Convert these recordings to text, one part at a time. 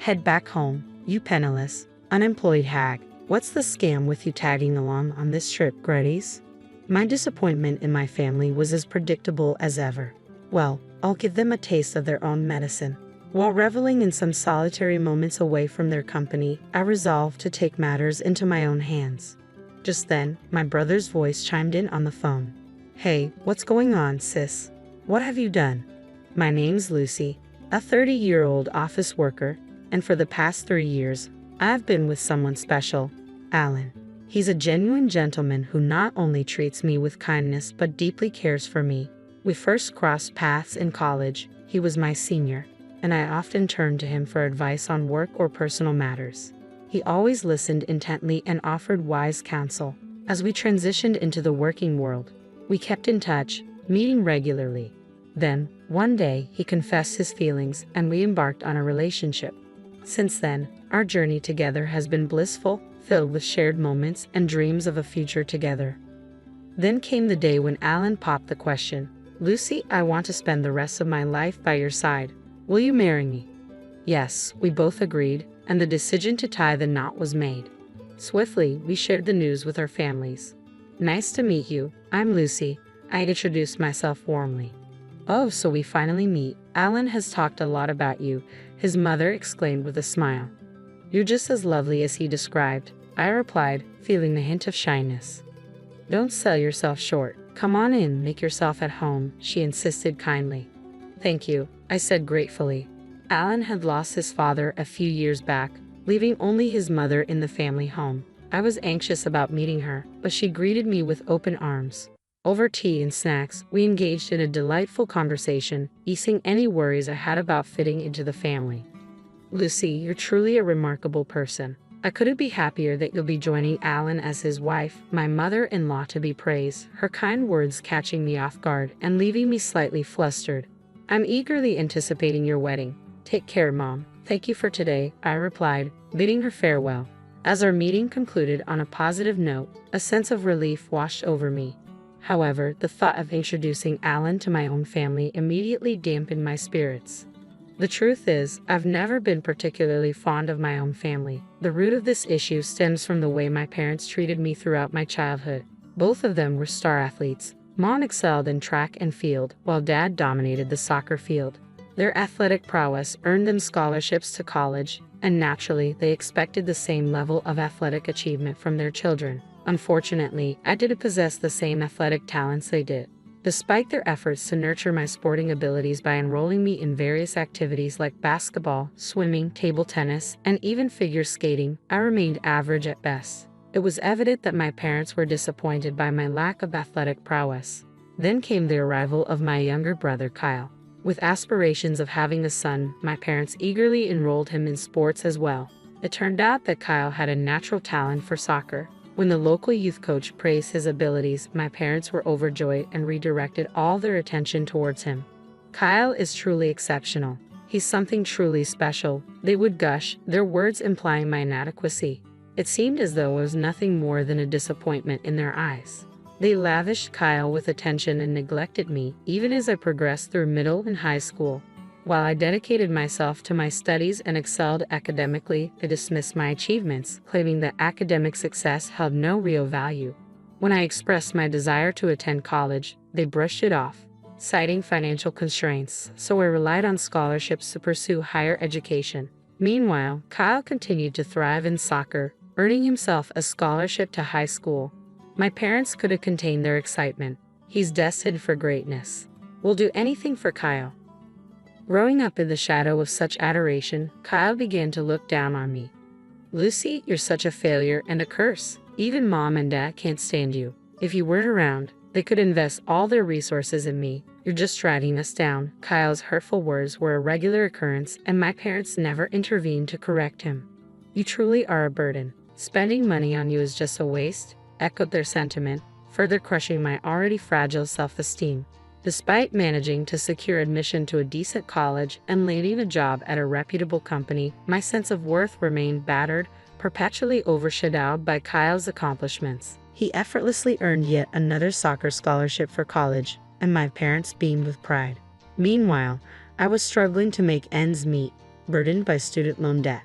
Head back home, you penniless, unemployed hag. What's the scam with you tagging along on this trip, Gretties? My disappointment in my family was as predictable as ever. Well, I'll give them a taste of their own medicine. While reveling in some solitary moments away from their company, I resolved to take matters into my own hands. Just then, my brother's voice chimed in on the phone. Hey, what's going on, sis? What have you done? My name's Lucy, a 30-year-old office worker, and for the past 3 years, I've been with someone special, Alan. He's a genuine gentleman who not only treats me with kindness but deeply cares for me. We first crossed paths in college. He was my senior, and I often turned to him for advice on work or personal matters. He always listened intently and offered wise counsel. As we transitioned into the working world, we kept in touch, meeting regularly. Then, one day, he confessed his feelings and we embarked on a relationship. Since then, our journey together has been blissful, filled with shared moments and dreams of a future together. Then came the day when Alan popped the question, Lucy, I want to spend the rest of my life by your side. Will you marry me? Yes, we both agreed, and the decision to tie the knot was made. Swiftly, we shared the news with our families. Nice to meet you, I'm Lucy. I introduced myself warmly. Oh, so we finally meet. Alan has talked a lot about you, his mother exclaimed with a smile. You're just as lovely as he described, I replied, feeling the hint of shyness. Don't sell yourself short. Come on in, make yourself at home, she insisted kindly. Thank you, I said gratefully. Alan had lost his father a few years back, leaving only his mother in the family home. I was anxious about meeting her, but she greeted me with open arms. Over tea and snacks, we engaged in a delightful conversation, easing any worries I had about fitting into the family. Lucy, you're truly a remarkable person. I couldn't be happier that you'll be joining Alan as his wife, my mother-in-law to be praised, her kind words catching me off guard and leaving me slightly flustered. I'm eagerly anticipating your wedding. Take care, Mom. Thank you for today, I replied, bidding her farewell. As our meeting concluded on a positive note, a sense of relief washed over me. However, the thought of introducing Alan to my own family immediately dampened my spirits. The truth is, I've never been particularly fond of my own family. The root of this issue stems from the way my parents treated me throughout my childhood. Both of them were star athletes. Mom excelled in track and field, while Dad dominated the soccer field. Their athletic prowess earned them scholarships to college, and naturally, they expected the same level of athletic achievement from their children. Unfortunately, I didn't possess the same athletic talents they did. Despite their efforts to nurture my sporting abilities by enrolling me in various activities like basketball, swimming, table tennis, and even figure skating, I remained average at best. It was evident that my parents were disappointed by my lack of athletic prowess. Then came the arrival of my younger brother Kyle. With aspirations of having a son, my parents eagerly enrolled him in sports as well. It turned out that Kyle had a natural talent for soccer. When the local youth coach praised his abilities, my parents were overjoyed and redirected all their attention towards him. Kyle is truly exceptional. He's something truly special, they would gush, their words implying my inadequacy. It seemed as though it was nothing more than a disappointment in their eyes. They lavished Kyle with attention and neglected me, even as I progressed through middle and high school. While I dedicated myself to my studies and excelled academically, they dismissed my achievements, claiming that academic success held no real value. When I expressed my desire to attend college, they brushed it off, citing financial constraints, so I relied on scholarships to pursue higher education. Meanwhile, Kyle continued to thrive in soccer, earning himself a scholarship to high school. My parents couldn't contain their excitement. He's destined for greatness. We'll do anything for Kyle. Growing up in the shadow of such adoration, Kyle began to look down on me. Lucy, you're such a failure and a curse. Even Mom and Dad can't stand you. If you weren't around, they could invest all their resources in me. You're just dragging us down. Kyle's hurtful words were a regular occurrence, and my parents never intervened to correct him. You truly are a burden. Spending money on you is just a waste, echoed their sentiment, further crushing my already fragile self-esteem. Despite managing to secure admission to a decent college and landing a job at a reputable company, my sense of worth remained battered, perpetually overshadowed by Kyle's accomplishments. He effortlessly earned yet another soccer scholarship for college, and my parents beamed with pride. Meanwhile, I was struggling to make ends meet. burdened by student loan debt.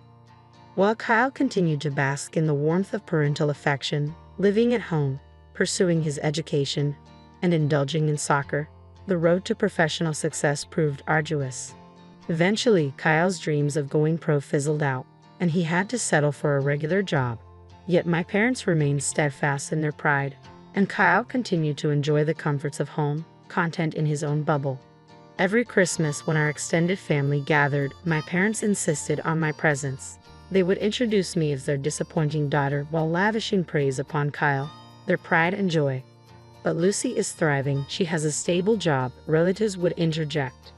While Kyle continued to bask in the warmth of parental affection, living at home, pursuing his education, and indulging in soccer, the road to professional success proved arduous. Eventually, Kyle's dreams of going pro fizzled out, and he had to settle for a regular job. Yet my parents remained steadfast in their pride, and Kyle continued to enjoy the comforts of home, content in his own bubble. Every Christmas when our extended family gathered, my parents insisted on my presence. They would introduce me as their disappointing daughter while lavishing praise upon Kyle, their pride and joy. But Lucy is thriving, she has a stable job, relatives would interject.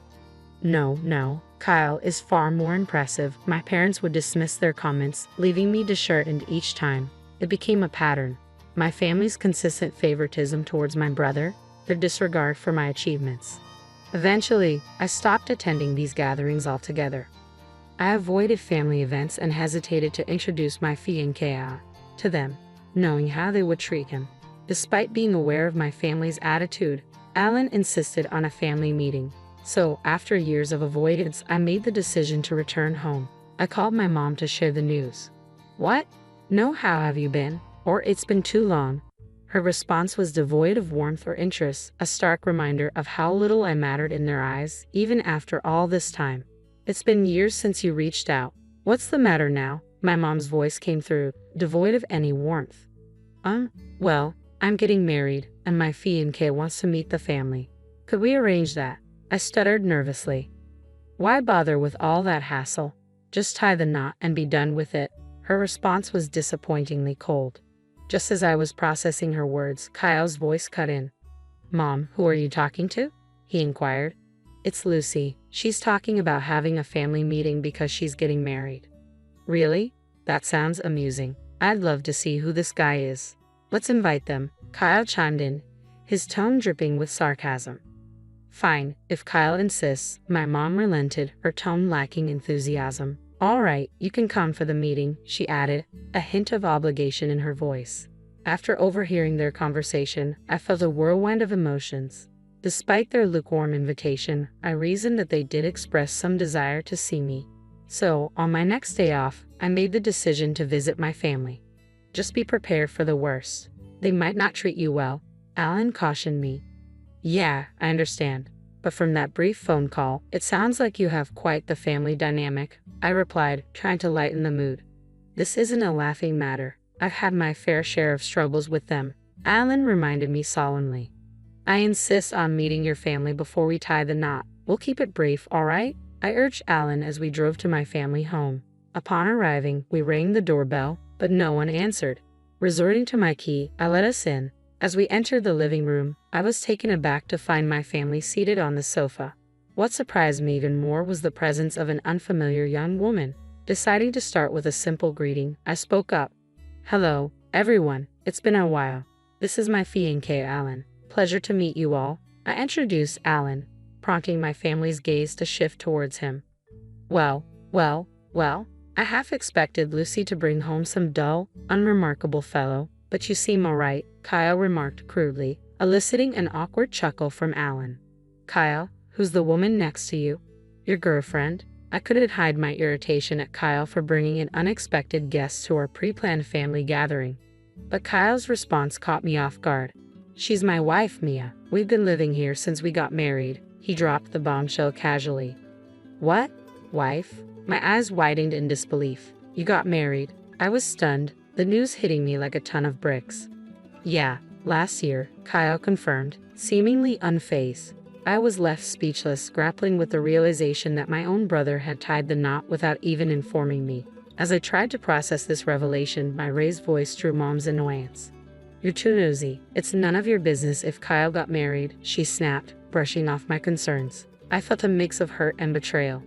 No, Kyle is far more impressive, my parents would dismiss their comments, leaving me disheartened each time. It became a pattern. My family's consistent favoritism towards my brother, their disregard for my achievements. Eventually, I stopped attending these gatherings altogether. I avoided family events and hesitated to introduce my fiancé to them, knowing how they would treat him. Despite being aware of my family's attitude, Alan insisted on a family meeting. So, after years of avoidance, I made the decision to return home. I called my mom to share the news. "What? No, how have you been?" Or "It's been too long." Her response was devoid of warmth or interest, a stark reminder of how little I mattered in their eyes, even after all this time. "It's been years since you reached out. What's the matter now?" My mom's voice came through, devoid of any warmth. Well, I'm getting married, and my fiancé wants to meet the family. Could we arrange that?" I stuttered nervously. "Why bother with all that hassle? Just tie the knot and be done with it." Her response was disappointingly cold. Just as I was processing her words, Kyle's voice cut in. "Mom, who are you talking to?" he inquired. "It's Lucy. She's talking about having a family meeting because she's getting married." "Really? That sounds amusing. I'd love to see who this guy is. Let's invite them," Kyle chimed in, his tone dripping with sarcasm. "Fine, if Kyle insists," my mom relented, her tone lacking enthusiasm. "All right, you can come for the meeting," she added, a hint of obligation in her voice. After overhearing their conversation, I felt a whirlwind of emotions. Despite their lukewarm invitation, I reasoned that they did express some desire to see me. So, on my next day off, I made the decision to visit my family. "Just be prepared for the worst. They might not treat you well," Alan cautioned me. "Yeah, I understand. But from that brief phone call, it sounds like you have quite the family dynamic," I replied, trying to lighten the mood. "This isn't a laughing matter. I've had my fair share of struggles with them," Alan reminded me solemnly. "I insist on meeting your family before we tie the knot. We'll keep it brief, all right?" I urged Alan as we drove to my family home. Upon arriving, we rang the doorbell, but no one answered. Resorting to my key, I let us in. As we entered the living room, I was taken aback to find my family seated on the sofa. What surprised me even more was the presence of an unfamiliar young woman. Deciding to start with a simple greeting, I spoke up. "Hello, everyone. It's been a while. This is my fiancé, Alan. Pleasure to meet you all." I introduced Alan, prompting my family's gaze to shift towards him. Well, I half expected Lucy to bring home some dull, unremarkable fellow, but you seem all right, Kyle remarked crudely, eliciting an awkward chuckle from Alan. "Kyle, who's the woman next to you? Your girlfriend?" I couldn't hide my irritation at Kyle for bringing an unexpected guest to our pre-planned family gathering. But Kyle's response caught me off guard. "She's my wife, Mia. We've been living here since we got married." He dropped the bombshell casually. "What? Wife?" My eyes widened in disbelief. "You got married?" I was stunned, the news hitting me like a ton of bricks. "Yeah, last year," Kyle confirmed, seemingly unfazed. I was left speechless, grappling with the realization that my own brother had tied the knot without even informing me. As I tried to process this revelation, my raised voice drew Mom's annoyance. "You're too nosy. It's none of your business if Kyle got married," she snapped, brushing off my concerns. I felt a mix of hurt and betrayal.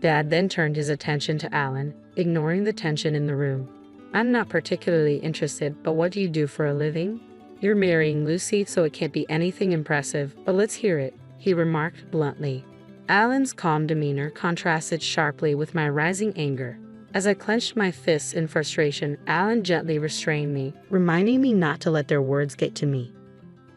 Dad then turned his attention to Alan, ignoring the tension in the room. "I'm not particularly interested, but what do you do for a living?" "You're marrying Lucy, so it can't be anything impressive, but let's hear it," he remarked bluntly. Alan's calm demeanor contrasted sharply with my rising anger. As I clenched my fists in frustration, Alan gently restrained me, reminding me not to let their words get to me.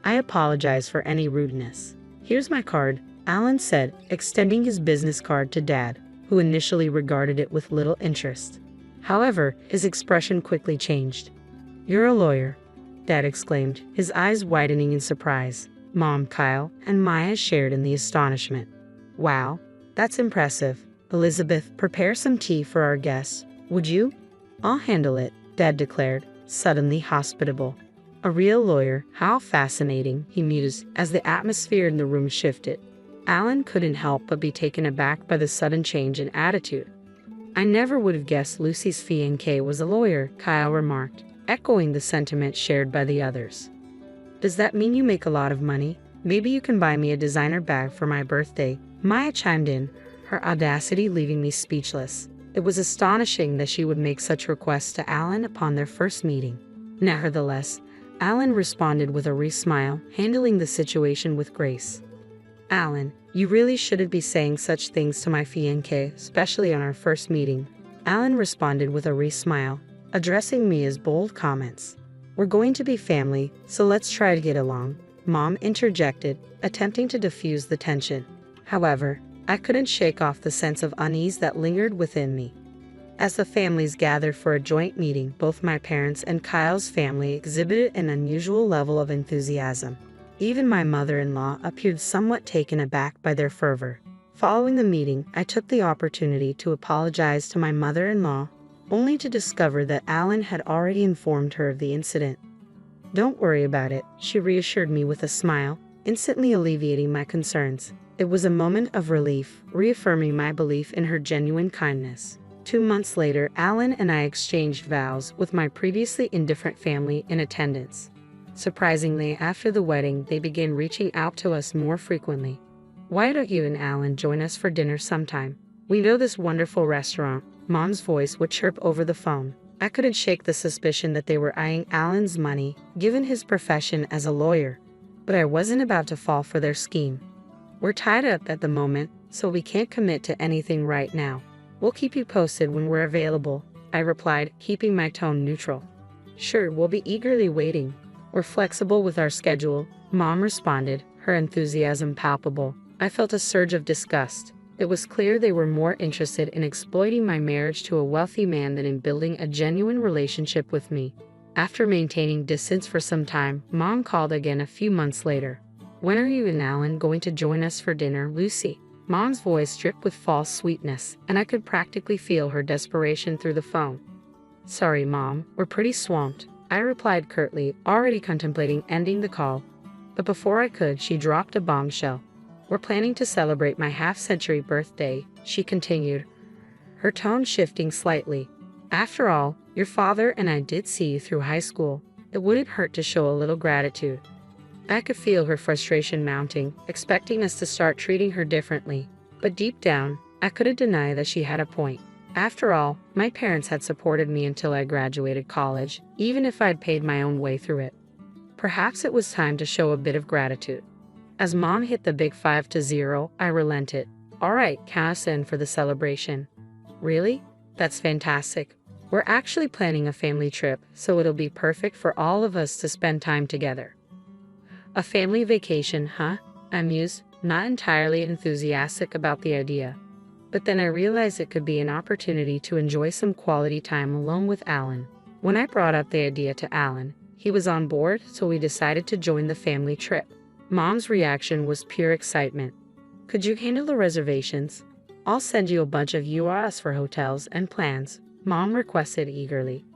"I apologize for any rudeness. Here's my card," Alan said, extending his business card to Dad, who initially regarded it with little interest. However, his expression quickly changed. "You're a lawyer," Dad exclaimed, his eyes widening in surprise. Mom, Kyle, and Maya shared in the astonishment. "Wow, that's impressive. Elizabeth, prepare some tea for our guests, would you?" "I'll handle it," Dad declared, suddenly hospitable. "A real lawyer, how fascinating," he mused as the atmosphere in the room shifted. Alan couldn't help but be taken aback by the sudden change in attitude. "I never would have guessed Lucy's fiancé was a lawyer," Kyle remarked, echoing the sentiment shared by the others. "Does that mean you make a lot of money? Maybe you can buy me a designer bag for my birthday," Maya chimed in, her audacity leaving me speechless. It was astonishing that she would make such requests to Alan upon their first meeting. Nevertheless, Alan responded with a smile, handling the situation with grace. "Alan, you really shouldn't be saying such things to my fiancé, especially on our first meeting," Alan responded with a smile, addressing me as bold comments. "We're going to be family, so let's try to get along," Mom interjected, attempting to diffuse the tension. However, I couldn't shake off the sense of unease that lingered within me. As the families gathered for a joint meeting, both my parents and Kyle's family exhibited an unusual level of enthusiasm. Even my mother-in-law appeared somewhat taken aback by their fervor. Following the meeting, I took the opportunity to apologize to my mother-in-law, only to discover that Alan had already informed her of the incident. "Don't worry about it," she reassured me with a smile, instantly alleviating my concerns. It was a moment of relief, reaffirming my belief in her genuine kindness. 2 months later, Alan and I exchanged vows with my previously indifferent family in attendance. Surprisingly, after the wedding, they began reaching out to us more frequently. "Why don't you and Alan join us for dinner sometime? We know this wonderful restaurant," Mom's voice would chirp over the phone. I couldn't shake the suspicion that they were eyeing Alan's money, given his profession as a lawyer. But I wasn't about to fall for their scheme. "We're tied up at the moment, so we can't commit to anything right now. We'll keep you posted when we're available," I replied, keeping my tone neutral. "Sure, we'll be eagerly waiting. We're flexible with our schedule," Mom responded, her enthusiasm palpable. I felt a surge of disgust. It was clear they were more interested in exploiting my marriage to a wealthy man than in building a genuine relationship with me. After maintaining distance for some time, Mom called again a few months later. "When are you and Alan going to join us for dinner, Lucy?" Mom's voice dripped with false sweetness, and I could practically feel her desperation through the phone. "Sorry, Mom, we're pretty swamped," I replied curtly, already contemplating ending the call. But before I could, she dropped a bombshell. "We're planning to celebrate my half-century birthday," she continued, her tone shifting slightly. "After all, your father and I did see you through high school. It wouldn't hurt to show a little gratitude." I could feel her frustration mounting, expecting us to start treating her differently. But deep down, I couldn't deny that she had a point. After all, my parents had supported me until I graduated college, even if I'd paid my own way through it. Perhaps it was time to show a bit of gratitude. As Mom hit the big 5-0, I relented. "All right, count us in for the celebration." "Really? That's fantastic. We're actually planning a family trip, so it'll be perfect for all of us to spend time together." "A family vacation, huh?" I mused, not entirely enthusiastic about the idea. But then I realized it could be an opportunity to enjoy some quality time alone with Alan. When I brought up the idea to Alan, he was on board, so we decided to join the family trip. Mom's reaction was pure excitement. "Could you handle the reservations? I'll send you a bunch of URLs for hotels and plans," Mom requested eagerly.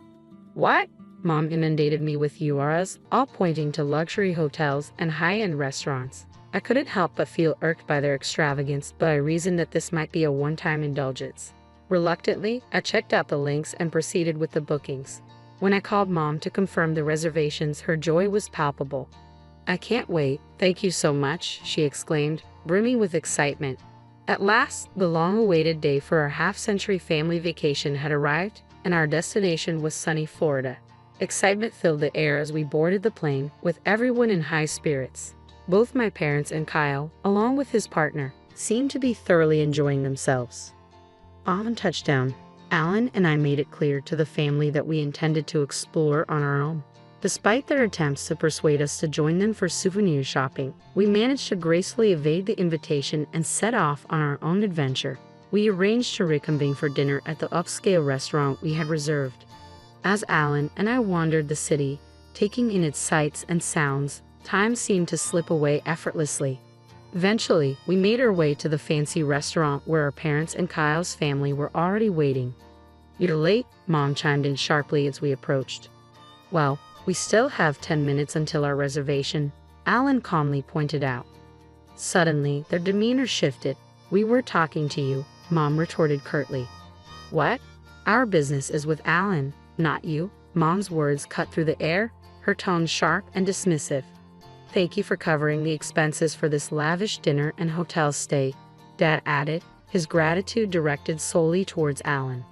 "What?" Mom inundated me with URLs, all pointing to luxury hotels and high-end restaurants. I couldn't help but feel irked by their extravagance, but I reasoned that this might be a one-time indulgence. Reluctantly, I checked out the links and proceeded with the bookings. When I called Mom to confirm the reservations, her joy was palpable. "I can't wait, thank you so much," she exclaimed, brimming with excitement. At last, the long-awaited day for our half-century family vacation had arrived, and our destination was sunny Florida. Excitement filled the air as we boarded the plane, with everyone in high spirits. Both my parents and Kyle, along with his partner, seemed to be thoroughly enjoying themselves. On touchdown, Alan and I made it clear to the family that we intended to explore on our own. Despite their attempts to persuade us to join them for souvenir shopping, we managed to gracefully evade the invitation and set off on our own adventure. we arranged to reconvene for dinner at the upscale restaurant we had reserved. As Alan and I wandered the city, taking in its sights and sounds, time seemed to slip away effortlessly. Eventually, we made our way to the fancy restaurant where our parents and Kyle's family were already waiting. "You're late," Mom chimed in sharply as we approached. "Well, we still have 10 minutes until our reservation," Alan calmly pointed out. Suddenly, their demeanor shifted. "We were talking to you," Mom retorted curtly. "What? Our business is with Alan, not you." Mom's words cut through the air, her tone sharp and dismissive. "Thank you for covering the expenses for this lavish dinner and hotel stay," Dad added, his gratitude directed solely towards Alan.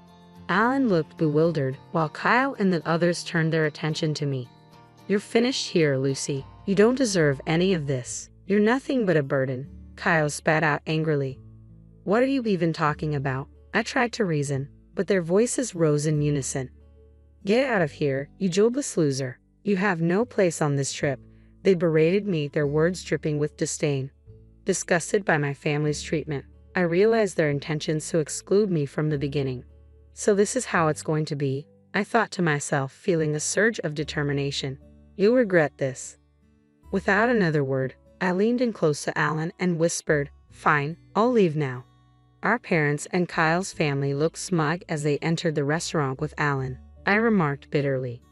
Alan looked bewildered, while Kyle and the others turned their attention to me. "You're finished here, Lucy. You don't deserve any of this. You're nothing but a burden," Kyle spat out angrily. "What are you even talking about?" I tried to reason, but their voices rose in unison. "Get out of here, you jobless loser. You have no place on this trip," they berated me, their words dripping with disdain. Disgusted by my family's treatment, I realized their intentions to exclude me from the beginning. So this is how it's going to be, I thought to myself, feeling a surge of determination. "You'll regret this." Without another word, I leaned in close to Alan and whispered, "Fine, I'll leave now." Our parents and Kyle's family looked smug as they entered the restaurant with Alan, I remarked bitterly.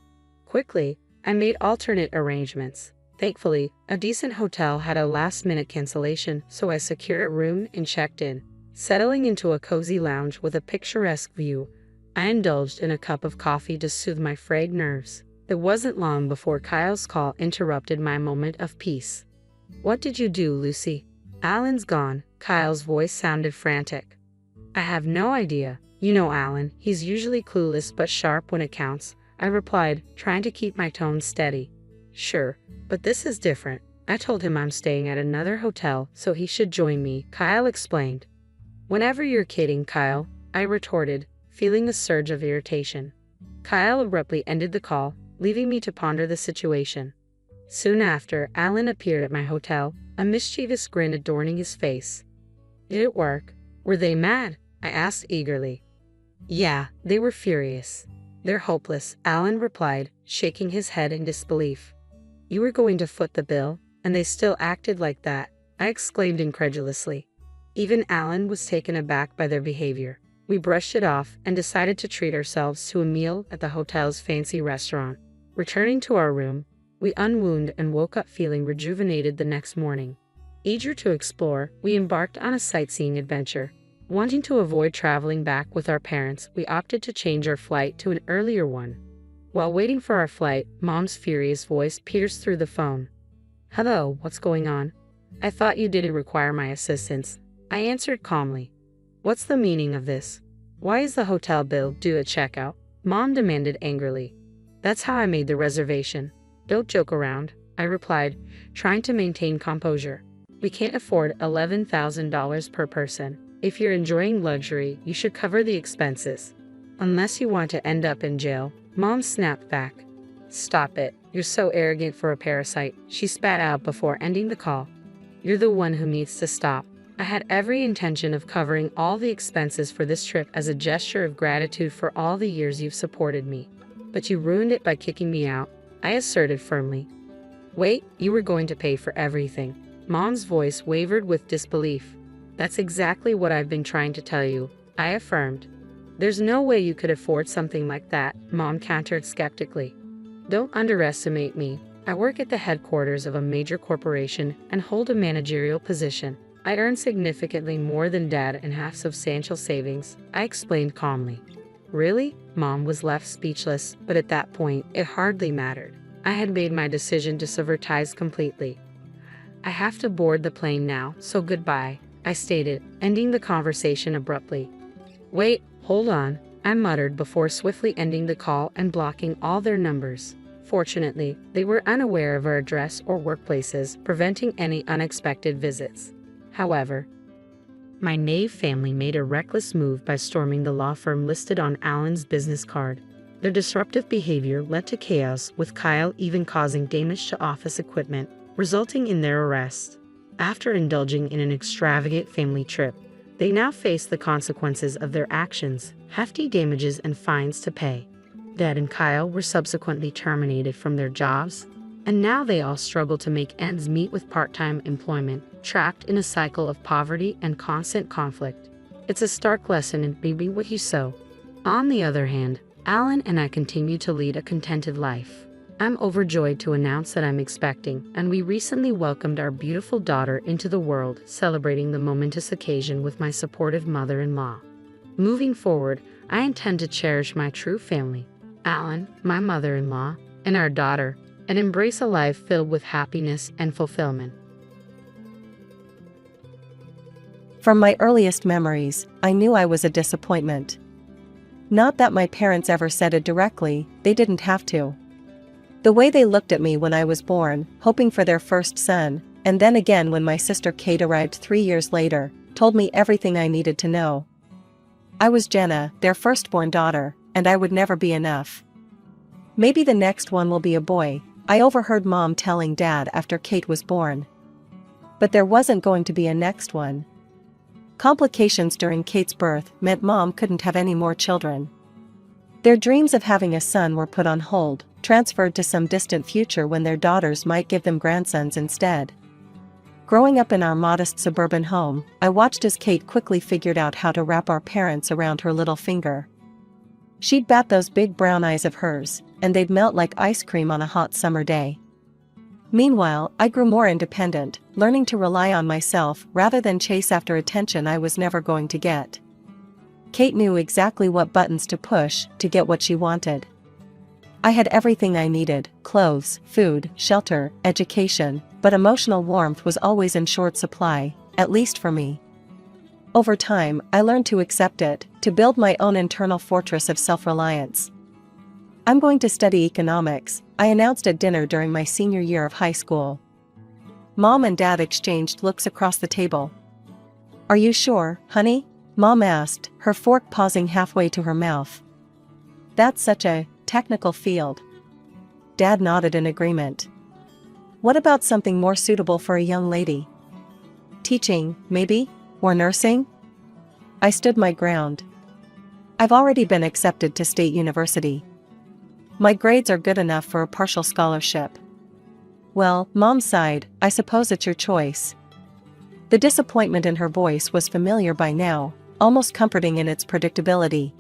Quickly, I made alternate arrangements. Thankfully, a decent hotel had a last-minute cancellation, so I secured a room and checked in. Settling into a cozy lounge with a picturesque view, I indulged in a cup of coffee to soothe my frayed nerves. It wasn't long before Kyle's call interrupted my moment of peace. "What did you do, Lucy?" "Alan's gone," Kyle's voice sounded frantic. "I have no idea. You know Alan, he's usually clueless but sharp when it counts," I replied, trying to keep my tone steady. "Sure, but this is different. I told him I'm staying at another hotel, so he should join me," Kyle explained. "Whenever you're kidding, Kyle," I retorted, feeling a surge of irritation. Kyle abruptly ended the call, leaving me to ponder the situation. Soon after, Alan appeared at my hotel, a mischievous grin adorning his face. "Did it work? Were they mad?" I asked eagerly. "Yeah, they were furious. They're hopeless," Alan replied, shaking his head in disbelief. "You were going to foot the bill, and they still acted like that," I exclaimed incredulously. Even Alan was taken aback by their behavior. We brushed it off and decided to treat ourselves to a meal at the hotel's fancy restaurant. Returning to our room, we unwound and woke up feeling rejuvenated the next morning. Eager to explore, we embarked on a sightseeing adventure. Wanting to avoid traveling back with our parents, we opted to change our flight to an earlier one. While waiting for our flight, Mom's furious voice pierced through the phone. "Hello, what's going on? I thought you didn't require my assistance," I answered calmly. "What's the meaning of this? Why is the hotel bill due at checkout?" Mom demanded angrily. "That's how I made the reservation. Don't joke around," I replied, trying to maintain composure. "We can't afford $11,000 per person. If you're enjoying luxury, you should cover the expenses. Unless you want to end up in jail," Mom snapped back. "Stop it. You're so arrogant for a parasite," she spat out before ending the call. "You're the one who needs to stop. I had every intention of covering all the expenses for this trip as a gesture of gratitude for all the years you've supported me. But you ruined it by kicking me out," I asserted firmly. "Wait, you were going to pay for everything." Mom's voice wavered with disbelief. "That's exactly what I've been trying to tell you," I affirmed. "There's no way you could afford something like that," Mom countered skeptically. "Don't underestimate me. I work at the headquarters of a major corporation and hold a managerial position. I earn significantly more than Dad and have substantial savings," I explained calmly. "Really?" Mom was left speechless, but at that point, it hardly mattered. I had made my decision to sever ties completely. "I have to board the plane now, so goodbye," I stated, ending the conversation abruptly. "Wait, hold on," I muttered before swiftly ending the call and blocking all their numbers. Fortunately, they were unaware of our address or workplaces, preventing any unexpected visits. However, my Nave family made a reckless move by storming the law firm listed on Alan's business card. Their disruptive behavior led to chaos, with Kyle even causing damage to office equipment, resulting in their arrest. After indulging in an extravagant family trip, They now face the consequences of their actions, hefty damages and fines to pay. Dad and Kyle were subsequently terminated from their jobs, and now they all struggle to make ends meet with part-time employment, trapped in a cycle of poverty and constant conflict. It's a stark lesson in be what you sow. On the other hand, Alan and I continue to lead a contented life. I'm overjoyed to announce that I'm expecting, and we recently welcomed our beautiful daughter into the world, celebrating the momentous occasion with my supportive mother-in-law. Moving forward, I intend to cherish my true family, Alan, my mother-in-law, and our daughter, and embrace a life filled with happiness and fulfillment. From my earliest memories, I knew I was a disappointment. Not that my parents ever said it directly, they didn't have to. The way they looked at me when I was born, hoping for their first son, and then again when my sister Kate arrived 3 years later, told me everything I needed to know. I was Jenna, their firstborn daughter, and I would never be enough. Maybe the next one will be a boy, I overheard Mom telling Dad after Kate was born. But there wasn't going to be a next one. Complications during Kate's birth meant Mom couldn't have any more children. Their dreams of having a son were put on hold, transferred to some distant future when their daughters might give them grandsons instead. Growing up in our modest suburban home, I watched as Kate quickly figured out how to wrap our parents around her little finger. She'd bat those big brown eyes of hers, and they'd melt like ice cream on a hot summer day. Meanwhile, I grew more independent, learning to rely on myself rather than chase after attention I was never going to get. Kate knew exactly what buttons to push to get what she wanted. I had everything I needed: clothes, food, shelter, education, but emotional warmth was always in short supply, at least for me. Over time, I learned to accept it, to build my own internal fortress of self-reliance. I'm going to study economics, I announced at dinner during my senior year of high school. Mom and Dad exchanged looks across the table. "Are you sure, honey?" Mom asked, her fork pausing halfway to her mouth. "That's such a technical field." Dad nodded in agreement. "What about something more suitable for a young lady? Teaching, maybe? Or nursing?" I stood my ground. "I've already been accepted to State University. My grades are good enough for a partial scholarship." "Well," Mom sighed, "I suppose it's your choice." The disappointment in her voice was familiar by now, almost comforting in its predictability.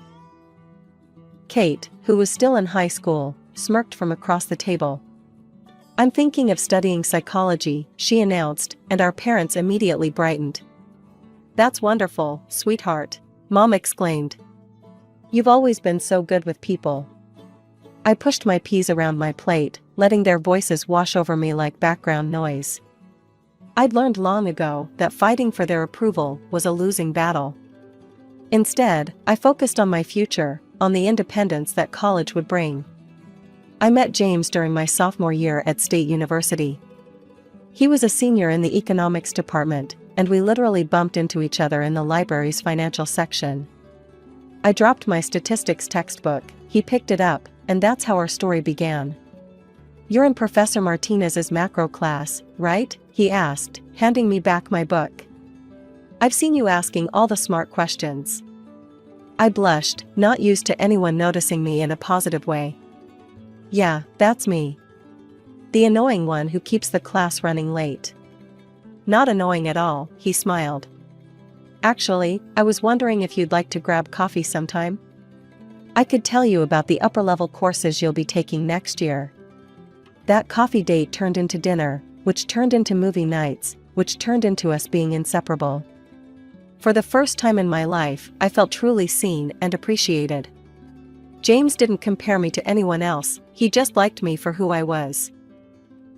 Kate, who was still in high school, smirked from across the table. "I'm thinking of studying psychology," she announced, and our parents immediately brightened. "That's wonderful, sweetheart," Mom exclaimed. "You've always been so good with people." I pushed my peas around my plate, letting their voices wash over me like background noise. I'd learned long ago that fighting for their approval was a losing battle. Instead, I focused on my future, on the independence that college would bring. I met James during my sophomore year at State University. He was a senior in the economics department, and we literally bumped into each other in the library's financial section. I dropped my statistics textbook, he picked it up, and that's how our story began. "You're in Professor Martinez's macro class, right?" he asked, handing me back my book. "I've seen you asking all the smart questions." I blushed, not used to anyone noticing me in a positive way. "Yeah, that's me. The annoying one who keeps the class running late." "Not annoying at all," he smiled. "Actually, I was wondering if you'd like to grab coffee sometime. I could tell you about the upper-level courses you'll be taking next year." That coffee date turned into dinner, which turned into movie nights, which turned into us being inseparable. For the first time in my life, I felt truly seen and appreciated. James didn't compare me to anyone else, he just liked me for who I was.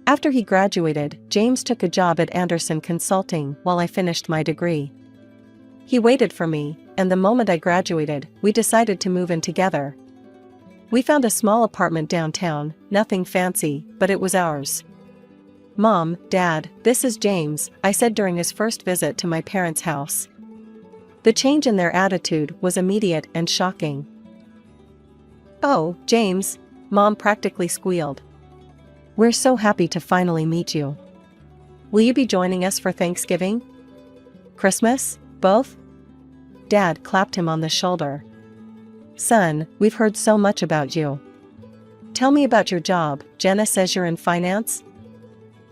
After he graduated, James took a job at Anderson Consulting while I finished my degree. He waited for me, and the moment I graduated, we decided to move in together. We found a small apartment downtown, nothing fancy, but it was ours. "Mom, Dad, this is James," I said during his first visit to my parents' house. The change in their attitude was immediate and shocking. "Oh, James," Mom practically squealed. "We're so happy to finally meet you. Will you be joining us for Thanksgiving? Christmas? Both?" Dad clapped him on the shoulder. "Son, we've heard so much about you. Tell me about your job. Jenna says you're in finance?"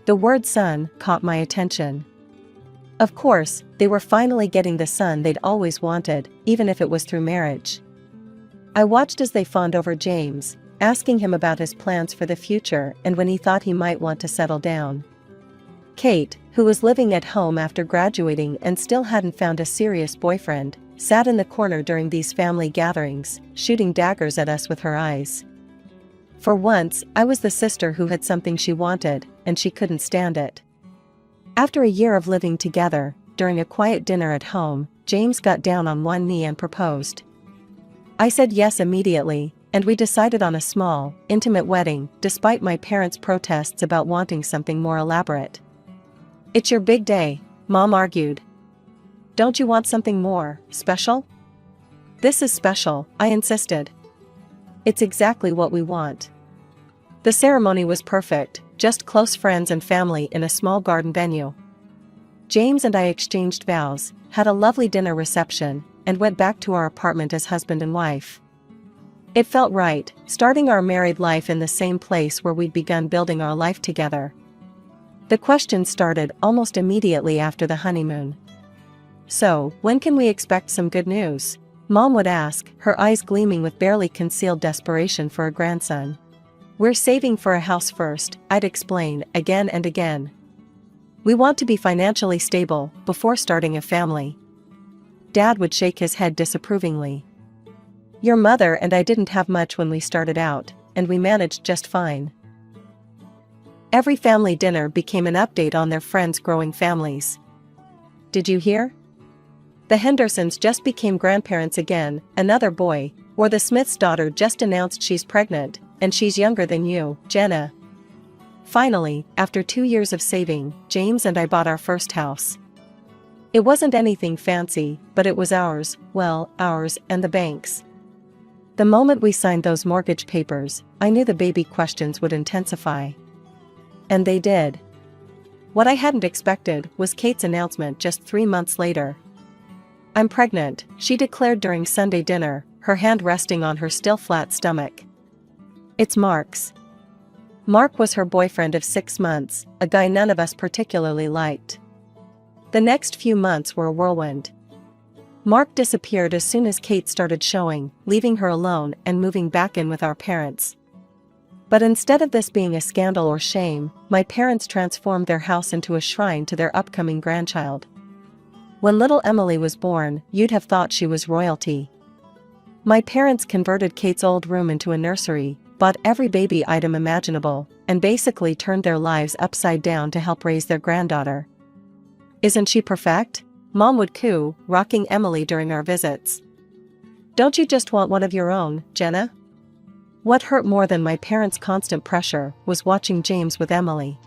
The word son caught my attention. Of course, they were finally getting the son they'd always wanted, even if it was through marriage. I watched as they fawned over James, asking him about his plans for the future and when he thought he might want to settle down. Kate, who was living at home after graduating and still hadn't found a serious boyfriend, sat in the corner during these family gatherings, shooting daggers at us with her eyes. For once, I was the sister who had something she wanted, and she couldn't stand it. After a year of living together, during a quiet dinner at home, James got down on one knee and proposed. I said yes immediately, and we decided on a small, intimate wedding, despite my parents' protests about wanting something more elaborate. "It's your big day," Mom argued. "Don't you want something more special?" "This is special," I insisted. "It's exactly what we want." The ceremony was perfect, just close friends and family in a small garden venue. James and I exchanged vows, had a lovely dinner reception, and went back to our apartment as husband and wife. It felt right, starting our married life in the same place where we'd begun building our life together. The questions started almost immediately after the honeymoon. "So, when can we expect some good news?" Mom would ask, her eyes gleaming with barely concealed desperation for a grandson. "We're saving for a house first," I'd explain, again and again. "We want to be financially stable before starting a family." Dad would shake his head disapprovingly. "Your mother and I didn't have much when we started out, and we managed just fine." Every family dinner became an update on their friends' growing families. "Did you hear? The Hendersons just became grandparents again, another boy, or the Smith's daughter just announced she's pregnant, and she's younger than you, Jenna." Finally, after 2 years of saving, James and I bought our first house. It wasn't anything fancy, but it was ours, well, ours and the bank's. The moment we signed those mortgage papers, I knew the baby questions would intensify. And they did. What I hadn't expected was Kate's announcement just 3 months later. "I'm pregnant," she declared during Sunday dinner, her hand resting on her still flat stomach. "It's Mark's." Mark was her boyfriend of 6 months, a guy none of us particularly liked. The next few months were a whirlwind. Mark disappeared as soon as Kate started showing, leaving her alone and moving back in with our parents. But instead of this being a scandal or shame, my parents transformed their house into a shrine to their upcoming grandchild. When little Emily was born, you'd have thought she was royalty. My parents converted Kate's old room into a nursery, bought every baby item imaginable, and basically turned their lives upside down to help raise their granddaughter. "Isn't she perfect?" Mom would coo, rocking Emily during our visits. "Don't you just want one of your own, Jenna?" What hurt more than my parents' constant pressure was watching James with Emily.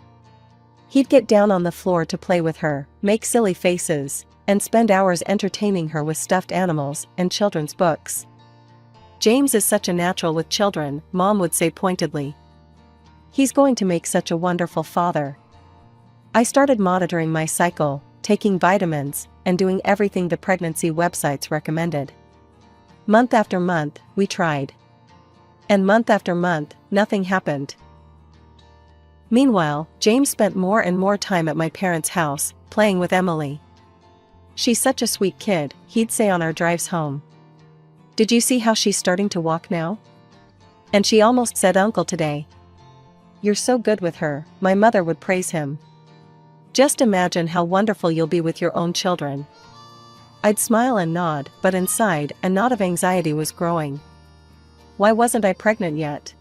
He'd get down on the floor to play with her, make silly faces, and spend hours entertaining her with stuffed animals and children's books. "James is such a natural with children," Mom would say pointedly. "He's going to make such a wonderful father." I started monitoring my cycle, taking vitamins, and doing everything the pregnancy websites recommended. Month after month, we tried. And month after month, nothing happened. Meanwhile, James spent more and more time at my parents' house, playing with Emily. "She's such a sweet kid," he'd say on our drives home. "Did you see how she's starting to walk now? And she almost said uncle today." "You're so good with her," my mother would praise him. "Just imagine how wonderful you'll be with your own children." I'd smile and nod, but inside, a knot of anxiety was growing. Why wasn't I pregnant yet?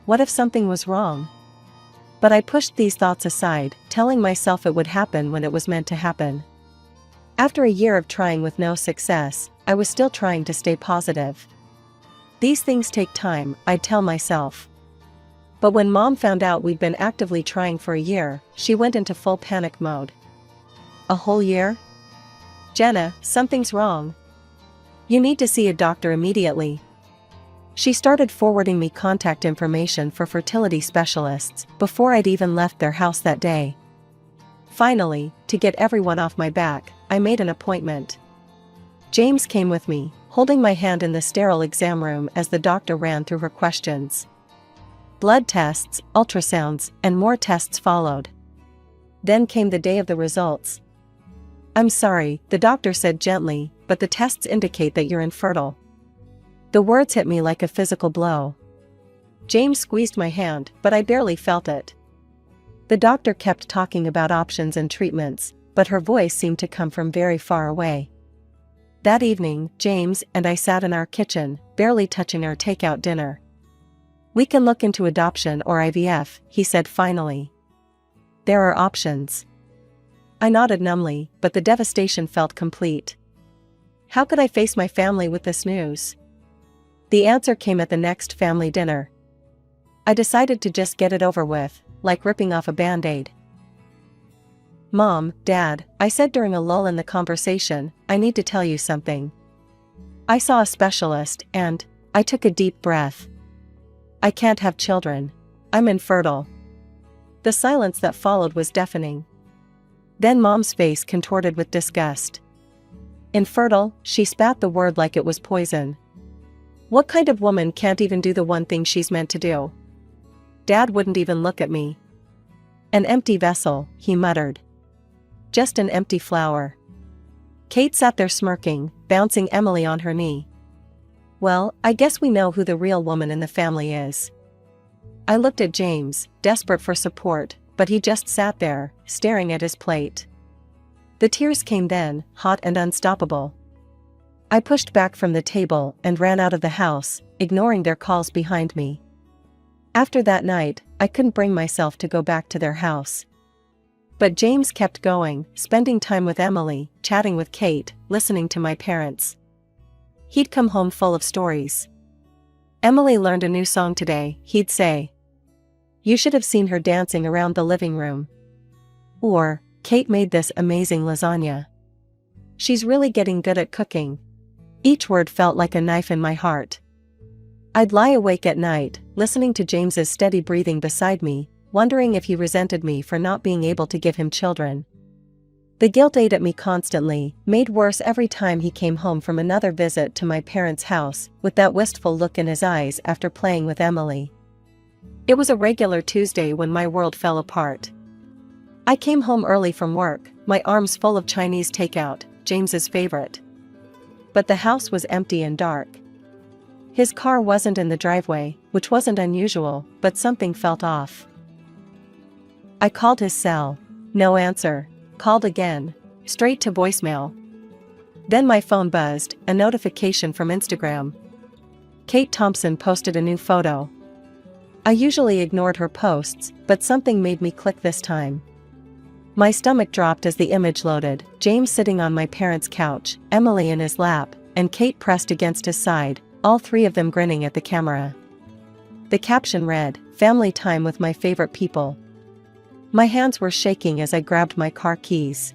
What if something was wrong? But I pushed these thoughts aside, telling myself it would happen when it was meant to happen. After a year of trying with no success, I was still trying to stay positive. These things take time, I'd tell myself. But when Mom found out we'd been actively trying for a year, she went into full panic mode. "A whole year? Jenna, something's wrong. You need to see a doctor immediately." She started forwarding me contact information for fertility specialists before I'd even left their house that day. Finally, to get everyone off my back, I made an appointment. James came with me, holding my hand in the sterile exam room as the doctor ran through her questions. Blood tests, ultrasounds, and more tests followed. Then came the day of the results. "I'm sorry," the doctor said gently, "but the tests indicate that you're infertile." The words hit me like a physical blow. James squeezed my hand, but I barely felt it. The doctor kept talking about options and treatments, but her voice seemed to come from very far away. That evening, James and I sat in our kitchen, barely touching our takeout dinner. "We can look into adoption or IVF," he said finally. "There are options." I nodded numbly, but the devastation felt complete. How could I face my family with this news? The answer came at the next family dinner. I decided to just get it over with, like ripping off a band-aid. "Mom, Dad," I said during a lull in the conversation, "I need to tell you something. I saw a specialist and I took a deep breath. I can't have children. I'm infertile." The silence that followed was deafening. Then Mom's face contorted with disgust. "Infertile?" She spat the word like it was poison. "What kind of woman can't even do the one thing she's meant to do?" Dad wouldn't even look at me. "An empty vessel," he muttered. "Just an empty flower." Kate sat there smirking, bouncing Emily on her knee. "Well, I guess we know who the real woman in the family is." I looked at James, desperate for support, but he just sat there, staring at his plate. The tears came then, hot and unstoppable. I pushed back from the table and ran out of the house, ignoring their calls behind me. After that night, I couldn't bring myself to go back to their house. But James kept going, spending time with Emily, chatting with Kate, listening to my parents. He'd come home full of stories. "Emily learned a new song today," he'd say. "You should have seen her dancing around the living room." Or, "Kate made this amazing lasagna. She's really getting good at cooking." Each word felt like a knife in my heart. I'd lie awake at night, listening to James's steady breathing beside me, wondering if he resented me for not being able to give him children. The guilt ate at me constantly, made worse every time he came home from another visit to my parents' house, with that wistful look in his eyes after playing with Emily. It was a regular Tuesday when my world fell apart. I came home early from work, my arms full of Chinese takeout, James's favorite. But the house was empty and dark. His car wasn't in the driveway, which wasn't unusual, but something felt off. I called his cell. No answer. Called again. Straight to voicemail. Then my phone buzzed, a notification from Instagram. Kate Thompson posted a new photo. I usually ignored her posts, but something made me click this time. My stomach dropped as the image loaded, James sitting on my parents' couch, Emily in his lap, and Kate pressed against his side, all three of them grinning at the camera. The caption read, "Family time with my favorite people." My hands were shaking as I grabbed my car keys.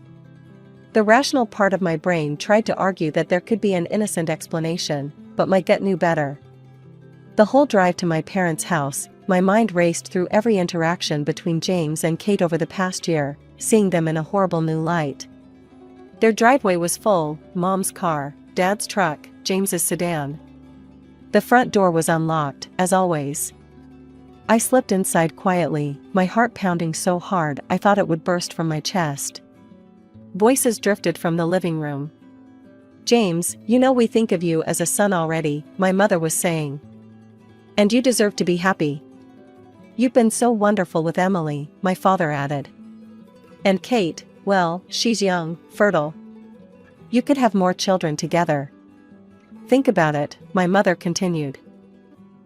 The rational part of my brain tried to argue that there could be an innocent explanation, but my gut knew better. The whole drive to my parents' house, my mind raced through every interaction between James and Kate over the past year, seeing them in a horrible new light. Their driveway was full, Mom's car, Dad's truck, James's sedan. The front door was unlocked, as always. I slipped inside quietly, my heart pounding so hard I thought it would burst from my chest. Voices drifted from the living room. "James, you know we think of you as a son already," my mother was saying. "And you deserve to be happy. You've been so wonderful with Emily," my father added. "And Kate, well, she's young, fertile. You could have more children together. Think about it," my mother continued.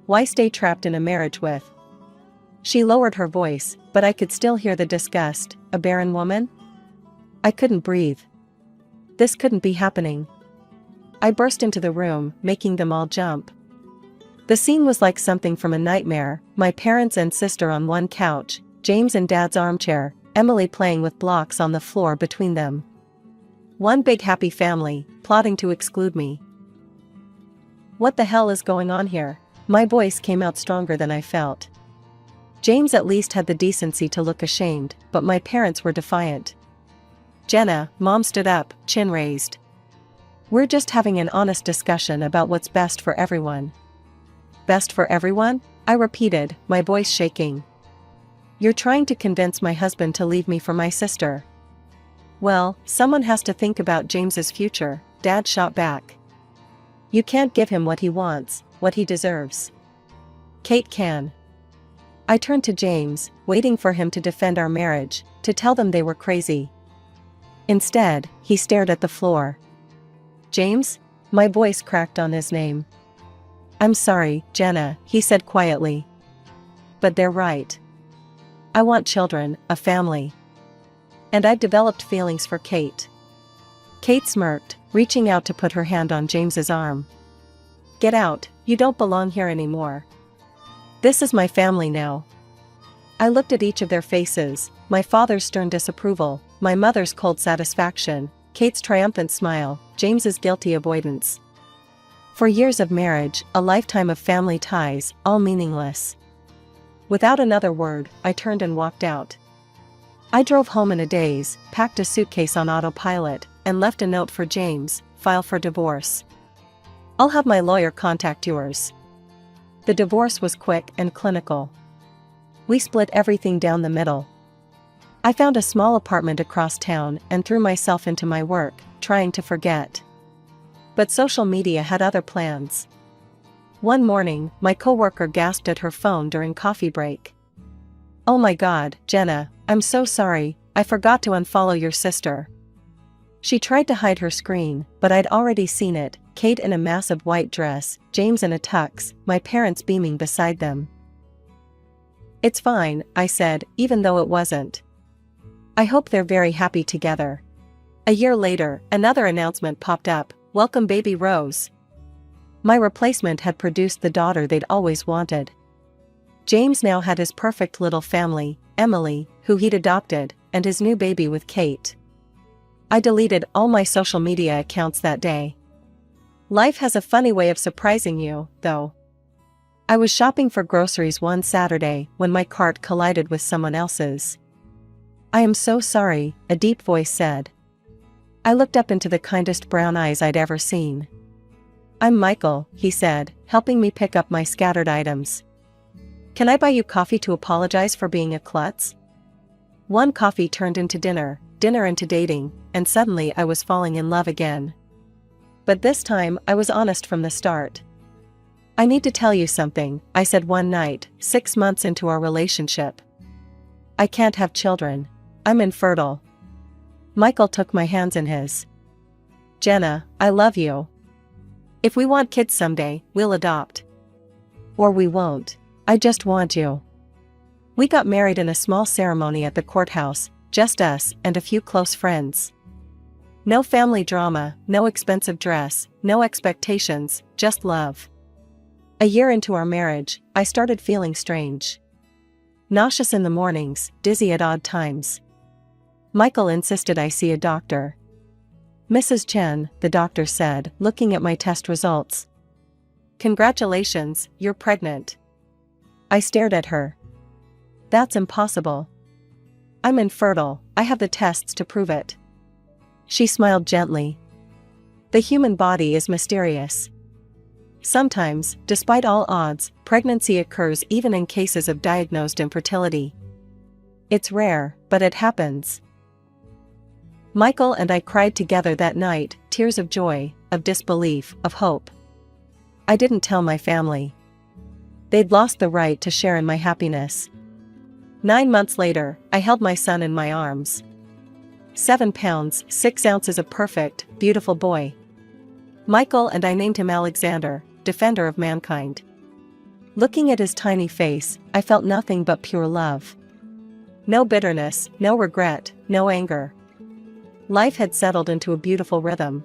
"Why stay trapped in a marriage with—" She lowered her voice, but I could still hear the disgust. "A barren woman?" I couldn't breathe. This couldn't be happening. I burst into the room, making them all jump. The scene was like something from a nightmare, my parents and sister on one couch, James in Dad's armchair, Emily playing with blocks on the floor between them. One big happy family, plotting to exclude me. What the hell is going on here? My voice came out stronger than I felt. James at least had the decency to look ashamed, but my parents were defiant. "Jenna," Mom stood up, chin raised. We're just having an honest discussion about what's best for everyone. Best for everyone? I repeated, my voice shaking. You're trying to convince my husband to leave me for my sister. Well, someone has to think about James's future, Dad shot back. You can't give him what he wants, what he deserves. Kate can. I turned to James, waiting for him to defend our marriage, to tell them they were crazy. Instead, he stared at the floor. James? My voice cracked on his name. I'm sorry, Jenna, he said quietly. But they're right. I want children, a family. And I've developed feelings for Kate. Kate smirked, reaching out to put her hand on James's arm. Get out, you don't belong here anymore. This is my family now. I looked at each of their faces, my father's stern disapproval, my mother's cold satisfaction, Kate's triumphant smile, James's guilty avoidance. For years of marriage, a lifetime of family ties, all meaningless. Without another word, I turned and walked out. I drove home in a daze, packed a suitcase on autopilot, and left a note for James, file for divorce. I'll have my lawyer contact yours. The divorce was quick and clinical. We split everything down the middle. I found a small apartment across town and threw myself into my work, trying to forget. But social media had other plans. One morning, my coworker gasped at her phone during coffee break. Oh my God, Jenna, I'm so sorry, I forgot to unfollow your sister. She tried to hide her screen, but I'd already seen it, Kate in a massive white dress, James in a tux, my parents beaming beside them. It's fine, I said, even though it wasn't. I hope they're very happy together. A year later, another announcement popped up, welcome baby Rose. My replacement had produced the daughter they'd always wanted. James now had his perfect little family, Emily, who he'd adopted, and his new baby with Kate. I deleted all my social media accounts that day. Life has a funny way of surprising you, though. I was shopping for groceries one Saturday when my cart collided with someone else's. I am so sorry, a deep voice said. I looked up into the kindest brown eyes I'd ever seen. I'm Michael, he said, helping me pick up my scattered items. Can I buy you coffee to apologize for being a klutz? One coffee turned into dinner, dinner into dating, and suddenly I was falling in love again. But this time I was honest from the start. I need to tell you something, I said one night, 6 months into our relationship. I can't have children. I'm infertile. Michael took my hands in his. Jenna, I love you. If we want kids someday, we'll adopt. Or we won't. I just want you. We got married in a small ceremony at the courthouse, just us and a few close friends. No family drama, no expensive dress, no expectations, just love. A year into our marriage, I started feeling strange. Nauseous in the mornings, dizzy at odd times. Michael insisted I see a doctor. Mrs. Chen, the doctor said, looking at my test results. Congratulations, you're pregnant. I stared at her. That's impossible. I'm infertile, I have the tests to prove it. She smiled gently. The human body is mysterious. Sometimes, despite all odds, pregnancy occurs even in cases of diagnosed infertility. It's rare, but it happens. Michael and I cried together that night, tears of joy, of disbelief, of hope. I didn't tell my family. They'd lost the right to share in my happiness. 9 months later, I held my son in my arms. 7 pounds, 6 ounces of perfect, beautiful boy. Michael and I named him Alexander, defender of mankind. Looking at his tiny face, I felt nothing but pure love. No bitterness, no regret, no anger. Life had settled into a beautiful rhythm.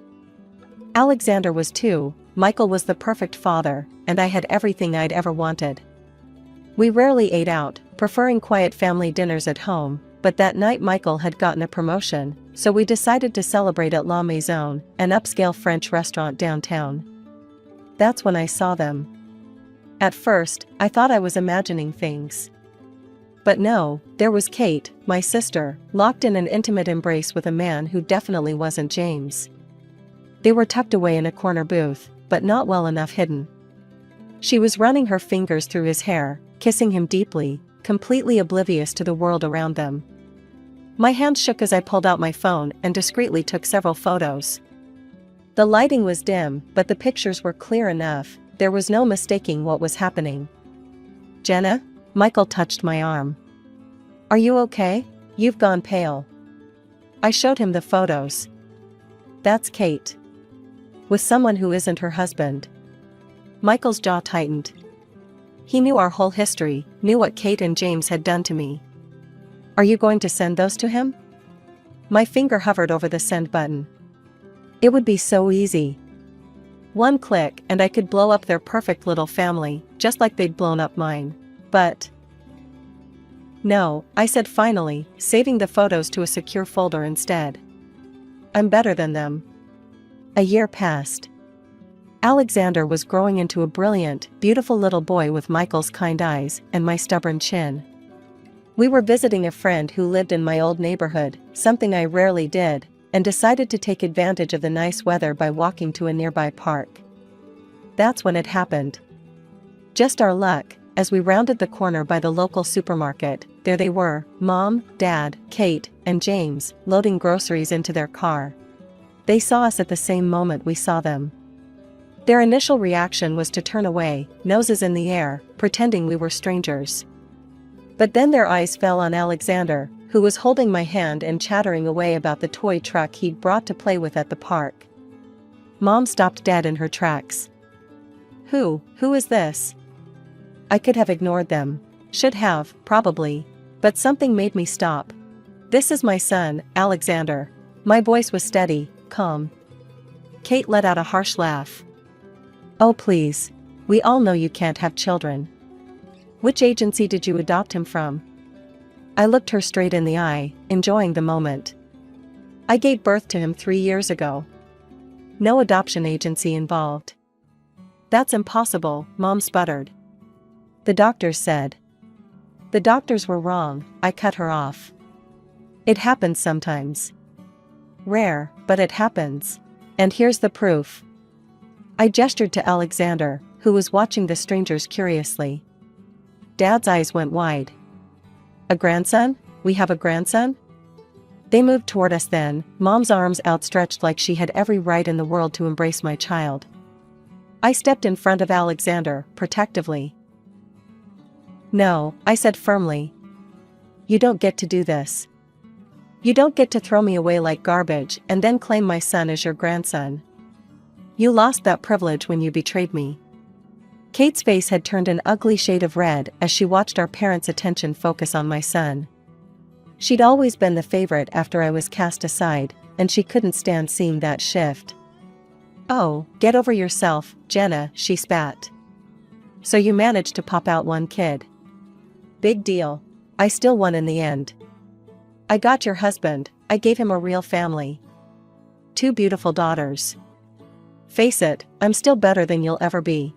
Alexander was 2, Michael was the perfect father, and I had everything I'd ever wanted. We rarely ate out, preferring quiet family dinners at home, but that night Michael had gotten a promotion, so we decided to celebrate at La Maison, an upscale French restaurant downtown. That's when I saw them. At first, I thought I was imagining things. But no, there was Kate, my sister, locked in an intimate embrace with a man who definitely wasn't James. They were tucked away in a corner booth, but not well enough hidden. She was running her fingers through his hair, kissing him deeply, completely oblivious to the world around them. My hand shook as I pulled out my phone and discreetly took several photos. The lighting was dim, but the pictures were clear enough. There was no mistaking what was happening. "Jenna?" Michael touched my arm. "Are you okay? You've gone pale." I showed him the photos. "That's Kate. With someone who isn't her husband." Michael's jaw tightened. He knew our whole history, knew what Kate and James had done to me. "Are you going to send those to him?" My finger hovered over the send button. It would be so easy. One click and I could blow up their perfect little family, just like they'd blown up mine. But no, I said finally, saving the photos to a secure folder instead. "I'm better than them." A year passed. Alexander was growing into a brilliant, beautiful little boy with Michael's kind eyes and my stubborn chin. We were visiting a friend who lived in my old neighborhood, something I rarely did, and decided to take advantage of the nice weather by walking to a nearby park. That's when it happened. Just our luck, as we rounded the corner by the local supermarket, there they were, Mom, Dad, Kate, and James, loading groceries into their car. They saw us at the same moment we saw them. Their initial reaction was to turn away, noses in the air, pretending we were strangers. But then their eyes fell on Alexander, who was holding my hand and chattering away about the toy truck he'd brought to play with at the park. Mom stopped dead in her tracks. Who is this?" I could have ignored them. Should have, probably. But something made me stop. "This is my son, Alexander." My voice was steady, calm. Kate let out a harsh laugh. "Oh please. We all know you can't have children. Which agency did you adopt him from?" I looked her straight in the eye, enjoying the moment. "I gave birth to him 3 years ago. No adoption agency involved." "That's impossible," Mom sputtered. "The doctors said." "The doctors were wrong," I cut her off. "It happens sometimes. Rare, but it happens. And here's the proof." I gestured to Alexander, who was watching the strangers curiously. Dad's eyes went wide. "A grandson? We have a grandson?" They moved toward us then, Mom's arms outstretched like she had every right in the world to embrace my child. I stepped in front of Alexander, protectively. "No," I said firmly. "You don't get to do this. You don't get to throw me away like garbage and then claim my son as your grandson. You lost that privilege when you betrayed me." Kate's face had turned an ugly shade of red as she watched our parents' attention focus on my son. She'd always been the favorite after I was cast aside, and she couldn't stand seeing that shift. "Oh, get over yourself, Jenna," she spat. "So you managed to pop out one kid. Big deal. I still won in the end. I got your husband, I gave him a real family. 2 beautiful daughters. Face it, I'm still better than you'll ever be."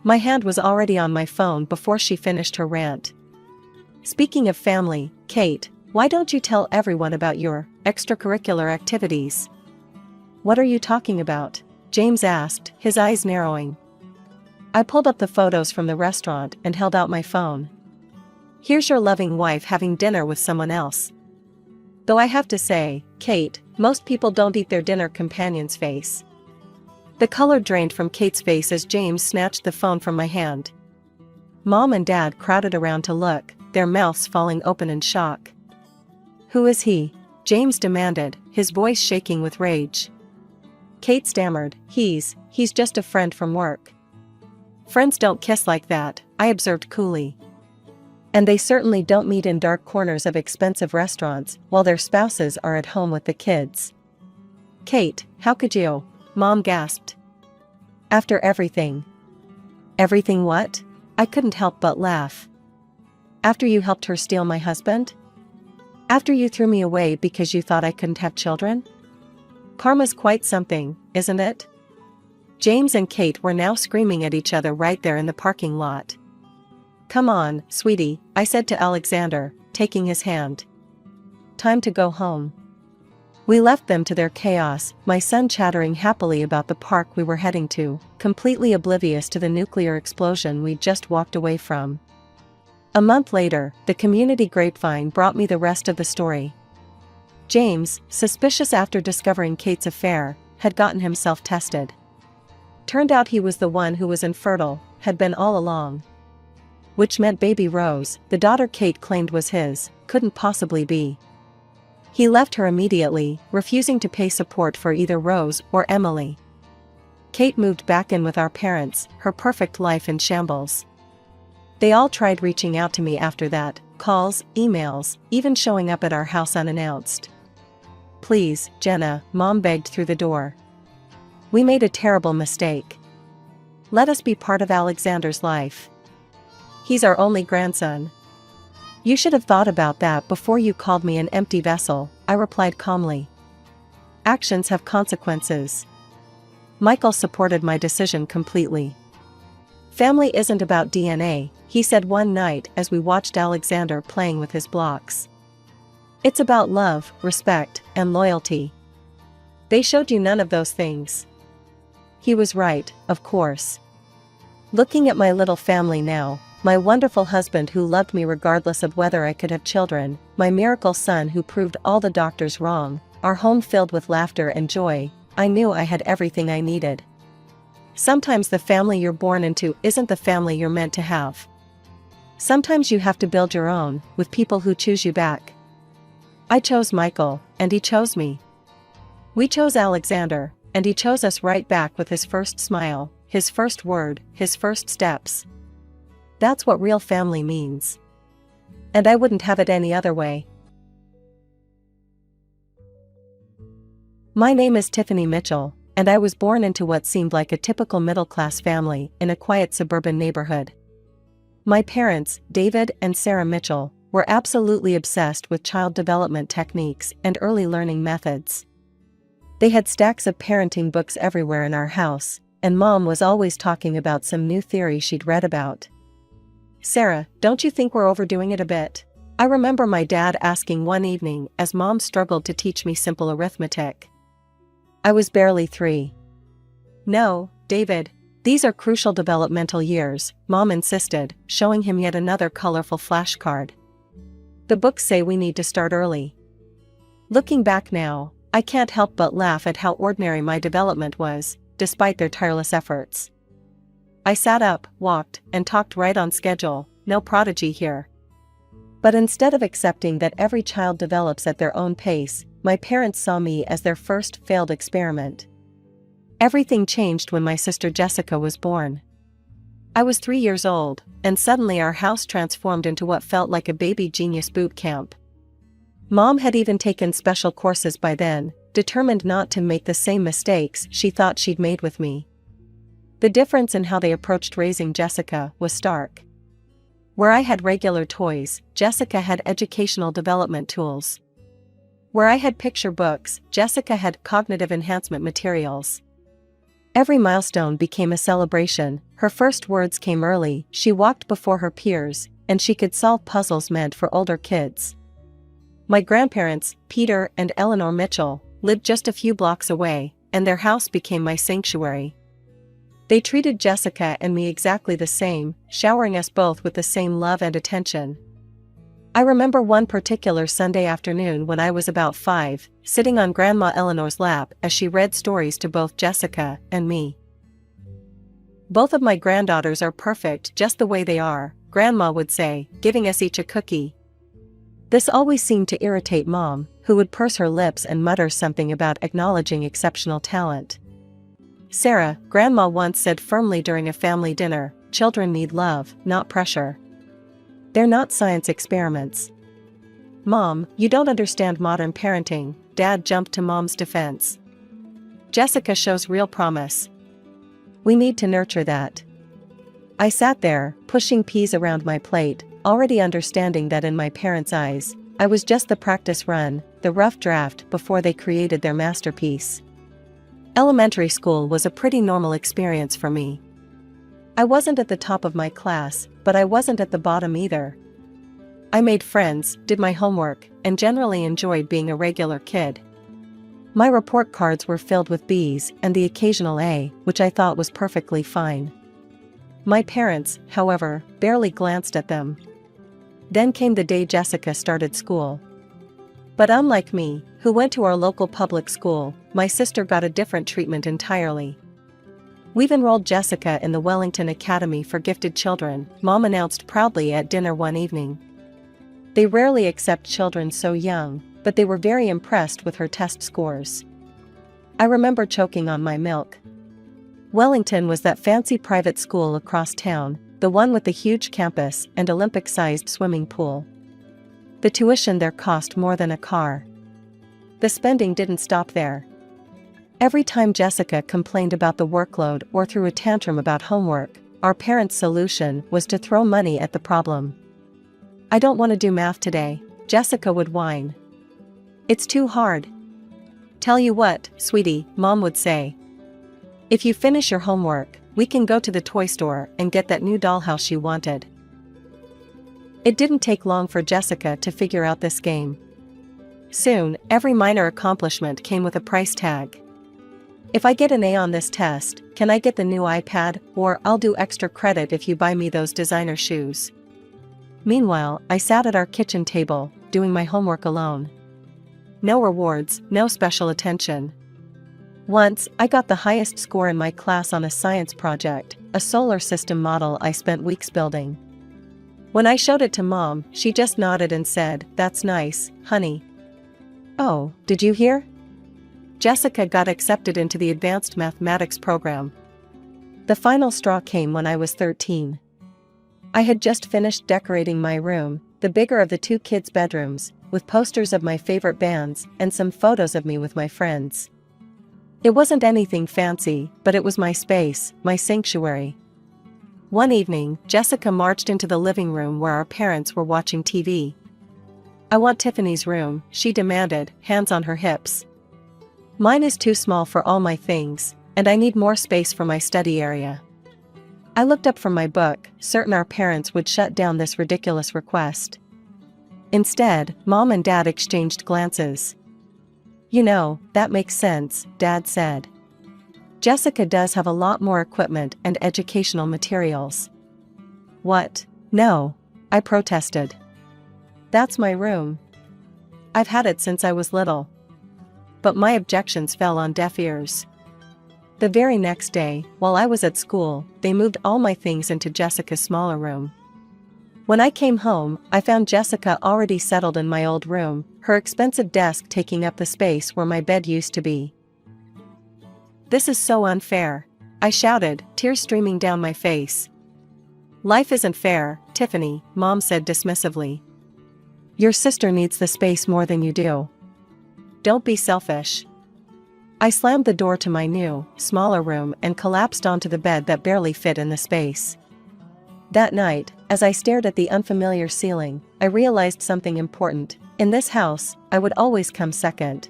My hand was already on my phone before she finished her rant. "Speaking of family, Kate, why don't you tell everyone about your extracurricular activities?" "What are you talking about?" James asked, his eyes narrowing. I pulled up the photos from the restaurant and held out my phone. "Here's your loving wife having dinner with someone else. Though I have to say, Kate, most people don't eat their dinner companion's face." The color drained from Kate's face as James snatched the phone from my hand. Mom and Dad crowded around to look, their mouths falling open in shock. "Who is he?" James demanded, his voice shaking with rage. Kate stammered, He's just a friend from work." "Friends don't kiss like that," I observed coolly. "And they certainly don't meet in dark corners of expensive restaurants while their spouses are at home with the kids." "Kate, how could you?" Mom gasped. "After everything." "Everything what?" I couldn't help but laugh. "After you helped her steal my husband? After you threw me away because you thought I couldn't have children? Karma's quite something, isn't it?" James and Kate were now screaming at each other right there in the parking lot. "Come on, sweetie," I said to Alexander, taking his hand. "Time to go home." We left them to their chaos, my son chattering happily about the park we were heading to, completely oblivious to the nuclear explosion we'd just walked away from. A month later, the community grapevine brought me the rest of the story. James, suspicious after discovering Kate's affair, had gotten himself tested. Turned out he was the one who was infertile, had been all along. Which meant baby Rose, the daughter Kate claimed was his, couldn't possibly be. He left her immediately, refusing to pay support for either Rose or Emily. Kate moved back in with our parents, her perfect life in shambles. They all tried reaching out to me after that, calls, emails, even showing up at our house unannounced. "Please, Jenna," Mom begged through the door. "We made a terrible mistake. Let us be part of Alexander's life. He's our only grandson." "You should have thought about that before you called me an empty vessel," I replied calmly. "Actions have consequences." Michael supported my decision completely. "Family isn't about DNA," he said one night as we watched Alexander playing with his blocks. "It's about love, respect, and loyalty. They showed you none of those things." He was right, of course. Looking at my little family now, my wonderful husband who loved me regardless of whether I could have children, my miracle son who proved all the doctors wrong, our home filled with laughter and joy, I knew I had everything I needed. Sometimes the family you're born into isn't the family you're meant to have. Sometimes you have to build your own, with people who choose you back. I chose Michael, and he chose me. We chose Alexander, and he chose us right back with his first smile, his first word, his first steps. That's what real family means. And I wouldn't have it any other way. My name is Tiffany Mitchell, and I was born into what seemed like a typical middle-class family in a quiet suburban neighborhood. My parents, David and Sarah Mitchell, were absolutely obsessed with child development techniques and early learning methods. They had stacks of parenting books everywhere in our house, and Mom was always talking about some new theory she'd read about. "Sarah, don't you think we're overdoing it a bit?" I remember my dad asking one evening as Mom struggled to teach me simple arithmetic. I was barely 3. "No, David, these are crucial developmental years," Mom insisted, showing him yet another colorful flashcard. "The books say we need to start early." Looking back now, I can't help but laugh at how ordinary my development was, despite their tireless efforts. I sat up, walked, and talked right on schedule, no prodigy here. But instead of accepting that every child develops at their own pace, my parents saw me as their first failed experiment. Everything changed when my sister Jessica was born. I was 3 years old, and suddenly our house transformed into what felt like a baby genius boot camp. Mom had even taken special courses by then, determined not to make the same mistakes she thought she'd made with me. The difference in how they approached raising Jessica was stark. Where I had regular toys, Jessica had educational development tools. Where I had picture books, Jessica had cognitive enhancement materials. Every milestone became a celebration, her first words came early, she walked before her peers, and she could solve puzzles meant for older kids. My grandparents, Peter and Eleanor Mitchell, lived just a few blocks away, and their house became my sanctuary. They treated Jessica and me exactly the same, showering us both with the same love and attention. I remember one particular Sunday afternoon when I was about 5, sitting on Grandma Eleanor's lap as she read stories to both Jessica and me. "Both of my granddaughters are perfect just the way they are," Grandma would say, giving us each a cookie. This always seemed to irritate Mom, who would purse her lips and mutter something about acknowledging exceptional talent. "Sarah," Grandma once said firmly during a family dinner, "children need love, not pressure. They're not science experiments." "Mom, you don't understand modern parenting," Dad jumped to Mom's defense. "Jessica shows real promise. We need to nurture that." I sat there, pushing peas around my plate, already understanding that in my parents' eyes, I was just the practice run, the rough draft before they created their masterpiece. Elementary school was a pretty normal experience for me. I wasn't at the top of my class, but I wasn't at the bottom either. I made friends, did my homework, and generally enjoyed being a regular kid. My report cards were filled with B's and the occasional A, which I thought was perfectly fine. My parents, however, barely glanced at them. Then came the day Jessica started school. But unlike me, who went to our local public school, my sister got a different treatment entirely. "We've enrolled Jessica in the Wellington Academy for Gifted Children," Mom announced proudly at dinner one evening. They rarely accept children so young, but they were very impressed with her test scores. I remember choking on my milk. Wellington was that fancy private school across town, the one with the huge campus and Olympic-sized swimming pool. The tuition there cost more than a car. The spending didn't stop there. Every time Jessica complained about the workload or threw a tantrum about homework, our parents' solution was to throw money at the problem. "I don't want to do math today," Jessica would whine. "It's too hard." "Tell you what, sweetie," Mom would say. "If you finish your homework, we can go to the toy store and get that new dollhouse she wanted." It didn't take long for Jessica to figure out this game. Soon, every minor accomplishment came with a price tag. "If I get an A on this test, can I get the new iPad, or I'll do extra credit if you buy me those designer shoes." Meanwhile, I sat at our kitchen table, doing my homework alone. No rewards, no special attention. Once, I got the highest score in my class on a science project, a solar system model I spent weeks building. When I showed it to Mom, she just nodded and said, "That's nice, honey." "Oh, did you hear? Jessica got accepted into the advanced mathematics program." The final straw came when I was 13. I had just finished decorating my room, the bigger of the two kids' bedrooms, with posters of my favorite bands and some photos of me with my friends. It wasn't anything fancy, but it was my space, my sanctuary. One evening, Jessica marched into the living room where our parents were watching TV. "I want Tiffany's room," she demanded, hands on her hips. "Mine is too small for all my things, and I need more space for my study area." I looked up from my book, certain our parents would shut down this ridiculous request. Instead, Mom and Dad exchanged glances. "You know, that makes sense," Dad said. "Jessica does have a lot more equipment and educational materials." "What? No," I protested. "That's my room. I've had it since I was little." But my objections fell on deaf ears. The very next day, while I was at school, they moved all my things into Jessica's smaller room. When I came home, I found Jessica already settled in my old room, her expensive desk taking up the space where my bed used to be. "This is so unfair," I shouted, tears streaming down my face. "Life isn't fair, Tiffany," Mom said dismissively. "Your sister needs the space more than you do. Don't be selfish." I slammed the door to my new, smaller room and collapsed onto the bed that barely fit in the space. That night, as I stared at the unfamiliar ceiling, I realized something important. In this house, I would always come second.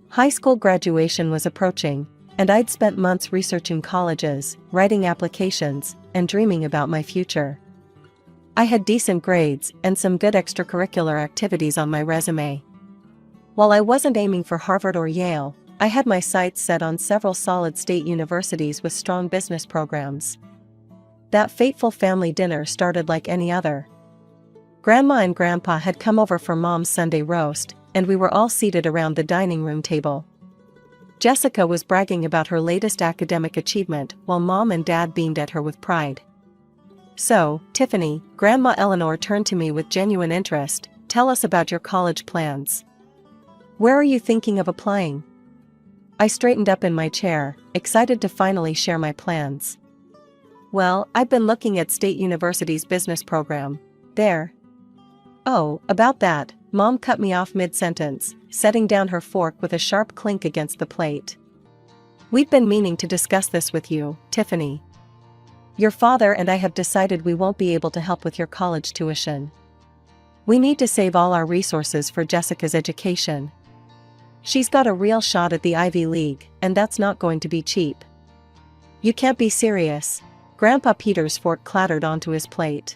High school graduation was approaching, and I'd spent months researching colleges, writing applications, and dreaming about my future. I had decent grades and some good extracurricular activities on my resume. While I wasn't aiming for Harvard or Yale, I had my sights set on several solid state universities with strong business programs. That fateful family dinner started like any other. Grandma and Grandpa had come over for Mom's Sunday roast, and we were all seated around the dining room table. Jessica was bragging about her latest academic achievement while Mom and Dad beamed at her with pride. "So, Tiffany," Grandma Eleanor turned to me with genuine interest, "tell us about your college plans. Where are you thinking of applying?" I straightened up in my chair, excited to finally share my plans. "Well, I've been looking at State University's business program. There." "Oh, about that," Mom cut me off mid-sentence, setting down her fork with a sharp clink against the plate. "We've been meaning to discuss this with you, Tiffany. Your father and I have decided we won't be able to help with your college tuition. We need to save all our resources for Jessica's education. She's got a real shot at the Ivy League, and that's not going to be cheap." "You can't be serious." Grandpa Peter's fork clattered onto his plate.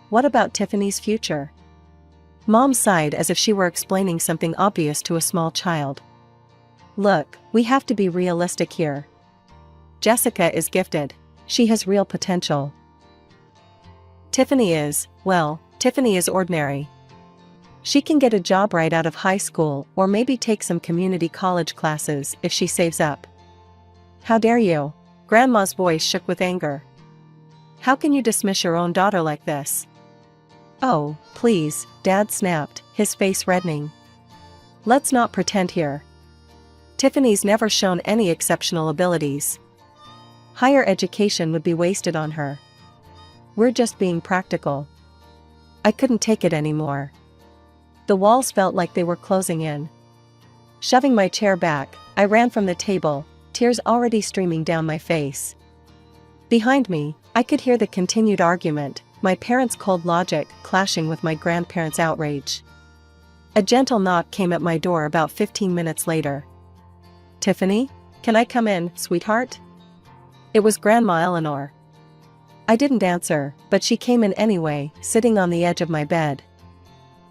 "What about Tiffany's future?" Mom sighed as if she were explaining something obvious to a small child. Look, we have to be realistic here. Jessica is gifted. She has real potential. Tiffany is ordinary. She can get a job right out of high school or maybe take some community college classes if she saves up. How dare you? Grandma's voice shook with anger. How can you dismiss your own daughter like this? Oh, please, Dad snapped, his face reddening. Let's not pretend here. Tiffany's never shown any exceptional abilities. Higher education would be wasted on her. We're just being practical. I couldn't take it anymore. The walls felt like they were closing in. Shoving my chair back, I ran from the table, tears already streaming down my face. Behind me, I could hear the continued argument, my parents' cold logic clashing with my grandparents' outrage. A gentle knock came at my door about 15 minutes later. Tiffany, can I come in, sweetheart? It was Grandma Eleanor. I didn't answer, but she came in anyway, sitting on the edge of my bed.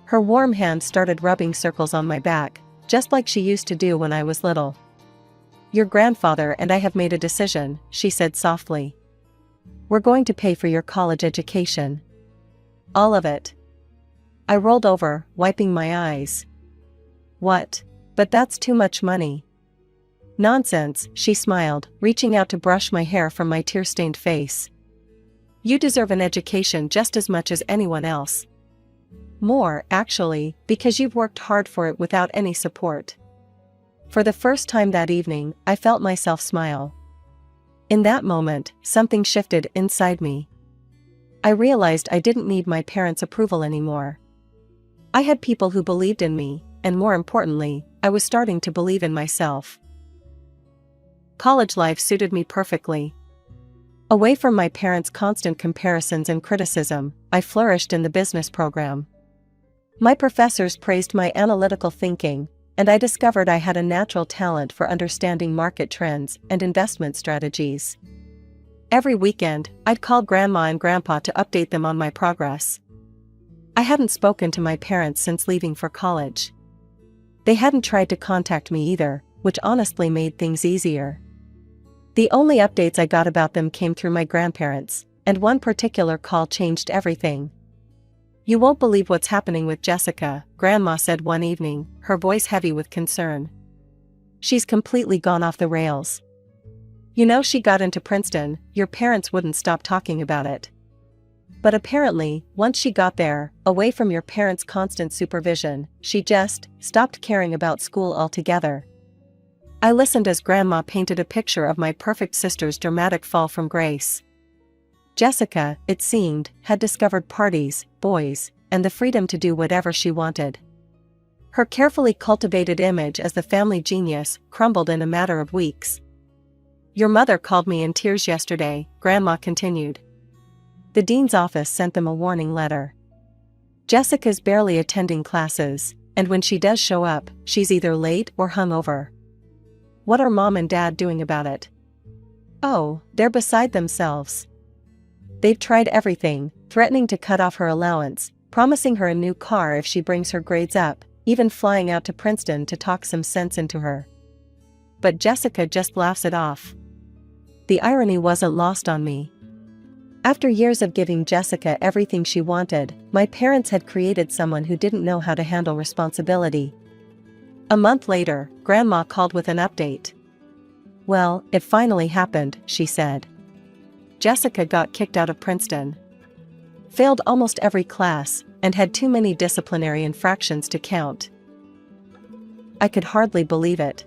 Her warm hand started rubbing circles on my back, just like she used to do when I was little. Your grandfather and I have made a decision, she said softly. We're going to pay for your college education. All of it. I rolled over, wiping my eyes. What? But that's too much money. Nonsense, she smiled, reaching out to brush my hair from my tear-stained face. You deserve an education just as much as anyone else. More, actually, because you've worked hard for it without any support. For the first time that evening, I felt myself smile. In that moment, something shifted inside me. I realized I didn't need my parents' approval anymore. I had people who believed in me, and more importantly, I was starting to believe in myself. College life suited me perfectly. Away from my parents' constant comparisons and criticism, I flourished in the business program. My professors praised my analytical thinking, and I discovered I had a natural talent for understanding market trends and investment strategies. Every weekend, I'd call Grandma and Grandpa to update them on my progress. I hadn't spoken to my parents since leaving for college. They hadn't tried to contact me either, which honestly made things easier. The only updates I got about them came through my grandparents, and one particular call changed everything. You won't believe what's happening with Jessica, Grandma said one evening, her voice heavy with concern. She's completely gone off the rails. You know, she got into Princeton, your parents wouldn't stop talking about it. But apparently, once she got there, away from your parents' constant supervision, she just stopped caring about school altogether. I listened as Grandma painted a picture of my perfect sister's dramatic fall from grace. Jessica, it seemed, had discovered parties, boys, and the freedom to do whatever she wanted. Her carefully cultivated image as the family genius crumbled in a matter of weeks. Your mother called me in tears yesterday, Grandma continued. The dean's office sent them a warning letter. Jessica's barely attending classes, and when she does show up, she's either late or hungover. What are Mom and Dad doing about it? Oh, they're beside themselves. They've tried everything, threatening to cut off her allowance, promising her a new car if she brings her grades up, even flying out to Princeton to talk some sense into her. But Jessica just laughs it off. The irony wasn't lost on me. After years of giving Jessica everything she wanted, my parents had created someone who didn't know how to handle responsibility. A month later, Grandma called with an update. Well, it finally happened, she said. Jessica got kicked out of Princeton. Failed almost every class, and had too many disciplinary infractions to count. I could hardly believe it.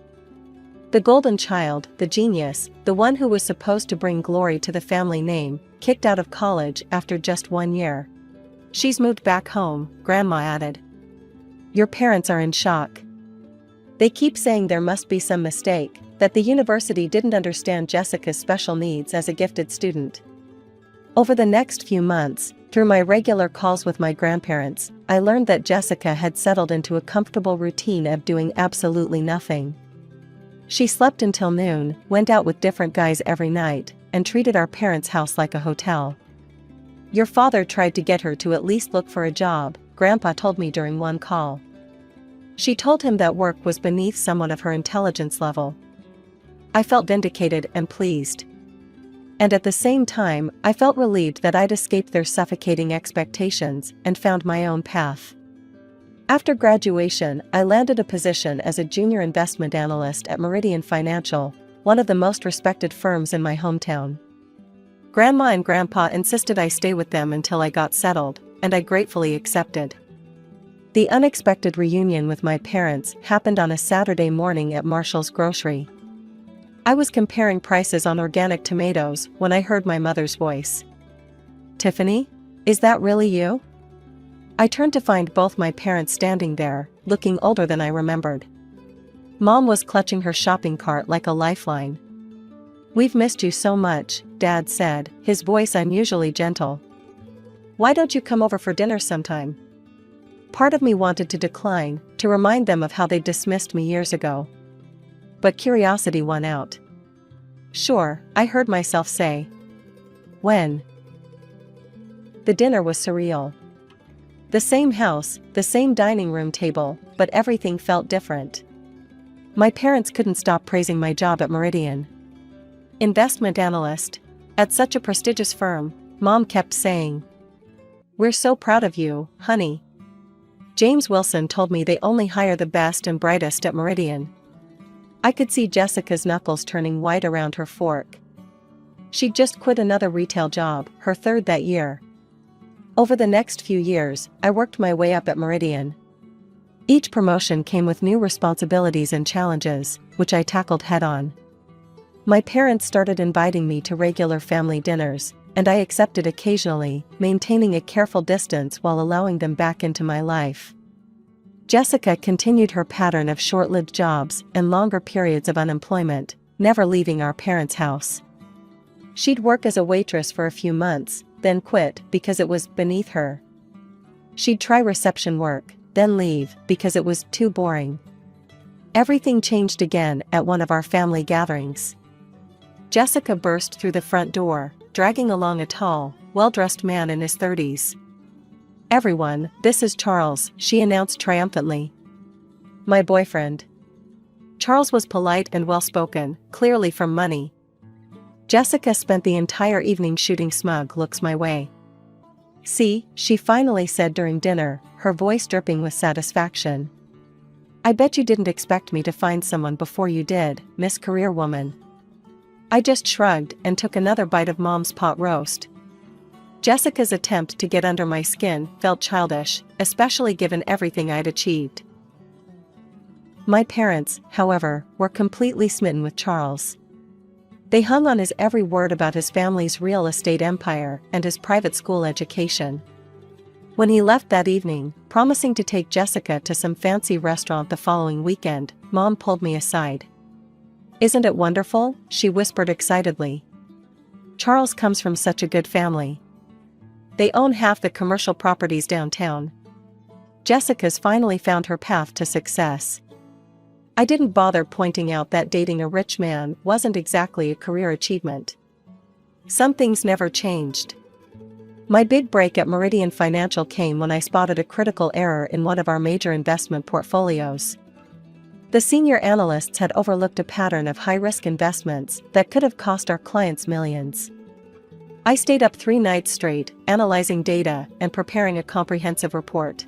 The golden child, the genius, the one who was supposed to bring glory to the family name, kicked out of college after just 1 year. She's moved back home, Grandma added. Your parents are in shock. They keep saying there must be some mistake, that the university didn't understand Jessica's special needs as a gifted student. Over the next few months, through my regular calls with my grandparents, I learned that Jessica had settled into a comfortable routine of doing absolutely nothing. She slept until noon, went out with different guys every night, and treated our parents' house like a hotel. Your father tried to get her to at least look for a job, Grandpa told me during one call. She told him that work was beneath someone of her intelligence level. I felt vindicated and pleased. And at the same time, I felt relieved that I'd escaped their suffocating expectations and found my own path. After graduation, I landed a position as a junior investment analyst at Meridian Financial, one of the most respected firms in my hometown. Grandma and Grandpa insisted I stay with them until I got settled, and I gratefully accepted. The unexpected reunion with my parents happened on a Saturday morning at Marshall's grocery. I was comparing prices on organic tomatoes when I heard my mother's voice. "Tiffany? Is that really you?" I turned to find both my parents standing there, looking older than I remembered. Mom was clutching her shopping cart like a lifeline. "We've missed you so much," Dad said, his voice unusually gentle. "Why don't you come over for dinner sometime?" Part of me wanted to decline, to remind them of how they dismissed me years ago. But curiosity won out. "Sure," I heard myself say. "When?" The dinner was surreal. The same house, the same dining room table, but everything felt different. My parents couldn't stop praising my job at Meridian. "Investment analyst. At such a prestigious firm," Mom kept saying. "We're so proud of you, honey. James Wilson told me they only hire the best and brightest at Meridian." I could see Jessica's knuckles turning white around her fork. She'd just quit another retail job, her third that year. Over the next few years, I worked my way up at Meridian. Each promotion came with new responsibilities and challenges, which I tackled head-on. My parents started inviting me to regular family dinners, and I accepted occasionally, maintaining a careful distance while allowing them back into my life. Jessica continued her pattern of short-lived jobs and longer periods of unemployment, never leaving our parents' house. She'd work as a waitress for a few months, then quit because it was beneath her. She'd try reception work, then leave because it was too boring. Everything changed again at one of our family gatherings. Jessica burst through the front door, dragging along a tall, well-dressed man in his 30s. "Everyone, this is Charles," she announced triumphantly. "My boyfriend." Charles was polite and well-spoken, clearly from money. Jessica spent the entire evening shooting smug looks my way. "See," she finally said during dinner, her voice dripping with satisfaction. "I bet you didn't expect me to find someone before you did, Miss Career Woman." I just shrugged and took another bite of Mom's pot roast. Jessica's attempt to get under my skin felt childish, especially given everything I'd achieved. My parents, however, were completely smitten with Charles. They hung on his every word about his family's real estate empire and his private school education. When he left that evening, promising to take Jessica to some fancy restaurant the following weekend, Mom pulled me aside. "Isn't it wonderful?" she whispered excitedly. "Charles comes from such a good family. They own half the commercial properties downtown. Jessica's finally found her path to success." I didn't bother pointing out that dating a rich man wasn't exactly a career achievement. Some things never changed. My big break at Meridian Financial came when I spotted a critical error in one of our major investment portfolios. The senior analysts had overlooked a pattern of high-risk investments that could have cost our clients millions. I stayed up 3 nights straight, analyzing data and preparing a comprehensive report.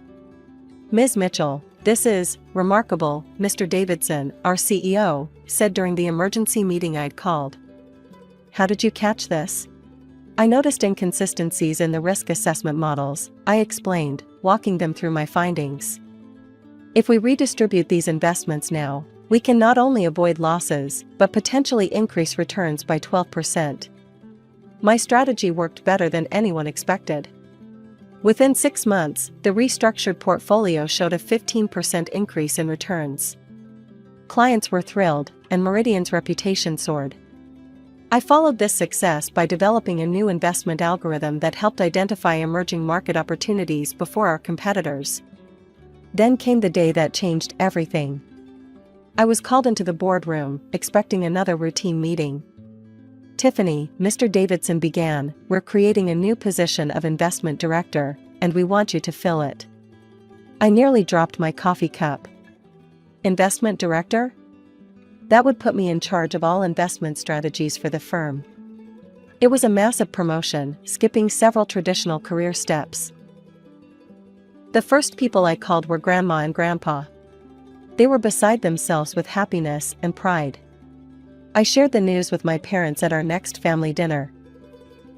"Ms. Mitchell, this is remarkable," Mr. Davidson, our CEO, said during the emergency meeting I'd called. "How did you catch this?" "I noticed inconsistencies in the risk assessment models," I explained, walking them through my findings. "If we redistribute these investments now, we can not only avoid losses, but potentially increase returns by 12%. My strategy worked better than anyone expected. Within 6 months, the restructured portfolio showed a 15% increase in returns. Clients were thrilled, and Meridian's reputation soared. I followed this success by developing a new investment algorithm that helped identify emerging market opportunities before our competitors. Then came the day that changed everything. I was called into the boardroom, expecting another routine meeting. "Tiffany," Mr. Davidson began, "we're creating a new position of investment director, and we want you to fill it." I nearly dropped my coffee cup. Investment director? That would put me in charge of all investment strategies for the firm. It was a massive promotion, skipping several traditional career steps. The first people I called were Grandma and Grandpa. They were beside themselves with happiness and pride. I shared the news with my parents at our next family dinner.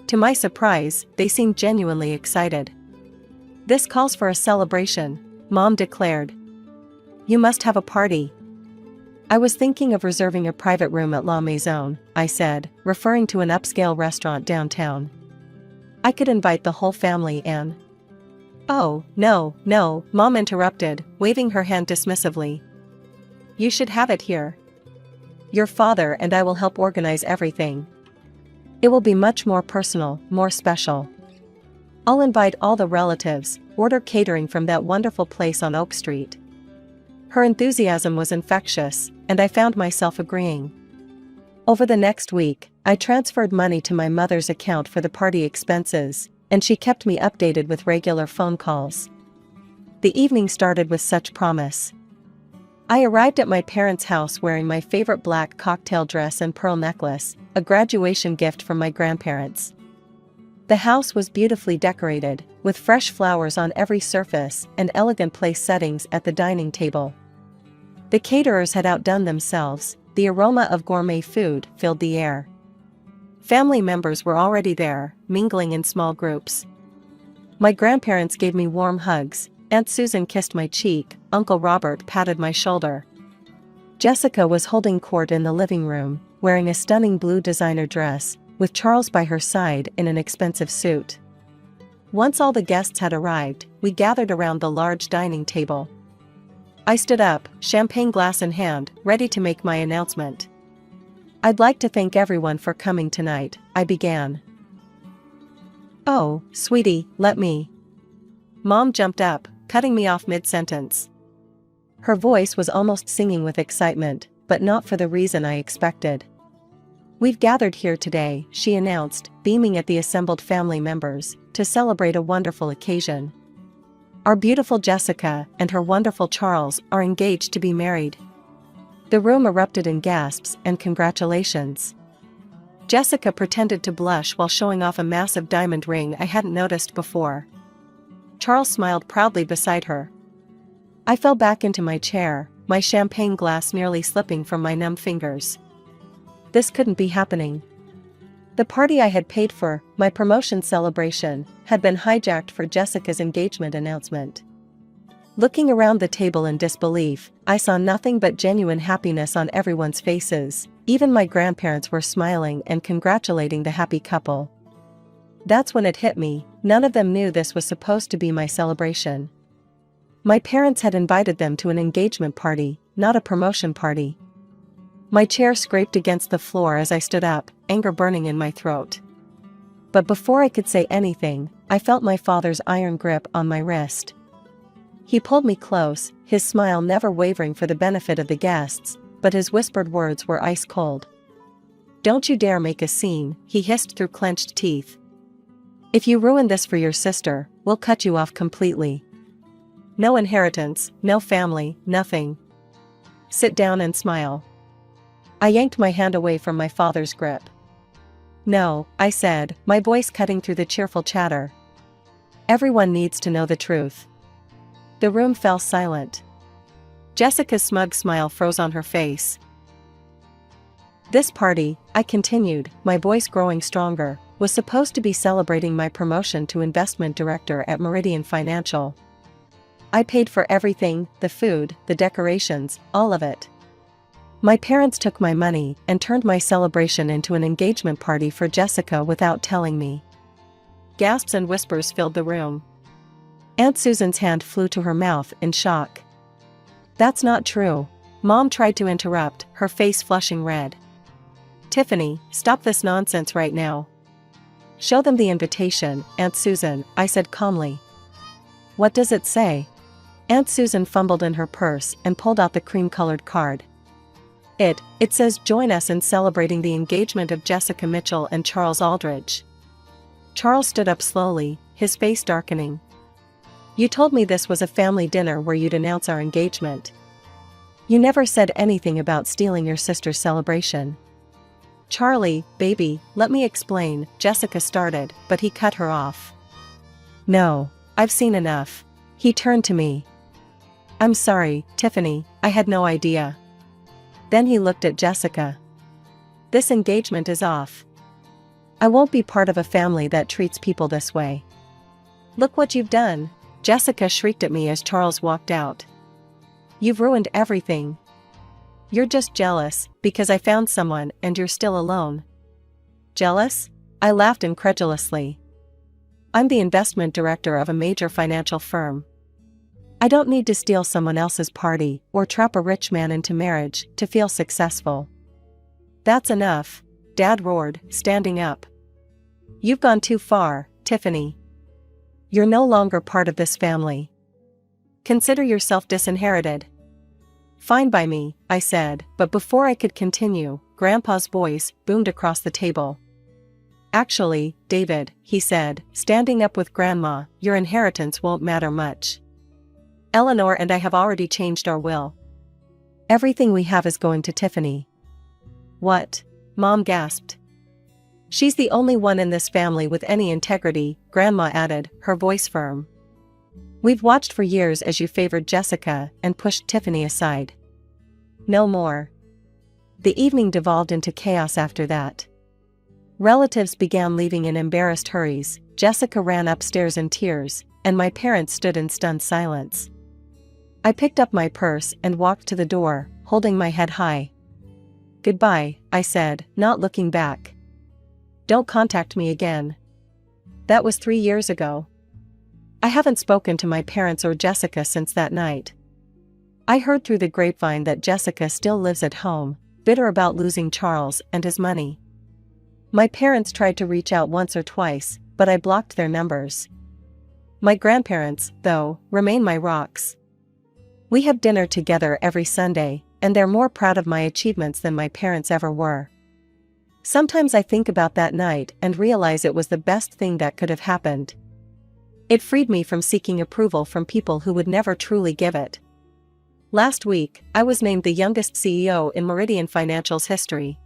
To my surprise, they seemed genuinely excited. "This calls for a celebration," Mom declared. "You must have a party." "I was thinking of reserving a private room at La Maison," I said, referring to an upscale restaurant downtown. "I could invite the whole family and—" "Oh, no, no," Mom interrupted, waving her hand dismissively. "You should have it here. Your father and I will help organize everything. It will be much more personal, more special. I'll invite all the relatives, order catering from that wonderful place on Oak Street." Her enthusiasm was infectious, and I found myself agreeing. Over the next week, I transferred money to my mother's account for the party expenses, and she kept me updated with regular phone calls. The evening started with such promise. I arrived at my parents' house wearing my favorite black cocktail dress and pearl necklace, a graduation gift from my grandparents. The house was beautifully decorated, with fresh flowers on every surface and elegant place settings at the dining table. The caterers had outdone themselves, the aroma of gourmet food filled the air. Family members were already there, mingling in small groups. My grandparents gave me warm hugs, Aunt Susan kissed my cheek, Uncle Robert patted my shoulder. Jessica was holding court in the living room, wearing a stunning blue designer dress, with Charles by her side in an expensive suit. Once all the guests had arrived, we gathered around the large dining table. I stood up, champagne glass in hand, ready to make my announcement. "I'd like to thank everyone for coming tonight," I began. "Oh, sweetie, let me." Mom jumped up, cutting me off mid-sentence. Her voice was almost singing with excitement, but not for the reason I expected. "We've gathered here today," she announced, beaming at the assembled family members, "to celebrate a wonderful occasion. Our beautiful Jessica and her wonderful Charles are engaged to be married." The room erupted in gasps and congratulations. Jessica pretended to blush while showing off a massive diamond ring I hadn't noticed before. Charles smiled proudly beside her. I fell back into my chair, my champagne glass nearly slipping from my numb fingers. This couldn't be happening. The party I had paid for, my promotion celebration, had been hijacked for Jessica's engagement announcement. Looking around the table in disbelief, I saw nothing but genuine happiness on everyone's faces. Even my grandparents were smiling and congratulating the happy couple. That's when it hit me, none of them knew this was supposed to be my celebration. My parents had invited them to an engagement party, not a promotion party. My chair scraped against the floor as I stood up, anger burning in my throat. But before I could say anything, I felt my father's iron grip on my wrist. He pulled me close, his smile never wavering for the benefit of the guests, but his whispered words were ice cold. "Don't you dare make a scene," he hissed through clenched teeth. "If you ruin this for your sister, we'll cut you off completely. No inheritance, no family, nothing. Sit down and smile." I yanked my hand away from my father's grip. "No," I said, my voice cutting through the cheerful chatter. "Everyone needs to know the truth." The room fell silent. Jessica's smug smile froze on her face. "This party," I continued, my voice growing stronger, "was supposed to be celebrating my promotion to investment director at Meridian Financial. I paid for everything, the food, the decorations, all of it. My parents took my money and turned my celebration into an engagement party for Jessica without telling me." Gasps and whispers filled the room. Aunt Susan's hand flew to her mouth in shock. "That's not true." Mom tried to interrupt, her face flushing red. "Tiffany, stop this nonsense right now." "Show them the invitation, Aunt Susan," I said calmly. "What does it say?" Aunt Susan fumbled in her purse and pulled out the cream-colored card. It says join us in celebrating the engagement of Jessica Mitchell and Charles Aldridge." Charles stood up slowly, his face darkening. "You told me this was a family dinner where you'd announce our engagement." You never said anything about stealing your sister's celebration. Charlie, baby, let me explain, Jessica started, but he cut her off. No, I've seen enough. He turned to me. I'm sorry, Tiffany, I had no idea. Then he looked at Jessica. This engagement is off. I won't be part of a family that treats people this way. Look what you've done, Jessica shrieked at me as Charles walked out. You've ruined everything. You're just jealous, because I found someone and you're still alone. Jealous? I laughed incredulously. I'm the investment director of a major financial firm. I don't need to steal someone else's party or trap a rich man into marriage to feel successful. That's enough, Dad roared, standing up. You've gone too far, Tiffany. You're no longer part of this family. Consider yourself disinherited. Fine by me, I said, but before I could continue, Grandpa's voice boomed across the table. Actually, David, he said, standing up with Grandma, your inheritance won't matter much. Eleanor and I have already changed our will. Everything we have is going to Tiffany. What? Mom gasped. She's the only one in this family with any integrity, Grandma added, her voice firm. We've watched for years as you favored Jessica and pushed Tiffany aside. No more. The evening devolved into chaos after that. Relatives began leaving in embarrassed hurries, Jessica ran upstairs in tears, and my parents stood in stunned silence. I picked up my purse and walked to the door, holding my head high. Goodbye, I said, not looking back. Don't contact me again. That was 3 years ago. I haven't spoken to my parents or Jessica since that night. I heard through the grapevine that Jessica still lives at home, bitter about losing Charles and his money. My parents tried to reach out once or twice, but I blocked their numbers. My grandparents, though, remain my rocks. We have dinner together every Sunday, and they're more proud of my achievements than my parents ever were. Sometimes I think about that night and realize it was the best thing that could have happened. It freed me from seeking approval from people who would never truly give it. Last week, I was named the youngest CEO in Meridian Financial's history.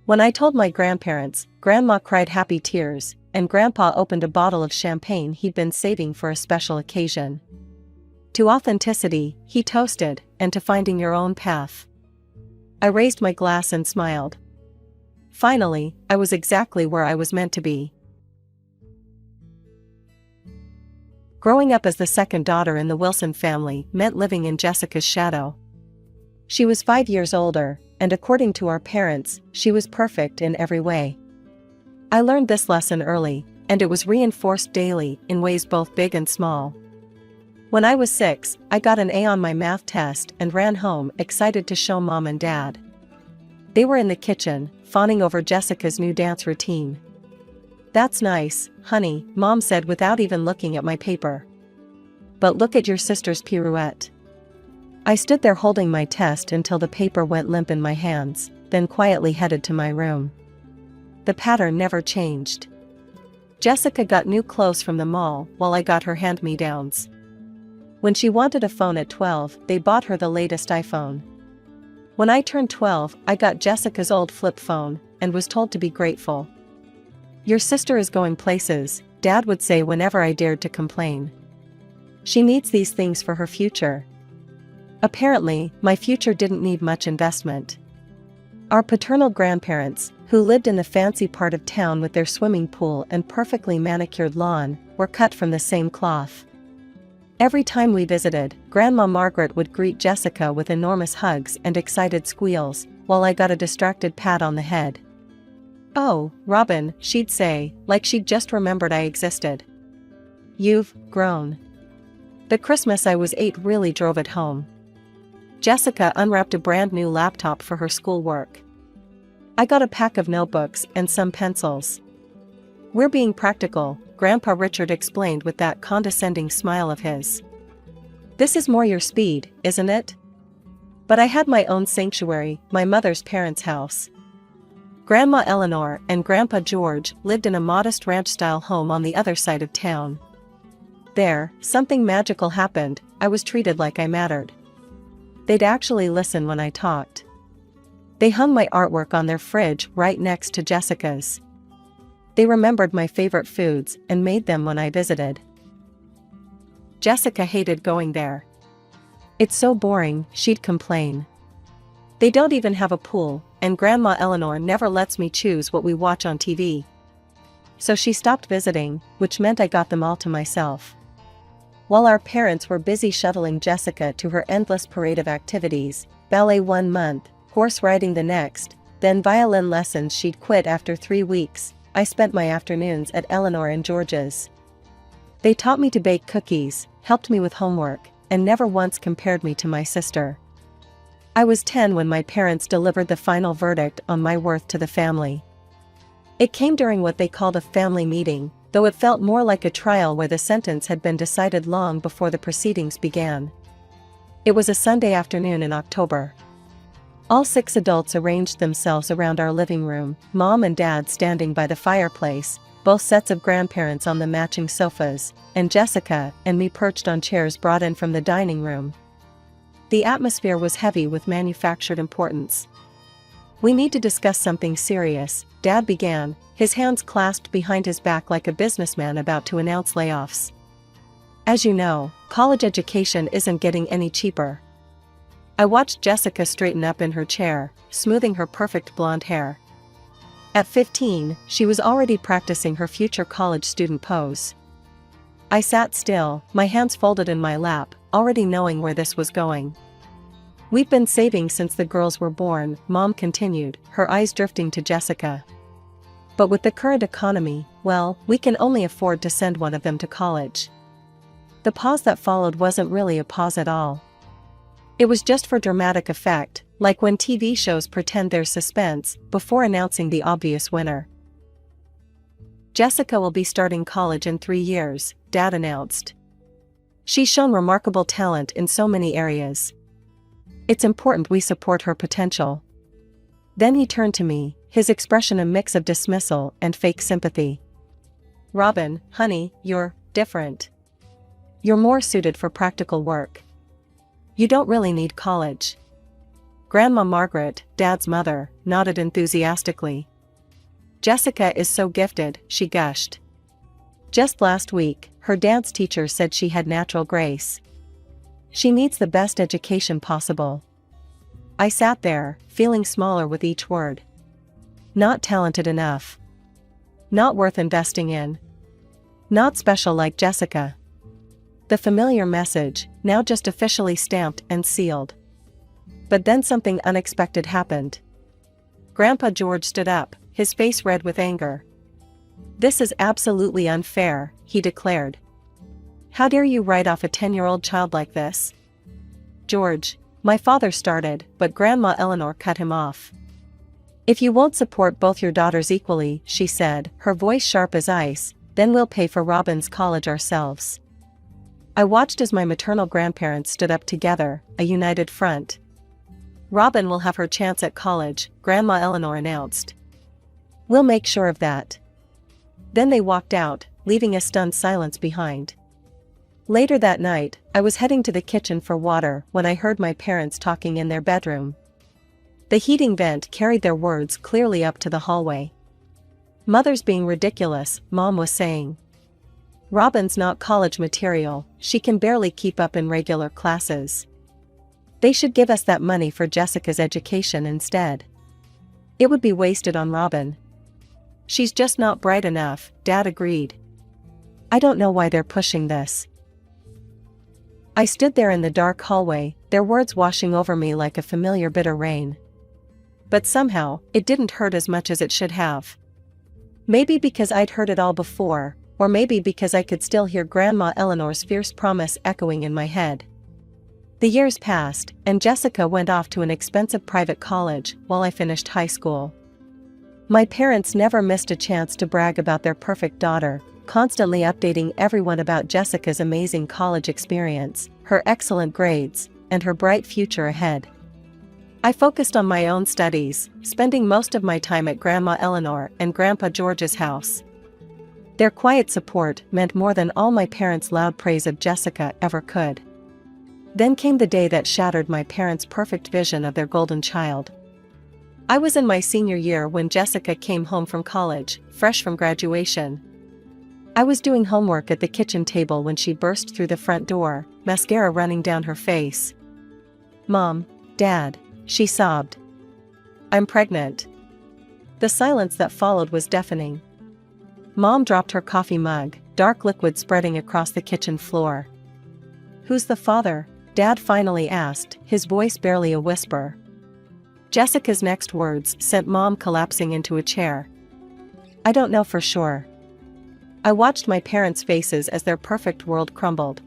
When I told my grandparents, Grandma cried happy tears, and Grandpa opened a bottle of champagne he'd been saving for a special occasion. To authenticity, he toasted, and to finding your own path. I raised my glass and smiled. Finally, I was exactly where I was meant to be. Growing up as the second daughter in the Wilson family meant living in Jessica's shadow. She was 5 years older, and according to our parents, she was perfect in every way. I learned this lesson early, and it was reinforced daily in ways both big and small. When I was 6, I got an A on my math test and ran home excited to show Mom and Dad. They were in the kitchen, fawning over Jessica's new dance routine. That's nice, honey, Mom said without even looking at my paper. But look at your sister's pirouette. I stood there holding my test until the paper went limp in my hands, then quietly headed to my room. The pattern never changed. Jessica got new clothes from the mall while I got her hand-me-downs. When she wanted a phone at 12, they bought her the latest iPhone. When I turned 12, I got Jessica's old flip phone and was told to be grateful. Your sister is going places, Dad would say whenever I dared to complain. She needs these things for her future. Apparently, my future didn't need much investment. Our paternal grandparents, who lived in the fancy part of town with their swimming pool and perfectly manicured lawn, were cut from the same cloth. Every time we visited, Grandma Margaret would greet Jessica with enormous hugs and excited squeals, while I got a distracted pat on the head. Oh, Robin, she'd say, like she'd just remembered I existed. You've grown. The Christmas I was 8 really drove it home. Jessica unwrapped a brand new laptop for her schoolwork. I got a pack of notebooks and some pencils. We're being practical, Grandpa Richard explained with that condescending smile of his. This is more your speed, isn't it? But I had my own sanctuary, my mother's parents' house. Grandma Eleanor and Grandpa George lived in a modest ranch-style home on the other side of town. There, something magical happened, I was treated like I mattered. They'd actually listen when I talked. They hung my artwork on their fridge right next to Jessica's. They remembered my favorite foods and made them when I visited. Jessica hated going there. "It's so boring," she'd complain. "They don't even have a pool, and Grandma Eleanor never lets me choose what we watch on TV." So she stopped visiting, which meant I got them all to myself. While our parents were busy shuttling Jessica to her endless parade of activities, ballet 1 month, horse riding the next, then violin lessons she'd quit after 3 weeks, I spent my afternoons at Eleanor and George's. They taught me to bake cookies, helped me with homework, and never once compared me to my sister. I was 10 when my parents delivered the final verdict on my worth to the family. It came during what they called a family meeting, though it felt more like a trial where the sentence had been decided long before the proceedings began. It was a Sunday afternoon in October. All 6 adults arranged themselves around our living room, Mom and Dad standing by the fireplace, both sets of grandparents on the matching sofas, and Jessica and me perched on chairs brought in from the dining room. The atmosphere was heavy with manufactured importance. "We need to discuss something serious," Dad began, his hands clasped behind his back like a businessman about to announce layoffs. "As you know, college education isn't getting any cheaper." I watched Jessica straighten up in her chair, smoothing her perfect blonde hair. At 15, she was already practicing her future college student pose. I sat still, my hands folded in my lap, already knowing where this was going. "We've been saving since the girls were born," Mom continued, her eyes drifting to Jessica. "But with the current economy, well, we can only afford to send one of them to college." The pause that followed wasn't really a pause at all. It was just for dramatic effect, like when TV shows pretend there's suspense before announcing the obvious winner. "Jessica will be starting college in 3 years," Dad announced. "She's shown remarkable talent in so many areas. It's important we support her potential." Then he turned to me, his expression a mix of dismissal and fake sympathy. "Robin, honey, you're different. You're more suited for practical work. You don't really need college." Grandma Margaret, Dad's mother, nodded enthusiastically. "Jessica is so gifted," she gushed. "Just last week, her dance teacher said she had natural grace. She needs the best education possible." I sat there, feeling smaller with each word. Not talented enough. Not worth investing in. Not special like Jessica. The familiar message, now just officially stamped and sealed. But then something unexpected happened. Grandpa George stood up, his face red with anger. "This is absolutely unfair," he declared. "How dare you write off a 10-year-old child like this?" "George," my father started, but Grandma Eleanor cut him off. "If you won't support both your daughters equally," she said, her voice sharp as ice, "then we'll pay for Robin's college ourselves." I watched as my maternal grandparents stood up together, a united front. "Robin will have her chance at college," Grandma Eleanor announced. "We'll make sure of that." Then they walked out, leaving a stunned silence behind. Later that night, I was heading to the kitchen for water when I heard my parents talking in their bedroom. The heating vent carried their words clearly up to the hallway. "Mother's being ridiculous," Mom was saying. "Robin's not college material, she can barely keep up in regular classes. They should give us that money for Jessica's education instead. It would be wasted on Robin." "She's just not bright enough," Dad agreed. "I don't know why they're pushing this." I stood there in the dark hallway, their words washing over me like a familiar bitter rain. But somehow, it didn't hurt as much as it should have. Maybe because I'd heard it all before, or maybe because I could still hear Grandma Eleanor's fierce promise echoing in my head. The years passed, and Jessica went off to an expensive private college while I finished high school. My parents never missed a chance to brag about their perfect daughter, constantly updating everyone about Jessica's amazing college experience, her excellent grades, and her bright future ahead. I focused on my own studies, spending most of my time at Grandma Eleanor and Grandpa George's house. Their quiet support meant more than all my parents' loud praise of Jessica ever could. Then came the day that shattered my parents' perfect vision of their golden child. I was in my senior year when Jessica came home from college, fresh from graduation. I was doing homework at the kitchen table when she burst through the front door, mascara running down her face. "Mom, Dad," she sobbed. "I'm pregnant." The silence that followed was deafening. Mom dropped her coffee mug, dark liquid spreading across the kitchen floor. "Who's the father?" Dad finally asked, his voice barely a whisper. Jessica's next words sent Mom collapsing into a chair. "I don't know for sure." I watched my parents' faces as their perfect world crumbled.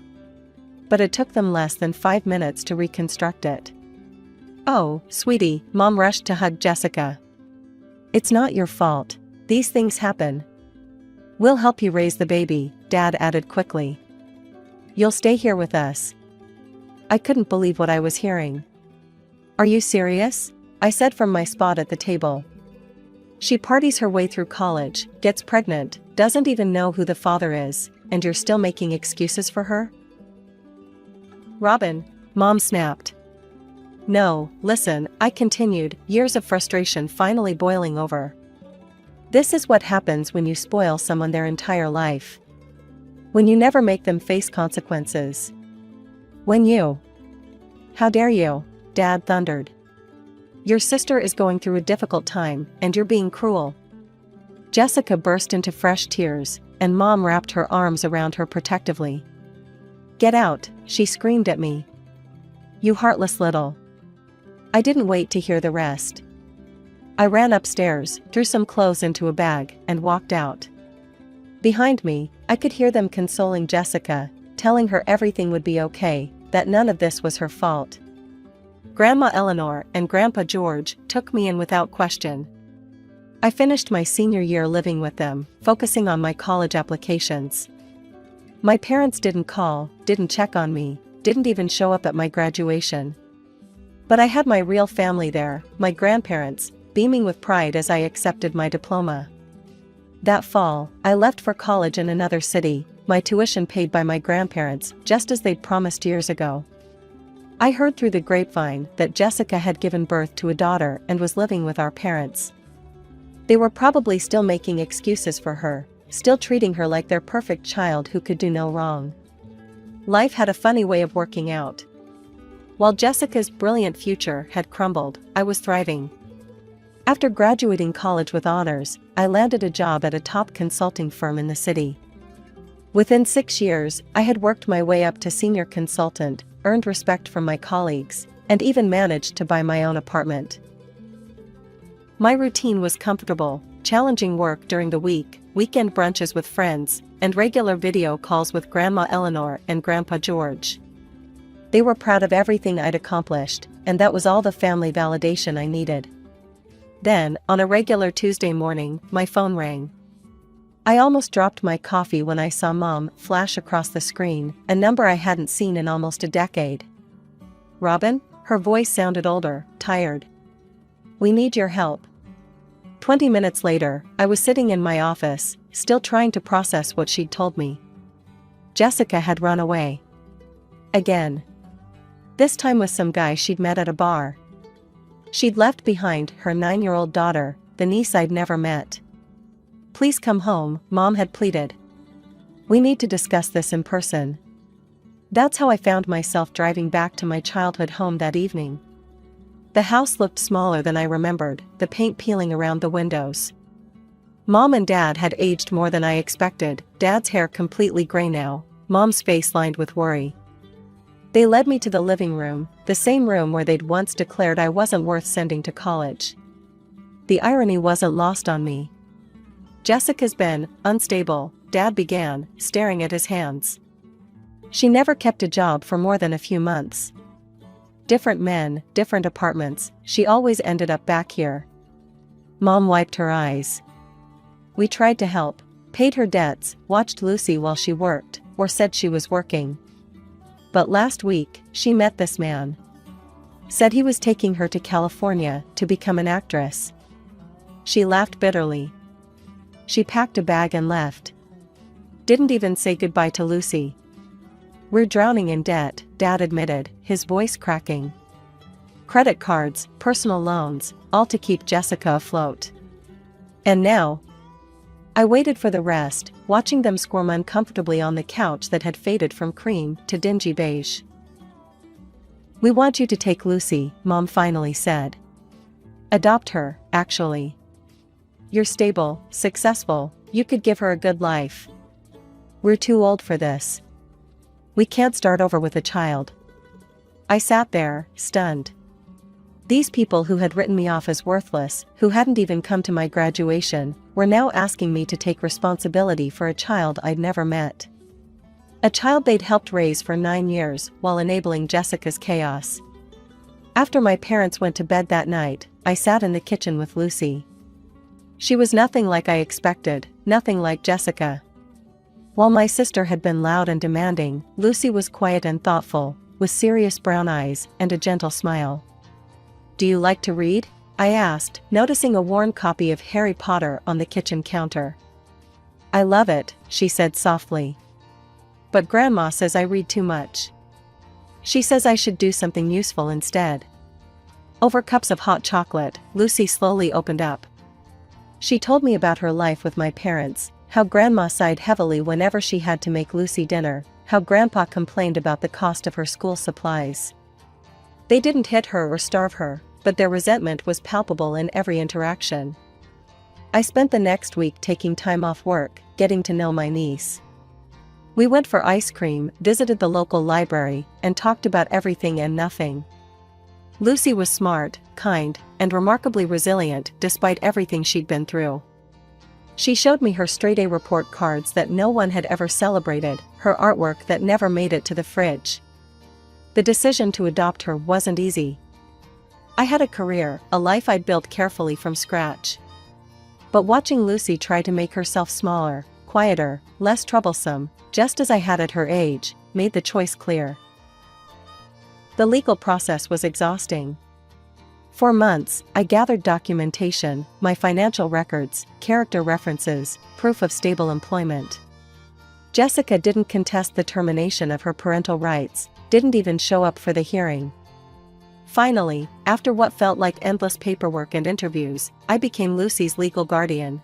But it took them less than 5 minutes to reconstruct it. "Oh, sweetie," Mom rushed to hug Jessica. "It's not your fault. These things happen. We'll help you raise the baby," Dad added quickly. "You'll stay here with us." I couldn't believe what I was hearing. "Are you serious?" I said from my spot at the table. "She parties her way through college, gets pregnant, doesn't even know who the father is, and you're still making excuses for her?" "Robin," Mom snapped. "No, listen," I continued, years of frustration finally boiling over. "This is what happens when you spoil someone their entire life. When you never make them face consequences. When you—" "How dare you?" Dad thundered. "Your sister is going through a difficult time, and you're being cruel." Jessica burst into fresh tears, and Mom wrapped her arms around her protectively. "Get out," she screamed at me. "You heartless little—" I didn't wait to hear the rest. I ran upstairs, threw some clothes into a bag, and walked out. Behind me, I could hear them consoling Jessica, telling her everything would be okay, that none of this was her fault. Grandma Eleanor and Grandpa George took me in without question. I finished my senior year living with them, focusing on my college applications. My parents didn't call, didn't check on me, didn't even show up at my graduation. But I had my real family there, my grandparents, beaming with pride as I accepted my diploma. That fall, I left for college in another city, my tuition paid by my grandparents, just as they'd promised years ago. I heard through the grapevine that Jessica had given birth to a daughter and was living with our parents. They were probably still making excuses for her, still treating her like their perfect child who could do no wrong. Life had a funny way of working out. While Jessica's brilliant future had crumbled, I was thriving. After graduating college with honors, I landed a job at a top consulting firm in the city. Within 6 years, I had worked my way up to senior consultant, earned respect from my colleagues, and even managed to buy my own apartment. My routine was comfortable, challenging work during the week, weekend brunches with friends, and regular video calls with Grandma Eleanor and Grandpa George. They were proud of everything I'd accomplished, and that was all the family validation I needed. Then, on a regular Tuesday morning, my phone rang. I almost dropped my coffee when I saw Mom flash across the screen, a number I hadn't seen in almost a decade. "Robin?" Her voice sounded older, tired. "We need your help." 20 minutes later, I was sitting in my office, still trying to process what she'd told me. Jessica had run away. Again. This time with some guy she'd met at a bar. She'd left behind her 9-year-old daughter, the niece I'd never met. "Please come home," Mom had pleaded. "We need to discuss this in person." That's how I found myself driving back to my childhood home that evening. The house looked smaller than I remembered, the paint peeling around the windows. Mom and Dad had aged more than I expected, Dad's hair completely gray now, Mom's face lined with worry. They led me to the living room, the same room where they'd once declared I wasn't worth sending to college. The irony wasn't lost on me. "Jessica's been unstable," Dad began, staring at his hands. "She never kept a job for more than a few months. Different men, different apartments, she always ended up back here." Mom wiped her eyes. "We tried to help, paid her debts, watched Lucy while she worked, or said she was working. But last week, she met this man. Said he was taking her to California to become an actress." She laughed bitterly. "She packed a bag and left. Didn't even say goodbye to Lucy. "We're drowning in debt," Dad admitted, his voice cracking. "Credit cards, personal loans, all to keep Jessica afloat. And now?" I waited for the rest, watching them squirm uncomfortably on the couch that had faded from cream to dingy beige. "We want you to take Lucy," Mom finally said. "Adopt her, actually. You're stable, successful, you could give her a good life. We're too old for this. We can't start over with a child." I sat there, stunned. These people who had written me off as worthless, who hadn't even come to my graduation, were now asking me to take responsibility for a child I'd never met. A child they'd helped raise for 9 years while enabling Jessica's chaos. After my parents went to bed that night, I sat in the kitchen with Lucy. She was nothing like I expected, nothing like Jessica. While my sister had been loud and demanding, Lucy was quiet and thoughtful, with serious brown eyes and a gentle smile. "Do you like to read?" I asked, noticing a worn copy of Harry Potter on the kitchen counter. "I love it," she said softly. "But Grandma says I read too much. She says I should do something useful instead." Over cups of hot chocolate, Lucy slowly opened up. She told me about her life with my parents, how Grandma sighed heavily whenever she had to make Lucy dinner, how Grandpa complained about the cost of her school supplies. They didn't hit her or starve her, but their resentment was palpable in every interaction. I spent the next week taking time off work, getting to know my niece. We went for ice cream, visited the local library, and talked about everything and nothing. Lucy was smart, kind, and remarkably resilient despite everything she'd been through. She showed me her straight-A report cards that no one had ever celebrated, her artwork that never made it to the fridge. The decision to adopt her wasn't easy. I had a career, a life I'd built carefully from scratch. But watching Lucy try to make herself smaller, quieter, less troublesome, just as I had at her age, made the choice clear. The legal process was exhausting. For months, I gathered documentation, my financial records, character references, proof of stable employment. Jessica didn't contest the termination of her parental rights, didn't even show up for the hearing. Finally, after what felt like endless paperwork and interviews, I became Lucy's legal guardian.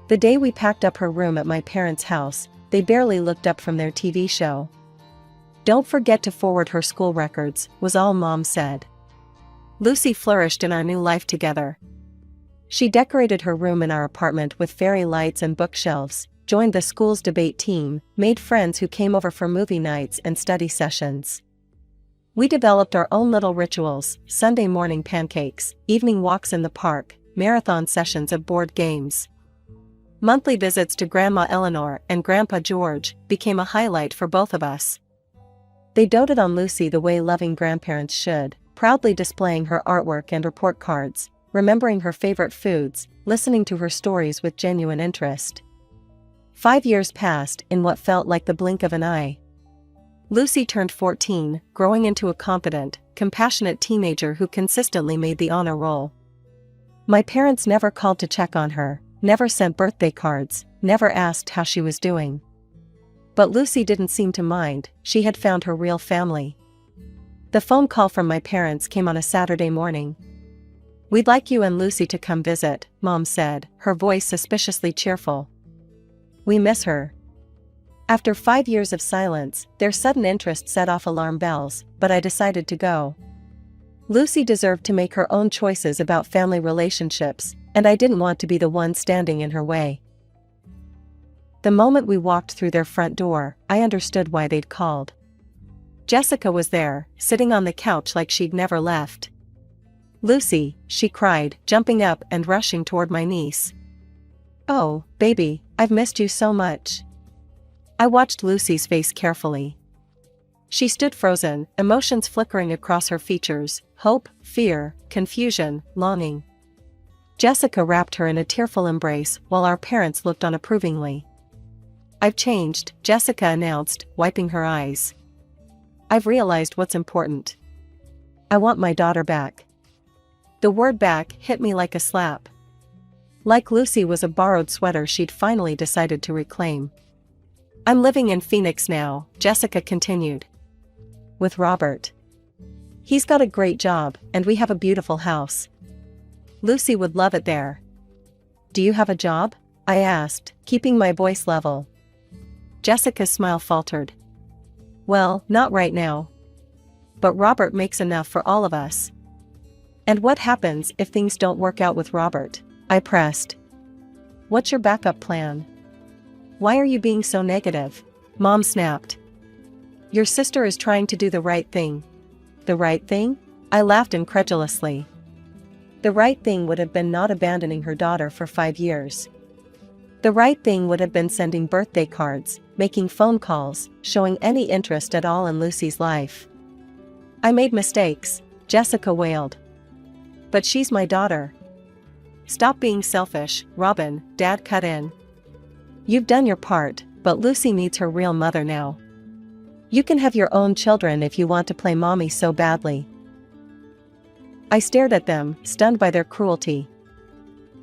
The day we packed up her room at my parents' house, they barely looked up from their TV show. "Don't forget to forward her school records," was all Mom said. Lucy flourished in our new life together. She decorated her room in our apartment with fairy lights and bookshelves, joined the school's debate team, made friends who came over for movie nights and study sessions. We developed our own little rituals: Sunday morning pancakes, evening walks in the park, marathon sessions of board games. Monthly visits to Grandma Eleanor and Grandpa George became a highlight for both of us. They doted on Lucy the way loving grandparents should, proudly displaying her artwork and report cards, remembering her favorite foods, listening to her stories with genuine interest. 5 years passed in what felt like the blink of an eye. Lucy turned 14, growing into a confident, compassionate teenager who consistently made the honor roll. My parents never called to check on her, never sent birthday cards, never asked how she was doing. But Lucy didn't seem to mind, she had found her real family. The phone call from my parents came on a Saturday morning. "We'd like you and Lucy to come visit," Mom said, her voice suspiciously cheerful. "We miss her." After 5 years of silence, their sudden interest set off alarm bells, but I decided to go. Lucy deserved to make her own choices about family relationships, and I didn't want to be the one standing in her way. The moment we walked through their front door, I understood why they'd called. Jessica was there, sitting on the couch like she'd never left. "Lucy," she cried, jumping up and rushing toward my niece. "Oh, baby, I've missed you so much." I watched Lucy's face carefully. She stood frozen, emotions flickering across her features: hope, fear, confusion, longing. Jessica wrapped her in a tearful embrace while our parents looked on approvingly. "I've changed," Jessica announced, wiping her eyes. "I've realized what's important. I want my daughter back." The word "back" hit me like a slap. Like Lucy was a borrowed sweater she'd finally decided to reclaim. I'm living in Phoenix now, Jessica continued. With Robert. He's got a great job, and we have a beautiful house. Lucy would love it there. Do you have a job? I asked, keeping my voice level. Jessica's smile faltered. Well, not right now. But Robert makes enough for all of us. And what happens if things don't work out with Robert? I pressed. What's your backup plan? Why are you being so negative? Mom snapped. Your sister is trying to do the right thing. The right thing? I laughed incredulously. The right thing would have been not abandoning her daughter for 5 years. The right thing would have been sending birthday cards, making phone calls, showing any interest at all in Lucy's life. I made mistakes, Jessica wailed. But she's my daughter. Stop being selfish, Robin, Dad cut in. You've done your part, but Lucy needs her real mother now. You can have your own children if you want to play mommy so badly. I stared at them, stunned by their cruelty.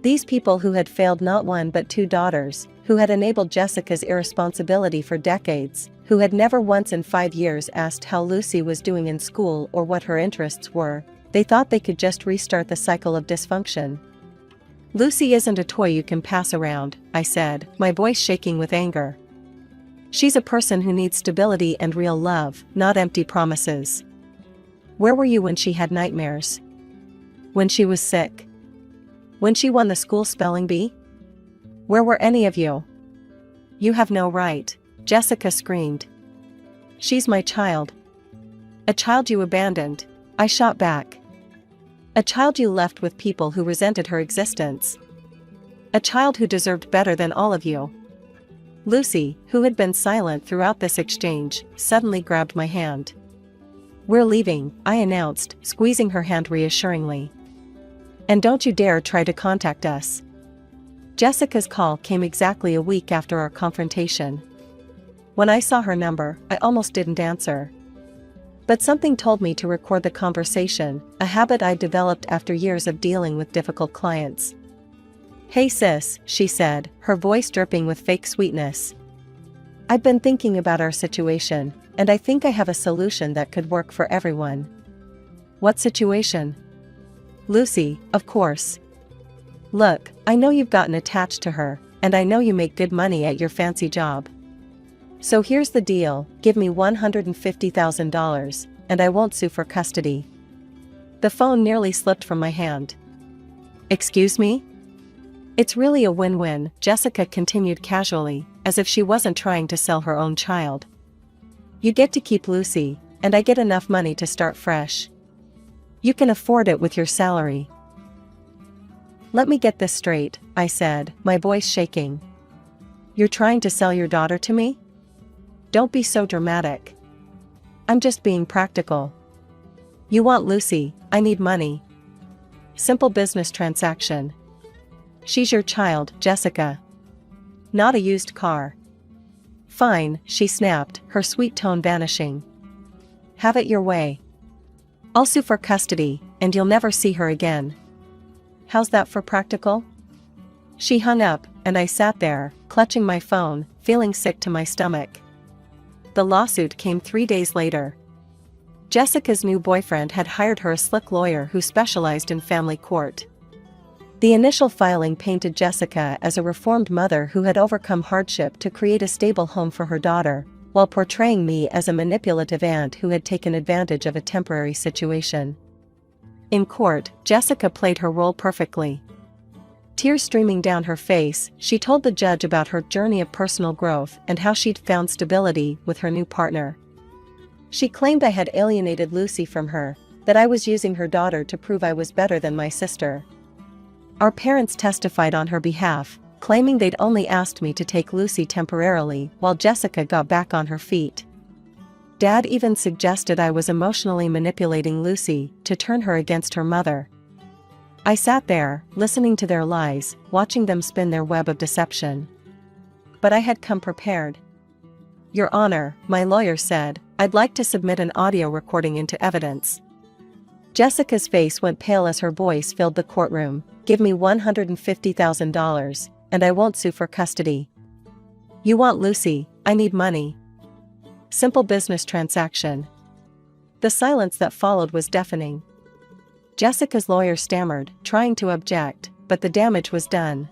These people who had failed not one but 2 daughters, who had enabled Jessica's irresponsibility for decades, who had never once in 5 years asked how Lucy was doing in school or what her interests were, they thought they could just restart the cycle of dysfunction. Lucy isn't a toy you can pass around, I said, my voice shaking with anger. She's a person who needs stability and real love, not empty promises. Where were you when she had nightmares? When she was sick? When she won the school spelling bee? Where were any of you? You have no right, Jessica screamed. She's my child. A child you abandoned, I shot back. A child you left with people who resented her existence. A child who deserved better than all of you. Lucy, who had been silent throughout this exchange, suddenly grabbed my hand. We're leaving, I announced, squeezing her hand reassuringly. And don't you dare try to contact us. Jessica's call came exactly a week after our confrontation. When I saw her number, I almost didn't answer. But something told me to record the conversation, a habit I developed after years of dealing with difficult clients. Hey sis, she said, her voice dripping with fake sweetness. I've been thinking about our situation, and I think I have a solution that could work for everyone. What situation? Lucy, of course. Look, I know you've gotten attached to her, and I know you make good money at your fancy job. So here's the deal, give me $150,000, and I won't sue for custody. The phone nearly slipped from my hand. Excuse me? It's really a win-win, Jessica continued casually, as if she wasn't trying to sell her own child. You get to keep Lucy, and I get enough money to start fresh. You can afford it with your salary. Let me get this straight, I said, my voice shaking. You're trying to sell your daughter to me? Don't be so dramatic. I'm just being practical. You want Lucy, I need money. Simple business transaction. She's your child, Jessica. Not a used car. Fine, she snapped, her sweet tone vanishing. Have it your way. I'll sue for custody, and you'll never see her again. How's that for practical? She hung up, and I sat there, clutching my phone, feeling sick to my stomach. The lawsuit came 3 days later. Jessica's new boyfriend had hired her a slick lawyer who specialized in family court. The initial filing painted Jessica as a reformed mother who had overcome hardship to create a stable home for her daughter, while portraying me as a manipulative aunt who had taken advantage of a temporary situation. In court, Jessica played her role perfectly. Tears streaming down her face, she told the judge about her journey of personal growth and how she'd found stability with her new partner. She claimed I had alienated Lucy from her, that I was using her daughter to prove I was better than my sister. Our parents testified on her behalf, claiming they'd only asked me to take Lucy temporarily while Jessica got back on her feet. Dad even suggested I was emotionally manipulating Lucy to turn her against her mother. I sat there, listening to their lies, watching them spin their web of deception. But I had come prepared. Your Honor, my lawyer said, I'd like to submit an audio recording into evidence. Jessica's face went pale as her voice filled the courtroom. Give me $150,000, and I won't sue for custody. You want Lucy, I need money. Simple business transaction. The silence that followed was deafening. Jessica's lawyer stammered, trying to object, but the damage was done.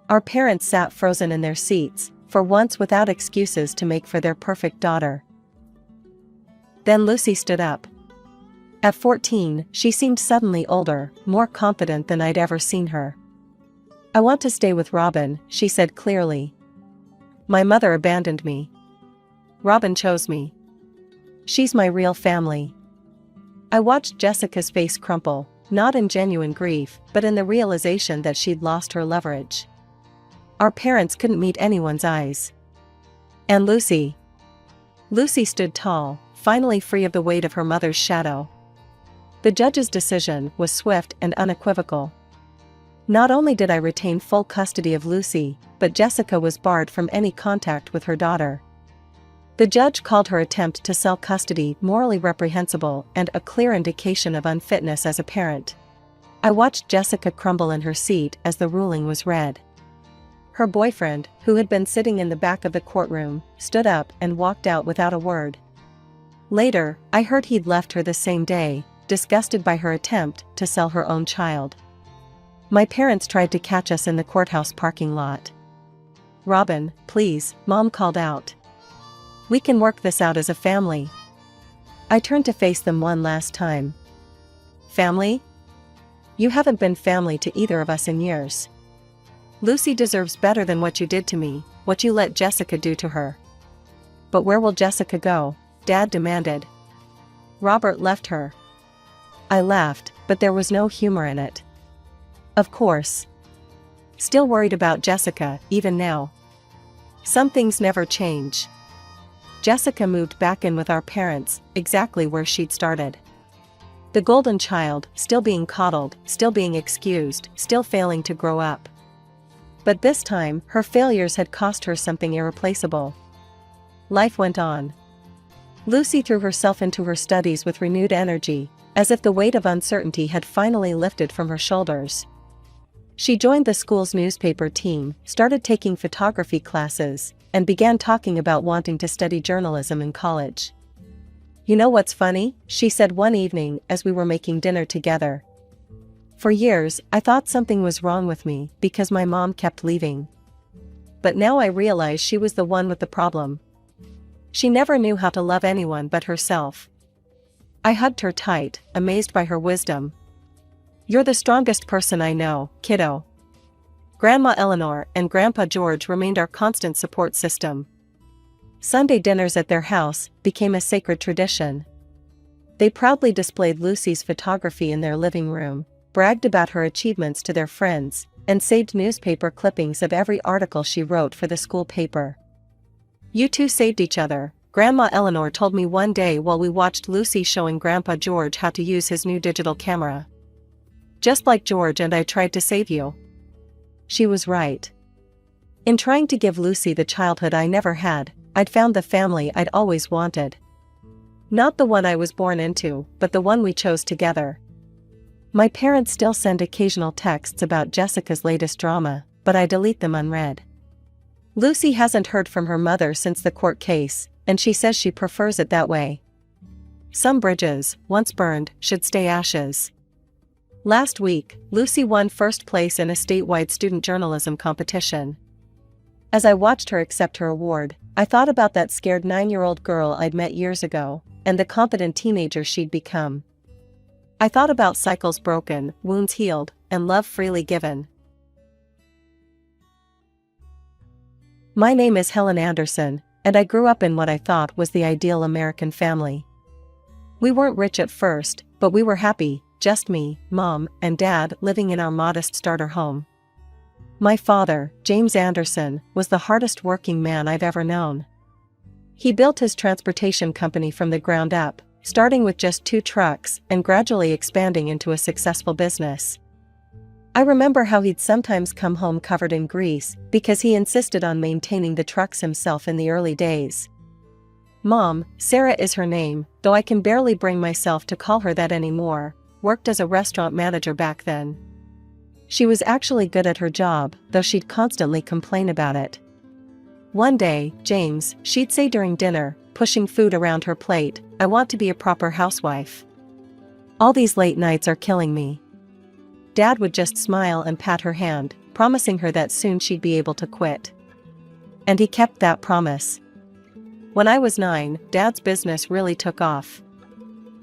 Our parents sat frozen in their seats, for once without excuses to make for their perfect daughter. Then Lucy stood up. At 14, she seemed suddenly older, more confident than I'd ever seen her. I want to stay with Robin, she said clearly. My mother abandoned me. Robin chose me. She's my real family. I watched Jessica's face crumple, not in genuine grief, but in the realization that she'd lost her leverage. Our parents couldn't meet anyone's eyes. And Lucy? Lucy stood tall, finally free of the weight of her mother's shadow. The judge's decision was swift and unequivocal. Not only did I retain full custody of Lucy, but Jessica was barred from any contact with her daughter. The judge called her attempt to sell custody morally reprehensible and a clear indication of unfitness as a parent. I watched Jessica crumble in her seat as the ruling was read. Her boyfriend, who had been sitting in the back of the courtroom, stood up and walked out without a word. Later, I heard he'd left her the same day, disgusted by her attempt to sell her own child. My parents tried to catch us in the courthouse parking lot. Robin, please, Mom called out. We can work this out as a family. I turned to face them one last time. Family? You haven't been family to either of us in years. Lucy deserves better than what you did to me, what you let Jessica do to her. But where will Jessica go? Dad demanded. Robert left her. I laughed, but there was no humor in it. Of course. Still worried about Jessica, even now. Some things never change. Jessica moved back in with our parents, exactly where she'd started. The golden child, still being coddled, still being excused, still failing to grow up. But this time, her failures had cost her something irreplaceable. Life went on. Lucy threw herself into her studies with renewed energy, as if the weight of uncertainty had finally lifted from her shoulders. She joined the school's newspaper team, started taking photography classes, and began talking about wanting to study journalism in college. You know what's funny? She said one evening as we were making dinner together. For years, I thought something was wrong with me because my mom kept leaving. But now I realize she was the one with the problem. She never knew how to love anyone but herself. I hugged her tight, amazed by her wisdom. You're the strongest person I know, kiddo. Grandma Eleanor and Grandpa George remained our constant support system. Sunday dinners at their house became a sacred tradition. They proudly displayed Lucy's photography in their living room, bragged about her achievements to their friends, and saved newspaper clippings of every article she wrote for the school paper. You two saved each other, Grandma Eleanor told me one day while we watched Lucy showing Grandpa George how to use his new digital camera. Just like George and I tried to save you. She was right. In trying to give Lucy the childhood I never had, I'd found the family I'd always wanted. Not the one I was born into, but the one we chose together. My parents still send occasional texts about Jessica's latest drama, but I delete them unread. Lucy hasn't heard from her mother since the court case, and she says she prefers it that way. Some bridges, once burned, should stay ashes. Last week, Lucy won first place in a statewide student journalism competition. As I watched her accept her award, I thought about that scared 9-year-old girl I'd met years ago, and the confident teenager she'd become. I thought about cycles broken, wounds healed, and love freely given. My name is Helen Anderson, and I grew up in what I thought was the ideal American family. We weren't rich at first, but we were happy. Just me, Mom, and Dad living in our modest starter home. My father, James Anderson, was the hardest working man I've ever known. He built his transportation company from the ground up, starting with just 2 trucks and gradually expanding into a successful business. I remember how he'd sometimes come home covered in grease because he insisted on maintaining the trucks himself in the early days. Mom, Sarah is her name, though I can barely bring myself to call her that anymore, worked as a restaurant manager back then. She was actually good at her job, though she'd constantly complain about it. One day, James, she'd say during dinner, pushing food around her plate, "I want to be a proper housewife. All these late nights are killing me." Dad would just smile and pat her hand, promising her that soon she'd be able to quit. And he kept that promise. When I was 9, Dad's business really took off.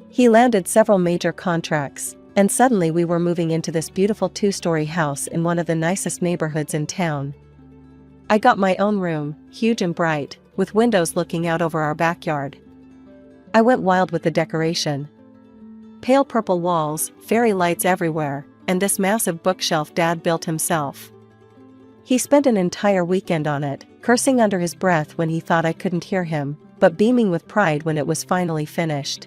He landed several major contracts, and suddenly we were moving into this beautiful 2-story house in one of the nicest neighborhoods in town. I got my own room, huge and bright, with windows looking out over our backyard. I went wild with the decoration. Pale purple walls, fairy lights everywhere, and this massive bookshelf Dad built himself. He spent an entire weekend on it, cursing under his breath when he thought I couldn't hear him, but beaming with pride when it was finally finished.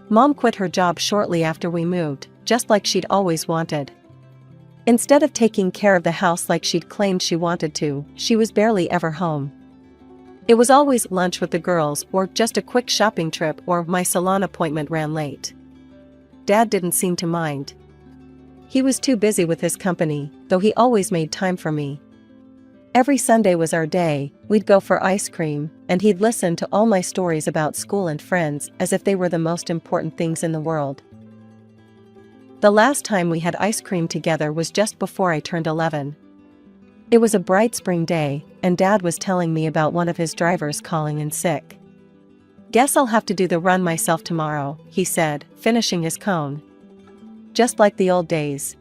Mom quit her job shortly after we moved, just like she'd always wanted. Instead of taking care of the house like she'd claimed she wanted to, she was barely ever home. It was always lunch with the girls, or just a quick shopping trip, or my salon appointment ran late. Dad didn't seem to mind. He was too busy with his company, though he always made time for me. Every Sunday was our day. We'd go for ice cream, and he'd listen to all my stories about school and friends as if they were the most important things in the world. The last time we had ice cream together was just before I turned 11. It was a bright spring day, and Dad was telling me about one of his drivers calling in sick. "Guess I'll have to do the run myself tomorrow," he said, finishing his cone. "Just like the old days."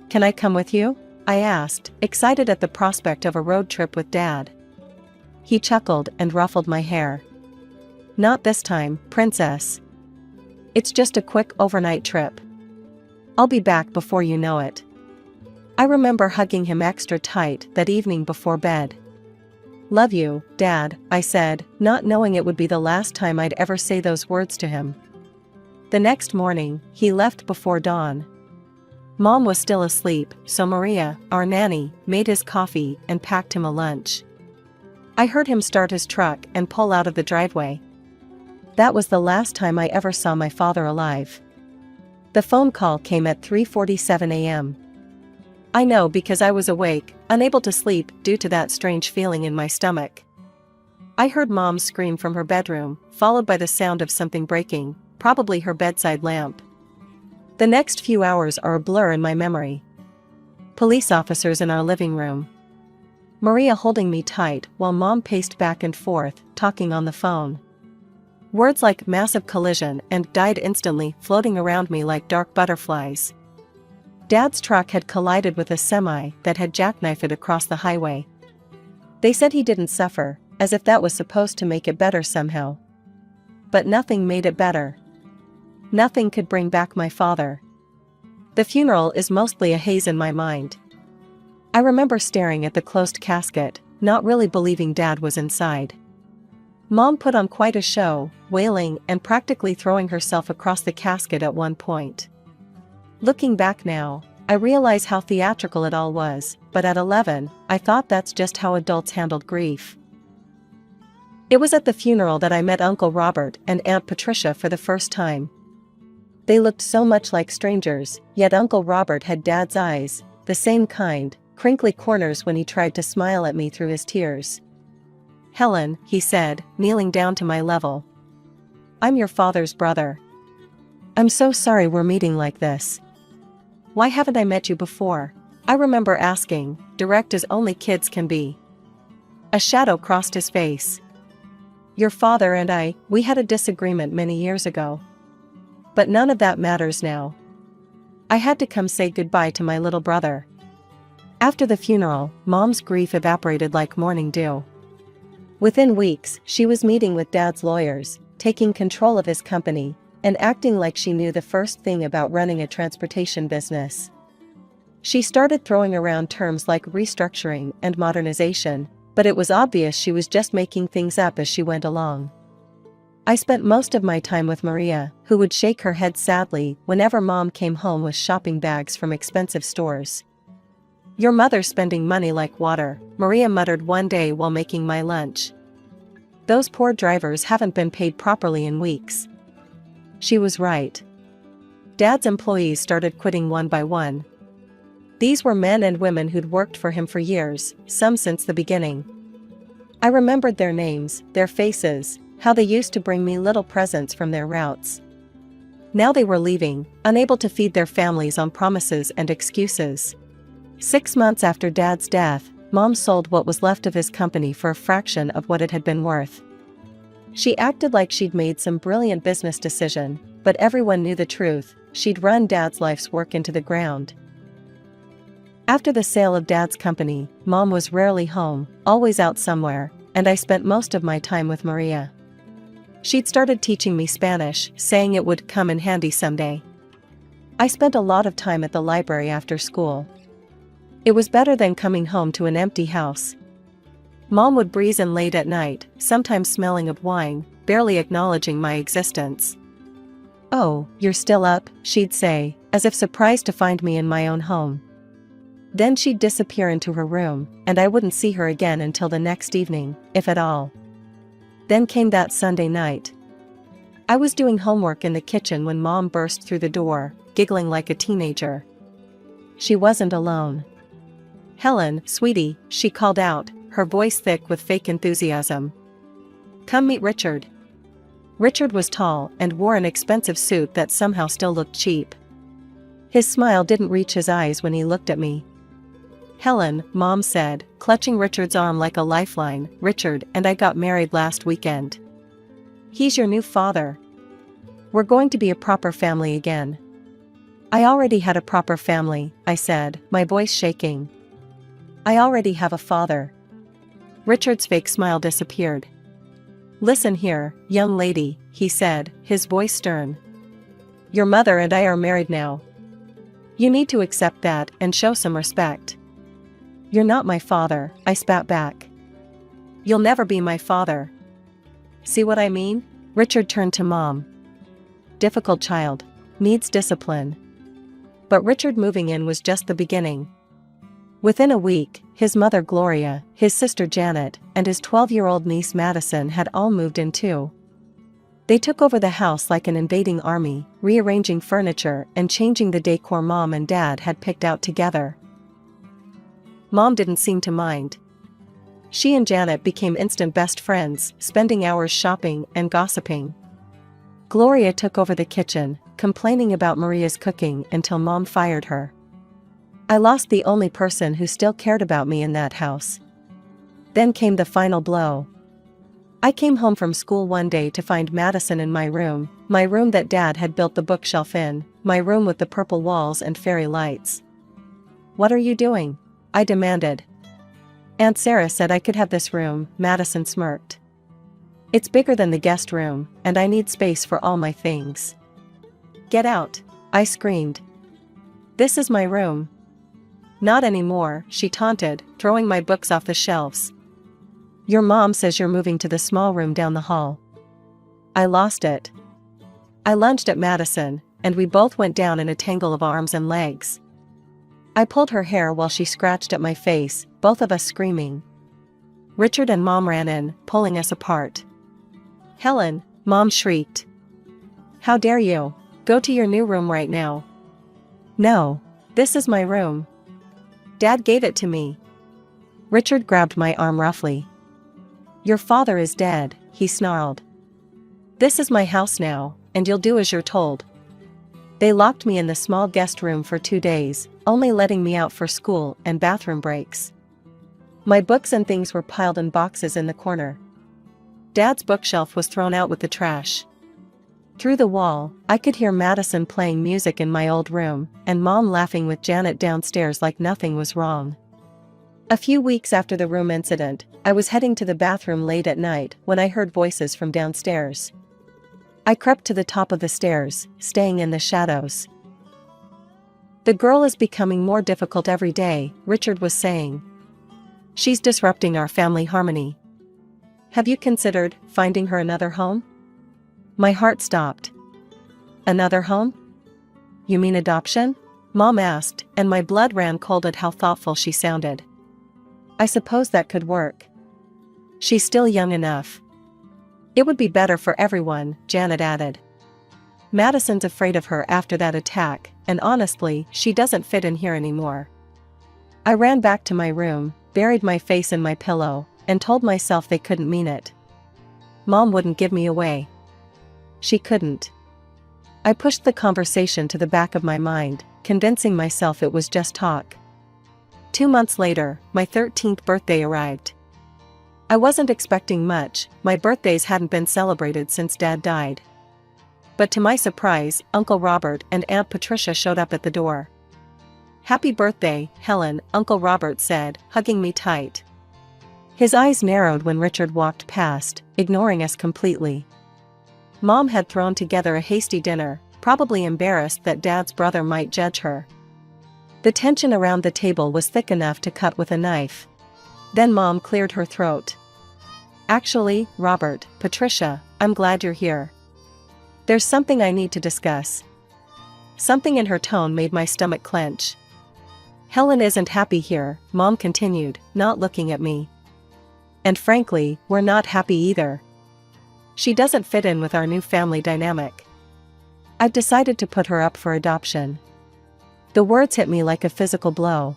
"Can I come with you?" I asked, excited at the prospect of a road trip with Dad. He chuckled and ruffled my hair. "Not this time, princess. It's just a quick overnight trip. I'll be back before you know it." I remember hugging him extra tight that evening before bed. "Love you, Dad," I said, not knowing it would be the last time I'd ever say those words to him. The next morning, he left before dawn. Mom was still asleep, so Maria, our nanny, made his coffee and packed him a lunch. I heard him start his truck and pull out of the driveway. That was the last time I ever saw my father alive. The phone call came at 3:47 a.m. I know because I was awake, unable to sleep due to that strange feeling in my stomach. I heard Mom scream from her bedroom, followed by the sound of something breaking, probably her bedside lamp. The next few hours are a blur in my memory. Police officers in our living room. Maria holding me tight while Mom paced back and forth, talking on the phone. Words like "massive collision" and "died instantly" floating around me like dark butterflies. Dad's truck had collided with a semi that had jackknifed it across the highway. They said he didn't suffer, as if that was supposed to make it better somehow. But nothing made it better. Nothing could bring back my father. The funeral is mostly a haze in my mind. I remember staring at the closed casket, not really believing Dad was inside. Mom put on quite a show, wailing and practically throwing herself across the casket at one point. Looking back now, I realize how theatrical it all was, but at 11, I thought that's just how adults handled grief. It was at the funeral that I met Uncle Robert and Aunt Patricia for the first time. They looked so much like strangers, yet Uncle Robert had Dad's eyes, the same kind, crinkly corners when he tried to smile at me through his tears. "Helen," he said, kneeling down to my level. "I'm your father's brother. I'm so sorry we're meeting like this. Why haven't I met you before?" I remember asking, direct as only kids can be. A shadow crossed his face. "Your father and we had a disagreement many years ago. But none of that matters now. I had to come say goodbye to my little brother." After the funeral, Mom's grief evaporated like morning dew. Within weeks, she was meeting with Dad's lawyers, taking control of his company, and acting like she knew the first thing about running a transportation business. She started throwing around terms like restructuring and modernization, but it was obvious she was just making things up as she went along. I spent most of my time with Maria, who would shake her head sadly whenever Mom came home with shopping bags from expensive stores. "Your mother's spending money like water," Maria muttered one day while making my lunch. "Those poor drivers haven't been paid properly in weeks." She was right. Dad's employees started quitting one by one. These were men and women who'd worked for him for years, some since the beginning. I remembered their names, their faces, how they used to bring me little presents from their routes. Now they were leaving, unable to feed their families on promises and excuses. 6 months after Dad's death, Mom sold what was left of his company for a fraction of what it had been worth. She acted like she'd made some brilliant business decision, but everyone knew the truth: she'd run Dad's life's work into the ground. After the sale of Dad's company, Mom was rarely home, always out somewhere, and I spent most of my time with Maria. She'd started teaching me Spanish, saying it would come in handy someday. I spent a lot of time at the library after school. It was better than coming home to an empty house. Mom would breeze in late at night, sometimes smelling of wine, barely acknowledging my existence. "Oh, you're still up," she'd say, as if surprised to find me in my own home. Then she'd disappear into her room, and I wouldn't see her again until the next evening, if at all. Then came that Sunday night. I was doing homework in the kitchen when Mom burst through the door, giggling like a teenager. She wasn't alone. "Helen, sweetie," she called out, her voice thick with fake enthusiasm. "Come meet Richard." Richard was tall and wore an expensive suit that somehow still looked cheap. His smile didn't reach his eyes when he looked at me. "Helen," Mom said, clutching Richard's arm like a lifeline, "Richard and I got married last weekend. He's your new father. We're going to be a proper family again." "I already had a proper family," I said, my voice shaking. "I already have a father." Richard's fake smile disappeared. "Listen here, young lady," he said, his voice stern. "Your mother and I are married now. You need to accept that and show some respect." "You're not my father," I spat back. "You'll never be my father." "See what I mean?" Richard turned to Mom. "Difficult child. Needs discipline." But Richard moving in was just the beginning. Within a week, his mother Gloria, his sister Janet, and his 12-year-old niece Madison had all moved in too. They took over the house like an invading army, rearranging furniture and changing the decor Mom and Dad had picked out together. Mom didn't seem to mind. She and Janet became instant best friends, spending hours shopping and gossiping. Gloria took over the kitchen, complaining about Maria's cooking until Mom fired her. I lost the only person who still cared about me in that house. Then came the final blow. I came home from school one day to find Madison in my room that Dad had built the bookshelf in, my room with the purple walls and fairy lights. "What are you doing?" I demanded. "Aunt Sarah said I could have this room," Madison smirked. "It's bigger than the guest room, and I need space for all my things." "Get out," I screamed. "This is my room." "Not anymore," she taunted, throwing my books off the shelves. "Your mom says you're moving to the small room down the hall." I lost it. I lunged at Madison, and we both went down in a tangle of arms and legs. I pulled her hair while she scratched at my face, both of us screaming. Richard and Mom ran in, pulling us apart. "Helen," Mom shrieked. "How dare you? Go to your new room right now." "No. This is my room. Dad gave it to me." Richard grabbed my arm roughly. "Your father is dead," he snarled. "This is my house now, and you'll do as you're told." They locked me in the small guest room for 2 days, only letting me out for school and bathroom breaks. My books and things were piled in boxes in the corner. Dad's bookshelf was thrown out with the trash. Through the wall, I could hear Madison playing music in my old room, and Mom laughing with Janet downstairs like nothing was wrong. A few weeks after the room incident, I was heading to the bathroom late at night when I heard voices from downstairs. I crept to the top of the stairs, staying in the shadows. "The girl is becoming more difficult every day," Richard was saying. "She's disrupting our family harmony. Have you considered finding her another home?" My heart stopped. "Another home? You mean adoption?" Mom asked, and my blood ran cold at how thoughtful she sounded. "I suppose that could work. She's still young enough." "It would be better for everyone," Janet added. "Madison's afraid of her after that attack, and honestly, she doesn't fit in here anymore." I ran back to my room, buried my face in my pillow, and told myself they couldn't mean it. Mom wouldn't give me away. She couldn't. I pushed the conversation to the back of my mind, convincing myself it was just talk. 2 months later, my 13th birthday arrived. I wasn't expecting much, my birthdays hadn't been celebrated since Dad died. But to my surprise, Uncle Robert and Aunt Patricia showed up at the door. "Happy birthday, Helen," Uncle Robert said, hugging me tight. His eyes narrowed when Richard walked past, ignoring us completely. Mom had thrown together a hasty dinner, probably embarrassed that Dad's brother might judge her. The tension around the table was thick enough to cut with a knife. Then Mom cleared her throat. "Actually, Robert, Patricia, I'm glad you're here. There's something I need to discuss." Something in her tone made my stomach clench. "Helen isn't happy here," Mom continued, not looking at me. "And frankly, we're not happy either. She doesn't fit in with our new family dynamic. I've decided to put her up for adoption." The words hit me like a physical blow.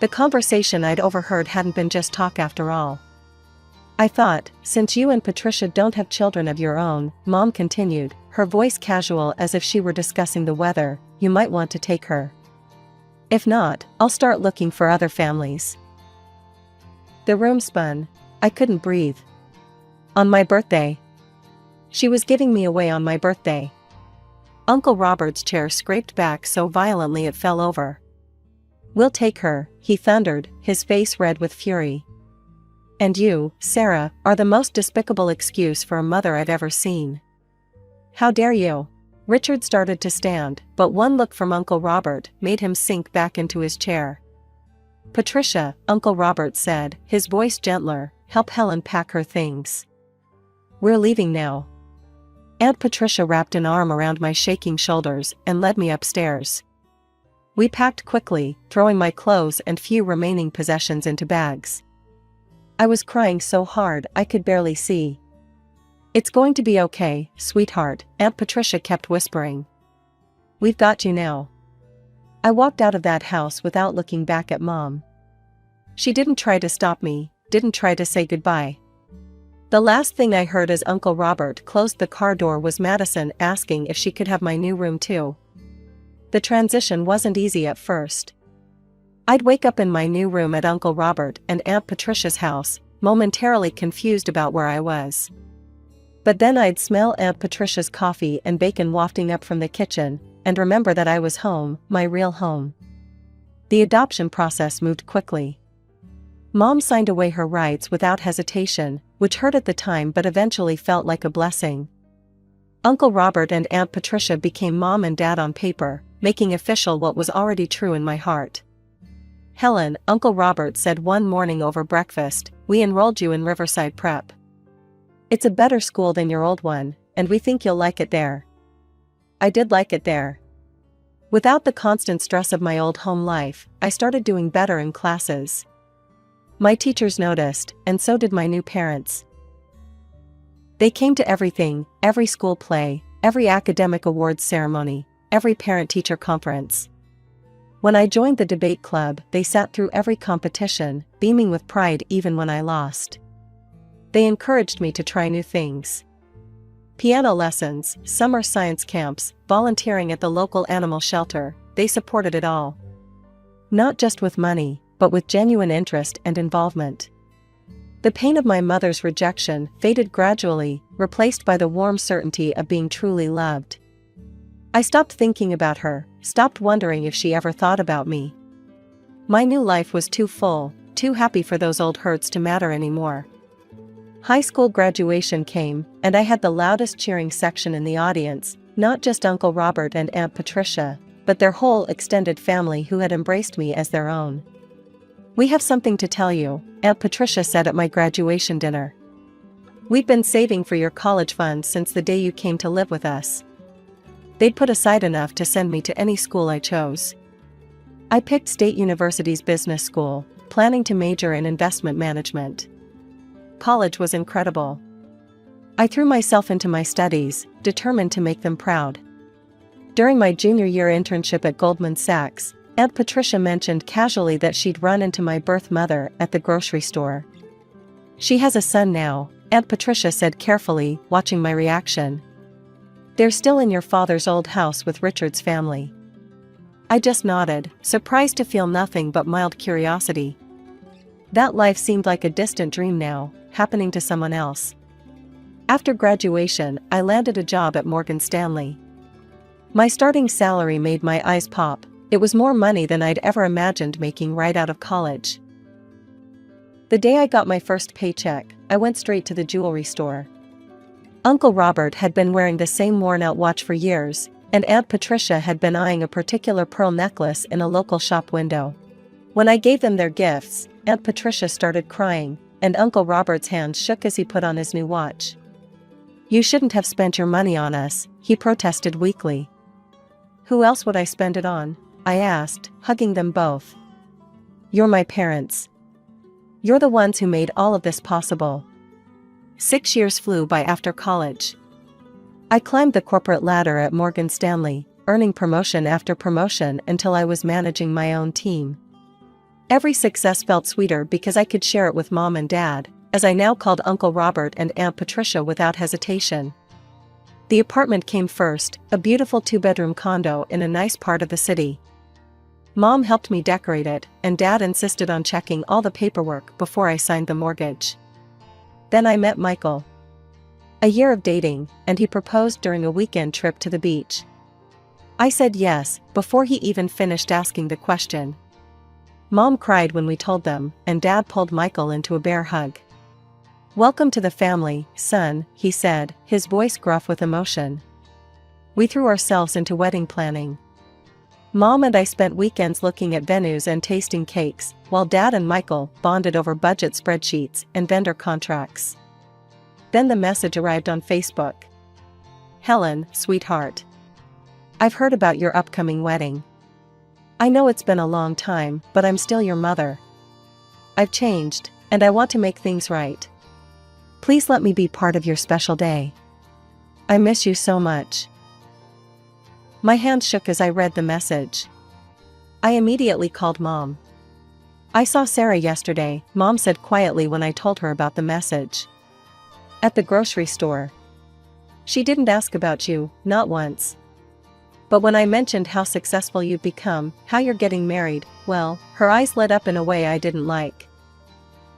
The conversation I'd overheard hadn't been just talk after all. "I thought, since you and Patricia don't have children of your own," Mom continued, her voice casual as if she were discussing the weather, "you might want to take her. If not, I'll start looking for other families." The room spun. I couldn't breathe. On my birthday. She was giving me away on my birthday. Uncle Robert's chair scraped back so violently it fell over. "We'll take her," he thundered, his face red with fury. "And you, Sarah, are the most despicable excuse for a mother I've ever seen. How dare you?" Richard started to stand, but one look from Uncle Robert made him sink back into his chair. "Patricia," Uncle Robert said, his voice gentler, "help Helen pack her things. We're leaving now." Aunt Patricia wrapped an arm around my shaking shoulders and led me upstairs. We packed quickly, throwing my clothes and few remaining possessions into bags. I was crying so hard I could barely see. "It's going to be okay, sweetheart," Aunt Patricia kept whispering. "We've got you now." I walked out of that house without looking back at Mom. She didn't try to stop me, didn't try to say goodbye. The last thing I heard as Uncle Robert closed the car door was Madison asking if she could have my new room too. The transition wasn't easy at first. I'd wake up in my new room at Uncle Robert and Aunt Patricia's house, momentarily confused about where I was. But then I'd smell Aunt Patricia's coffee and bacon wafting up from the kitchen, and remember that I was home, my real home. The adoption process moved quickly. Mom signed away her rights without hesitation, which hurt at the time but eventually felt like a blessing. Uncle Robert and Aunt Patricia became Mom and Dad on paper, making official what was already true in my heart. "Helen," Uncle Robert said one morning over breakfast, "we enrolled you in Riverside Prep. It's a better school than your old one, and we think you'll like it there." I did like it there. Without the constant stress of my old home life, I started doing better in classes. My teachers noticed, and so did my new parents. They came to everything, every school play, every academic awards ceremony, every parent-teacher conference. When I joined the debate club, they sat through every competition, beaming with pride even when I lost. They encouraged me to try new things. Piano lessons, summer science camps, volunteering at the local animal shelter, they supported it all. Not just with money, but with genuine interest and involvement. The pain of my mother's rejection faded gradually, replaced by the warm certainty of being truly loved. I stopped thinking about her, stopped wondering if she ever thought about me. My new life was too full, too happy for those old hurts to matter anymore. High school graduation came, and I had the loudest cheering section in the audience, not just Uncle Robert and Aunt Patricia, but their whole extended family who had embraced me as their own. "We have something to tell you," Aunt Patricia said at my graduation dinner. "We've been saving for your college fund since the day you came to live with us." They'd put aside enough to send me to any school I chose. I picked State University's business school, planning to major in investment management. College was incredible. I threw myself into my studies, determined to make them proud. During my junior year internship at Goldman Sachs, Aunt Patricia mentioned casually that she'd run into my birth mother at the grocery store. She has a son now, Aunt Patricia said carefully, watching my reaction. They're still in your father's old house with Richard's family. I just nodded, surprised to feel nothing but mild curiosity. That life seemed like a distant dream now, happening to someone else. After graduation, I landed a job at Morgan Stanley. My starting salary made my eyes pop. It was more money than I'd ever imagined making right out of college. The day I got my first paycheck, I went straight to the jewelry store. Uncle Robert had been wearing the same worn-out watch for years, and Aunt Patricia had been eyeing a particular pearl necklace in a local shop window. When I gave them their gifts, Aunt Patricia started crying, and Uncle Robert's hand shook as he put on his new watch. "You shouldn't have spent your money on us," he protested weakly. "Who else would I spend it on?" I asked, hugging them both. "You're my parents. You're the ones who made all of this possible." 6 years flew by after college. I climbed the corporate ladder at Morgan Stanley, earning promotion after promotion until I was managing my own team. Every success felt sweeter because I could share it with Mom and Dad, as I now called Uncle Robert and Aunt Patricia without hesitation. The apartment came first, a beautiful 2-bedroom condo in a nice part of the city. Mom helped me decorate it, and Dad insisted on checking all the paperwork before I signed the mortgage. Then I met Michael. A year of dating, and he proposed during a weekend trip to the beach. I said yes, before he even finished asking the question. Mom cried when we told them, and Dad pulled Michael into a bear hug. "Welcome to the family, son," he said, his voice gruff with emotion. We threw ourselves into wedding planning. Mom and I spent weekends looking at venues and tasting cakes, while Dad and Michael bonded over budget spreadsheets and vendor contracts. Then the message arrived on Facebook. "Helen, sweetheart. I've heard about your upcoming wedding. I know it's been a long time, but I'm still your mother. I've changed, and I want to make things right. Please let me be part of your special day. I miss you so much." My hand shook as I read the message. I immediately called Mom. "I saw Sarah yesterday," Mom said quietly when I told her about the message. "At the grocery store. She didn't ask about you, not once. But when I mentioned how successful you've become, how you're getting married, well, her eyes lit up in a way I didn't like."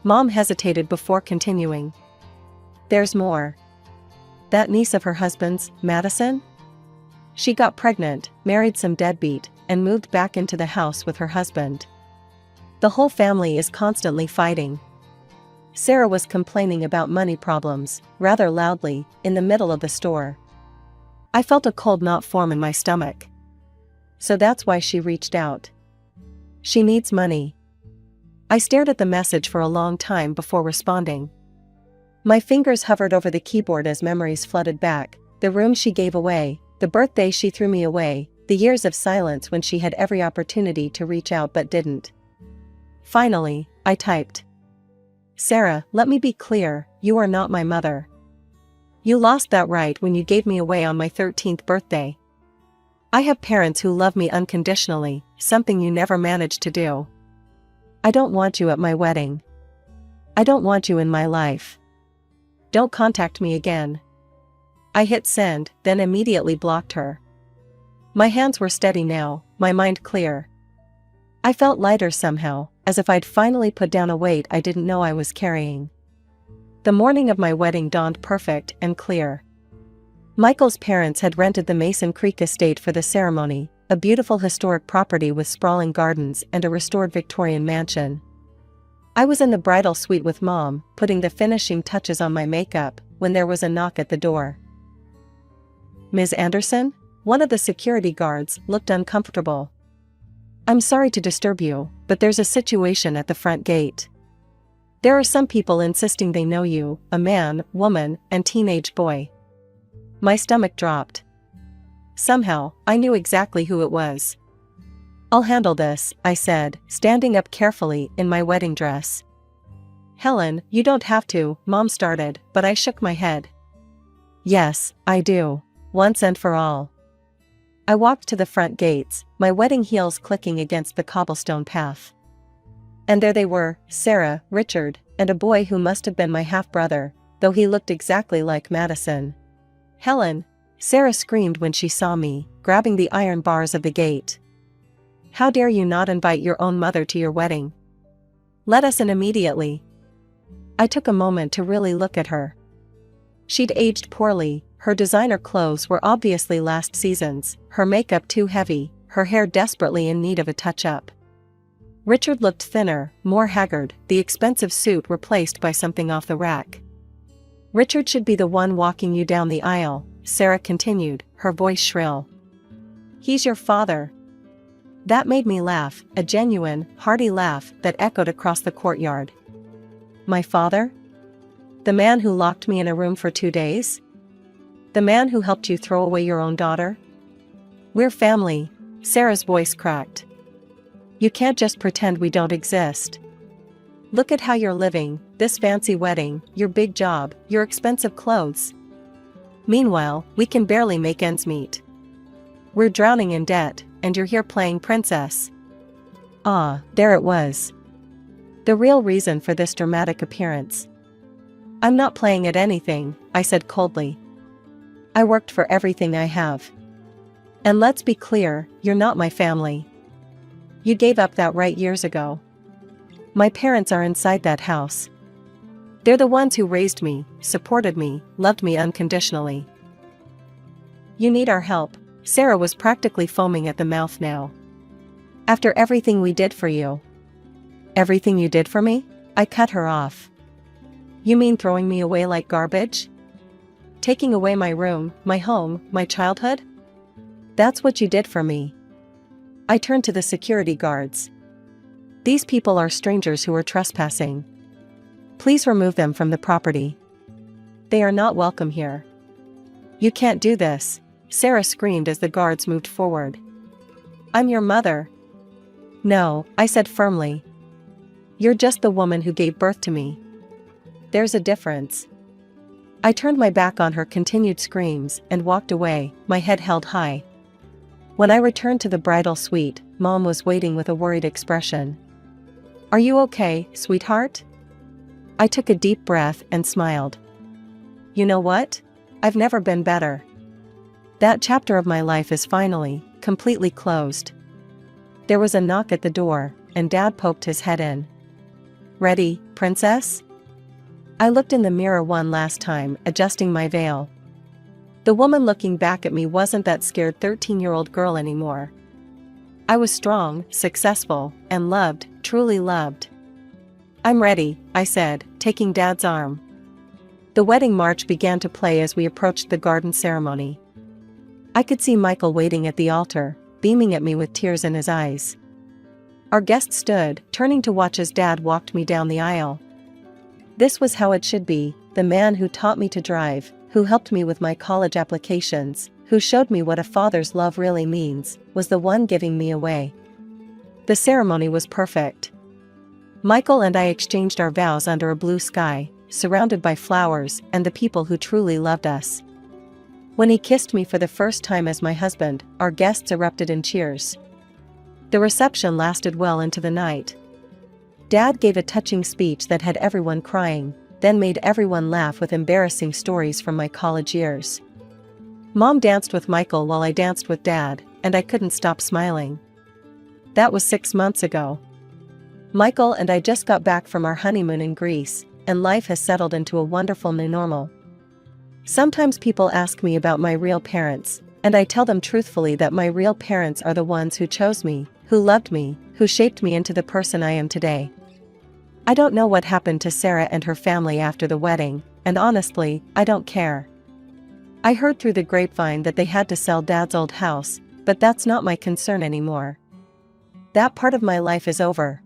Mom hesitated before continuing. "There's more. That niece of her husband's, Madison? She got pregnant, married some deadbeat, and moved back into the house with her husband. The whole family is constantly fighting." Sarah was complaining about money problems, rather loudly, in the middle of the store. I felt a cold knot form in my stomach. So that's why she reached out. She needs money. I stared at the message for a long time before responding. My fingers hovered over the keyboard as memories flooded back, the room she gave away, the birthday she threw me away, the years of silence when she had every opportunity to reach out but didn't. Finally, I typed. "Sarah, let me be clear, you are not my mother. You lost that right when you gave me away on my 13th birthday. I have parents who love me unconditionally, something you never managed to do. I don't want you at my wedding. I don't want you in my life. Don't contact me again." I hit send, then immediately blocked her. My hands were steady now, my mind clear. I felt lighter somehow, as if I'd finally put down a weight I didn't know I was carrying. The morning of my wedding dawned perfect and clear. Michael's parents had rented the Mason Creek estate for the ceremony, a beautiful historic property with sprawling gardens and a restored Victorian mansion. I was in the bridal suite with Mom, putting the finishing touches on my makeup, when there was a knock at the door. "Ms. Anderson?" One of the security guards looked uncomfortable. "I'm sorry to disturb you, but there's a situation at the front gate. There are some people insisting they know you, a man, woman, and teenage boy." My stomach dropped. Somehow, I knew exactly who it was. "I'll handle this," I said, standing up carefully in my wedding dress. "Helen, you don't have to," Mom started, but I shook my head. "Yes, I do. Once and for all." I walked to the front gates, my wedding heels clicking against the cobblestone path. And there they were, Sarah, Richard, and a boy who must have been my half-brother, though he looked exactly like Madison. "Helen!" Sarah screamed when she saw me, grabbing the iron bars of the gate. "How dare you not invite your own mother to your wedding? Let us in immediately." I took a moment to really look at her. She'd aged poorly, her designer clothes were obviously last season's, her makeup too heavy, her hair desperately in need of a touch-up. Richard looked thinner, more haggard, the expensive suit replaced by something off the rack. "Richard should be the one walking you down the aisle," Sarah continued, her voice shrill. "He's your father." That made me laugh, a genuine, hearty laugh that echoed across the courtyard. "My father? The man who locked me in a room for 2 days? The man who helped you throw away your own daughter? We're family," Sarah's voice cracked. "You can't just pretend we don't exist. Look at how you're living, this fancy wedding, your big job, your expensive clothes. Meanwhile, we can barely make ends meet. We're drowning in debt, and you're here playing princess." Ah, there it was. The real reason for this dramatic appearance. "I'm not playing at anything," I said coldly. "I worked for everything I have. And let's be clear, you're not my family. You gave up that right years ago. My parents are inside that house. They're the ones who raised me, supported me, loved me unconditionally. You need our help." Sarah was practically foaming at the mouth now. "After everything we did for you." "Everything you did for me?" I cut her off. "You mean throwing me away like garbage? Taking away my room, my home, my childhood? That's what you did for me." I turned to the security guards. "These people are strangers who are trespassing. Please remove them from the property. They are not welcome here." "You can't do this," Sarah screamed as the guards moved forward. "I'm your mother." "No," I said firmly. "You're just the woman who gave birth to me. There's a difference." I turned my back on her continued screams and walked away, my head held high. When I returned to the bridal suite, Mom was waiting with a worried expression. "Are you okay, sweetheart?" I took a deep breath and smiled. "You know what? I've never been better. That chapter of my life is finally, completely closed." There was a knock at the door, and Dad poked his head in. "Ready, princess?" I looked in the mirror one last time, adjusting my veil. The woman looking back at me wasn't that scared 13-year-old girl anymore. I was strong, successful, and loved, truly loved. "I'm ready," I said, taking Dad's arm. The wedding march began to play as we approached the garden ceremony. I could see Michael waiting at the altar, beaming at me with tears in his eyes. Our guest stood, turning to watch as Dad walked me down the aisle. This was how it should be, the man who taught me to drive, who helped me with my college applications, who showed me what a father's love really means, was the one giving me away. The ceremony was perfect. Michael and I exchanged our vows under a blue sky, surrounded by flowers and the people who truly loved us. When he kissed me for the first time as my husband, our guests erupted in cheers. The reception lasted well into the night. Dad gave a touching speech that had everyone crying, then made everyone laugh with embarrassing stories from my college years. Mom danced with Michael while I danced with Dad, and I couldn't stop smiling. That was 6 months ago. Michael and I just got back from our honeymoon in Greece, and life has settled into a wonderful new normal. Sometimes people ask me about my real parents, and I tell them truthfully that my real parents are the ones who chose me, who loved me, who shaped me into the person I am today. I don't know what happened to Sarah and her family after the wedding, and honestly, I don't care. I heard through the grapevine that they had to sell Dad's old house, but that's not my concern anymore. That part of my life is over.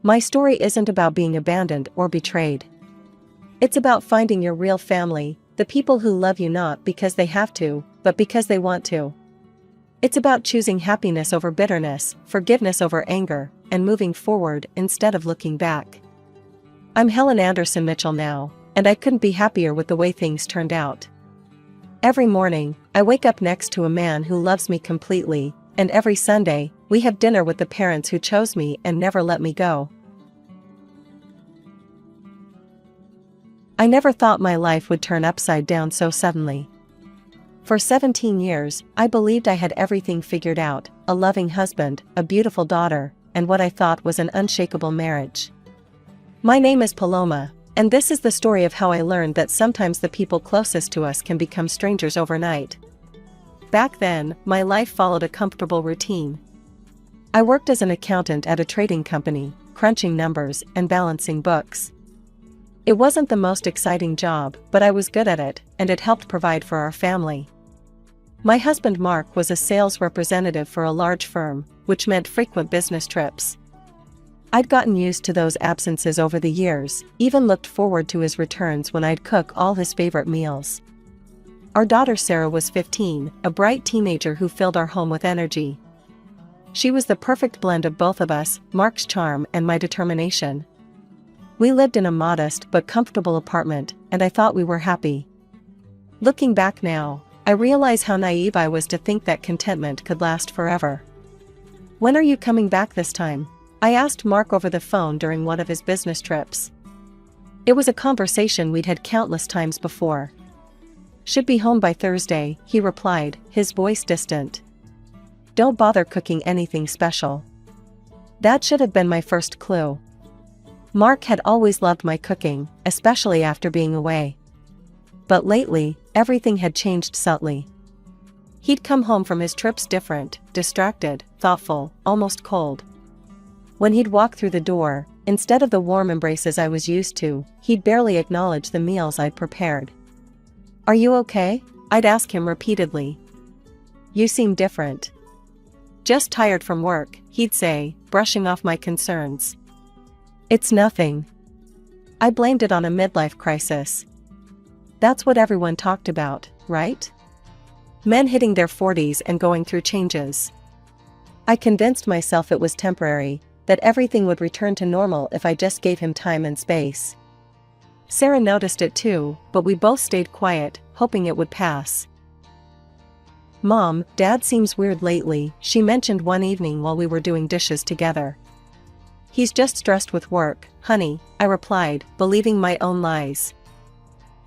My story isn't about being abandoned or betrayed. It's about finding your real family, the people who love you not because they have to, but because they want to. It's about choosing happiness over bitterness, forgiveness over anger, and moving forward instead of looking back. I'm Helen Anderson Mitchell now, and I couldn't be happier with the way things turned out. Every morning, I wake up next to a man who loves me completely, and every Sunday, we have dinner with the parents who chose me and never let me go. I never thought my life would turn upside down so suddenly. For 17 years, I believed I had everything figured out: a loving husband, a beautiful daughter, and what I thought was an unshakable marriage. My name is Paloma, and this is the story of how I learned that sometimes the people closest to us can become strangers overnight. Back then, my life followed a comfortable routine. I worked as an accountant at a trading company, crunching numbers and balancing books. It wasn't the most exciting job, but I was good at it, and it helped provide for our family. My husband Mark was a sales representative for a large firm, which meant frequent business trips. I'd gotten used to those absences over the years, even looked forward to his returns when I'd cook all his favorite meals. Our daughter Sarah was 15, a bright teenager who filled our home with energy. She was the perfect blend of both of us, Mark's charm and my determination. We lived in a modest but comfortable apartment, and I thought we were happy. Looking back now, I realize how naive I was to think that contentment could last forever. "When are you coming back this time?" I asked Mark over the phone during one of his business trips. It was a conversation we'd had countless times before. "Should be home by Thursday," he replied, his voice distant. "Don't bother cooking anything special." That should have been my first clue. Mark had always loved my cooking, especially after being away. But lately, everything had changed subtly. He'd come home from his trips different, distracted, thoughtful, almost cold. When he'd walk through the door, instead of the warm embraces I was used to, he'd barely acknowledge the meals I'd prepared. "Are you okay?" I'd ask him repeatedly. "You seem different." "Just tired from work," he'd say, brushing off my concerns. "It's nothing." I blamed it on a midlife crisis. That's what everyone talked about, right? Men hitting their 40s and going through changes. I convinced myself it was temporary, that everything would return to normal if I just gave him time and space. Sarah noticed it too, but we both stayed quiet, hoping it would pass. "Mom, Dad seems weird lately," she mentioned one evening while we were doing dishes together. "He's just stressed with work, honey," I replied, believing my own lies.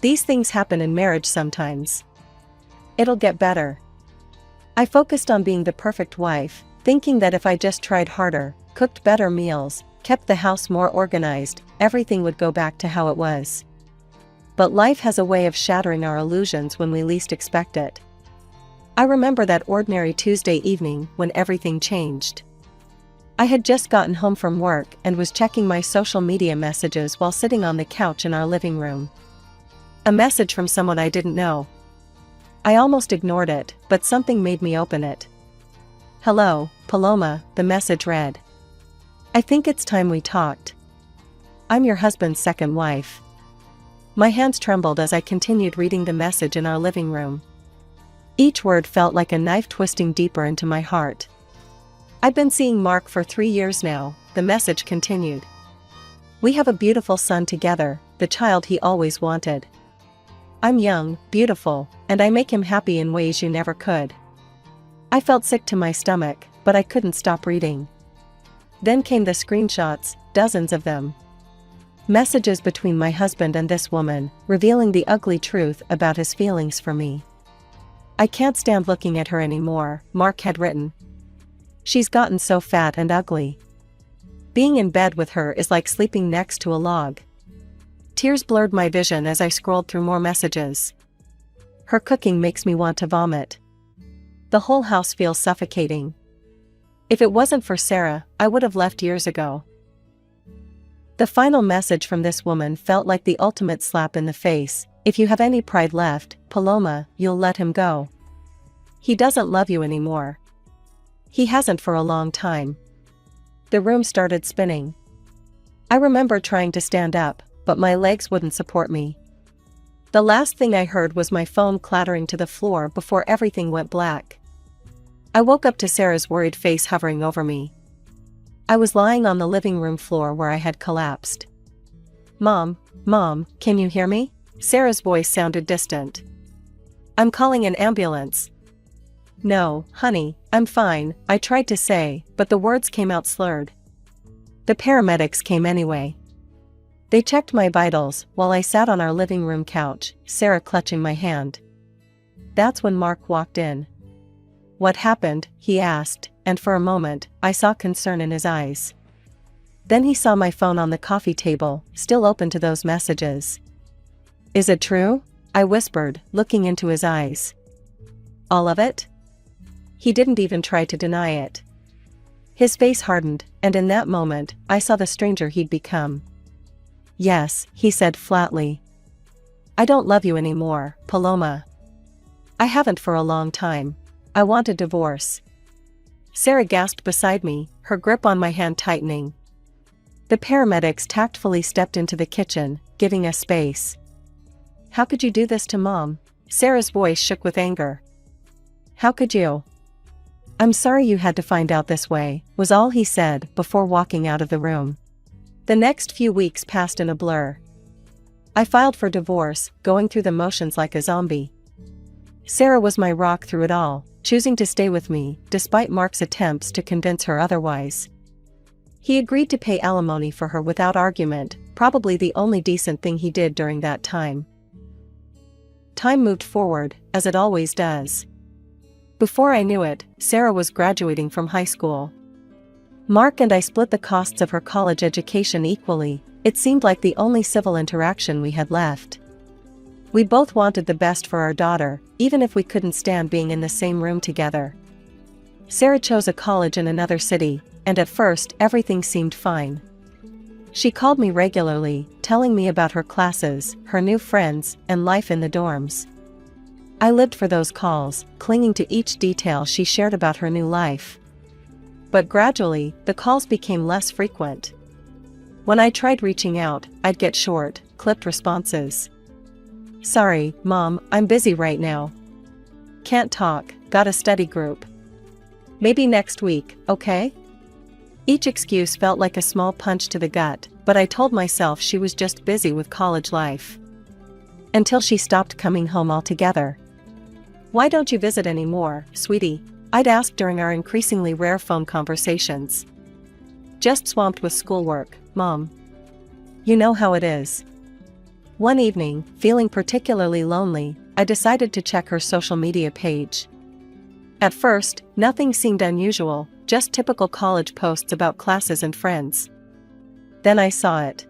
"These things happen in marriage sometimes. It'll get better." I focused on being the perfect wife, thinking that if I just tried harder, cooked better meals, kept the house more organized, everything would go back to how it was. But life has a way of shattering our illusions when we least expect it. I remember that ordinary Tuesday evening when everything changed. I had just gotten home from work and was checking my social media messages while sitting on the couch in our living room. A message from someone I didn't know. I almost ignored it, but something made me open it. "Hello, Paloma," the message read. "I think it's time we talked. I'm your husband's second wife." My hands trembled as I continued reading the message in our living room. Each word felt like a knife twisting deeper into my heart. "I've been seeing Mark for 3 years now," the message continued. "We have a beautiful son together, the child he always wanted. I'm young, beautiful, and I make him happy in ways you never could." I felt sick to my stomach, but I couldn't stop reading. Then came the screenshots, dozens of them. Messages between my husband and this woman, revealing the ugly truth about his feelings for me. "I can't stand looking at her anymore," Mark had written. "She's gotten so fat and ugly. Being in bed with her is like sleeping next to a log." Tears blurred my vision as I scrolled through more messages. "Her cooking makes me want to vomit. The whole house feels suffocating. If it wasn't for Sarah, I would have left years ago." The final message from this woman felt like the ultimate slap in the face. "If you have any pride left, Paloma, you'll let him go. He doesn't love you anymore. He hasn't for a long time." The room started spinning. I remember trying to stand up, but my legs wouldn't support me. The last thing I heard was my phone clattering to the floor before everything went black. I woke up to Sarah's worried face hovering over me. I was lying on the living room floor where I had collapsed. Mom, can you hear me?" Sarah's voice sounded distant. "I'm calling an ambulance." "No, honey, I'm fine," I tried to say, but the words came out slurred. "The paramedics came anyway." They checked my vitals while I sat on our living room couch, Sarah clutching my hand. That's when Mark walked in. "What happened?" he asked, and for a moment, I saw concern in his eyes. Then he saw my phone on the coffee table, still open to those messages. "Is it true?" I whispered, looking into his eyes. "All of it?" He didn't even try to deny it. His face hardened, and in that moment, I saw the stranger he'd become. "Yes," he said flatly. "I don't love you anymore, Paloma. I haven't for a long time. I want a divorce." Sarah gasped beside me, her grip on my hand tightening. The paramedics tactfully stepped into the kitchen, giving us space. "How could you do this to Mom?" Sarah's voice shook with anger. "How could you?" "I'm sorry you had to find out this way," was all he said before walking out of the room. The next few weeks passed in a blur. I filed for divorce, going through the motions like a zombie. Sarah was my rock through it all, choosing to stay with me, despite Mark's attempts to convince her otherwise. He agreed to pay alimony for her without argument, probably the only decent thing he did during that time. Time moved forward, as it always does. Before I knew it, Sarah was graduating from high school. Mark and I split the costs of her college education equally. It seemed like the only civil interaction we had left. We both wanted the best for our daughter, even if we couldn't stand being in the same room together. Sarah chose a college in another city, and at first everything seemed fine. She called me regularly, telling me about her classes, her new friends, and life in the dorms. I lived for those calls, clinging to each detail she shared about her new life. But gradually, the calls became less frequent. When I tried reaching out, I'd get short, clipped responses. "Sorry, Mom, I'm busy right now. Can't talk, got a study group. Maybe next week, okay?" Each excuse felt like a small punch to the gut, but I told myself she was just busy with college life. Until she stopped coming home altogether. "Why don't you visit anymore, sweetie?" I'd ask during our increasingly rare phone conversations. "Just swamped with schoolwork, Mom. You know how it is." One evening, feeling particularly lonely, I decided to check her social media page. At first, nothing seemed unusual, just typical college posts about classes and friends. Then I saw it.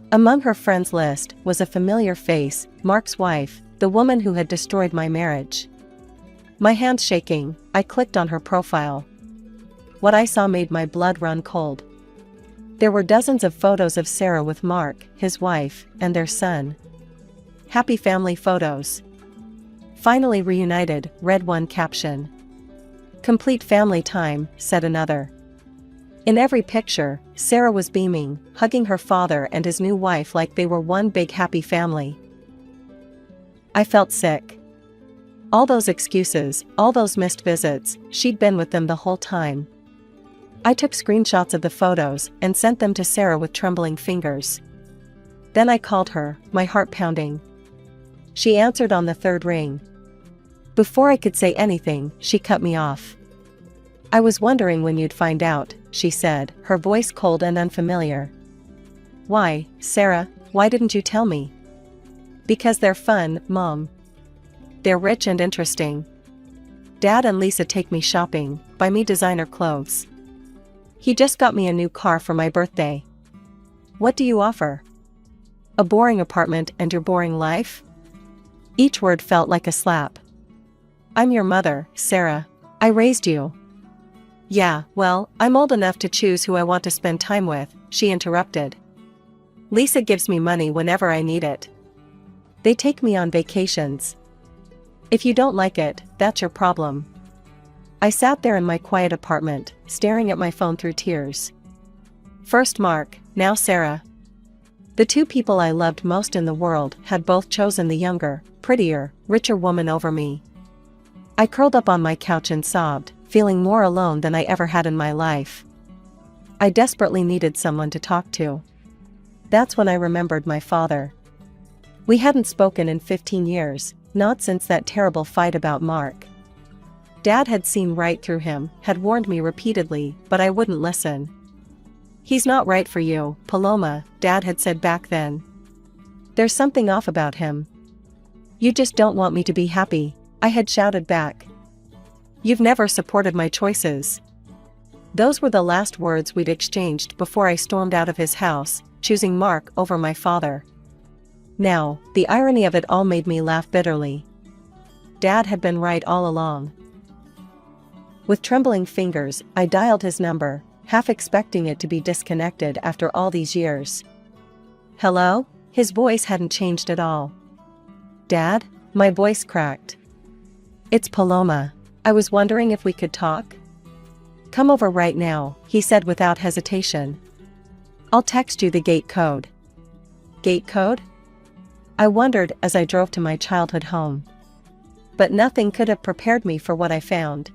Among her friends list was a familiar face, Mark's wife, the woman who had destroyed my marriage. My hands shaking, I clicked on her profile. What I saw made my blood run cold. There were dozens of photos of Sarah with Mark, his wife, and their son. "Happy family photos. Finally reunited," read one caption. "Complete family time," said another. In every picture, Sarah was beaming, hugging her father and his new wife like they were one big happy family. I felt sick. All those excuses, all those missed visits, she'd been with them the whole time. I took screenshots of the photos and sent them to Sarah with trembling fingers. Then I called her, my heart pounding. She answered on the third ring. Before I could say anything, she cut me off. "I was wondering when you'd find out," she said, her voice cold and unfamiliar. "Why, Sarah, why didn't you tell me?" "Because they're fun, Mom. They're rich and interesting. Dad and Lisa take me shopping, buy me designer clothes. He just got me a new car for my birthday. What do you offer? A boring apartment and your boring life?" Each word felt like a slap. "I'm your mother, Sarah. I raised you." "Yeah, well, I'm old enough to choose who I want to spend time with," she interrupted. "Lisa gives me money whenever I need it. They take me on vacations. If you don't like it, that's your problem." I sat there in my quiet apartment, staring at my phone through tears. First Mark, now Sarah. The two people I loved most in the world had both chosen the younger, prettier, richer woman over me. I curled up on my couch and sobbed, feeling more alone than I ever had in my life. I desperately needed someone to talk to. That's when I remembered my father. We hadn't spoken in 15 years, not since that terrible fight about Mark. Dad had seen right through him, had warned me repeatedly, but I wouldn't listen. "He's not right for you, Paloma," Dad had said back then. "There's something off about him." "You just don't want me to be happy," I had shouted back. "You've never supported my choices." Those were the last words we'd exchanged before I stormed out of his house, choosing Mark over my father. Now, the irony of it all made me laugh bitterly. Dad had been right all along. With trembling fingers, I dialed his number, half expecting it to be disconnected after all these years. "Hello?" His voice hadn't changed at all. "Dad?" My voice cracked. "It's Paloma. I was wondering if we could talk." "Come over right now," he said without hesitation. "I'll text you the gate code." "Gate code?" I wondered as I drove to my childhood home. But nothing could have prepared me for what I found.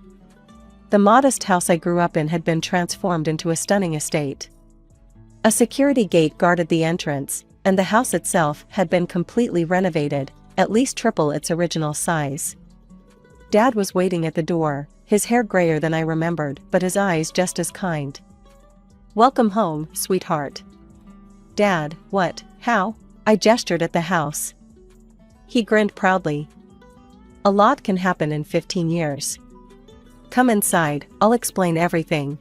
The modest house I grew up in had been transformed into a stunning estate. A security gate guarded the entrance, and the house itself had been completely renovated, at least triple its original size. Dad was waiting at the door, his hair grayer than I remembered, but his eyes just as kind. "Welcome home, sweetheart." "Dad, what, how?" I gestured at the house. He grinned proudly. "A lot can happen in 15 years. Come inside, I'll explain everything."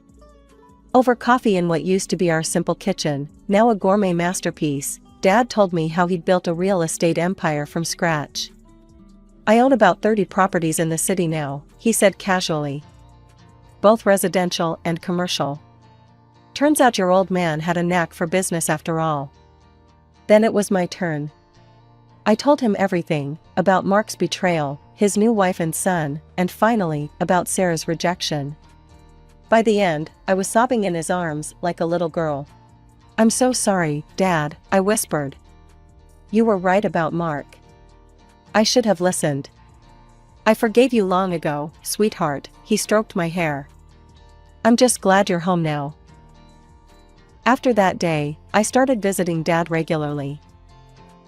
Over coffee in what used to be our simple kitchen, now a gourmet masterpiece, Dad told me how he'd built a real estate empire from scratch. "I own about 30 properties in the city now," he said casually. "Both residential and commercial. Turns out your old man had a knack for business after all." Then it was my turn. I told him everything, about Mark's betrayal, his new wife and son, and finally, about Sarah's rejection. By the end, I was sobbing in his arms like a little girl. "I'm so sorry, Dad," I whispered. "You were right about Mark. I should have listened." "I forgave you long ago, sweetheart," he stroked my hair. "I'm just glad you're home now." After that day, I started visiting Dad regularly.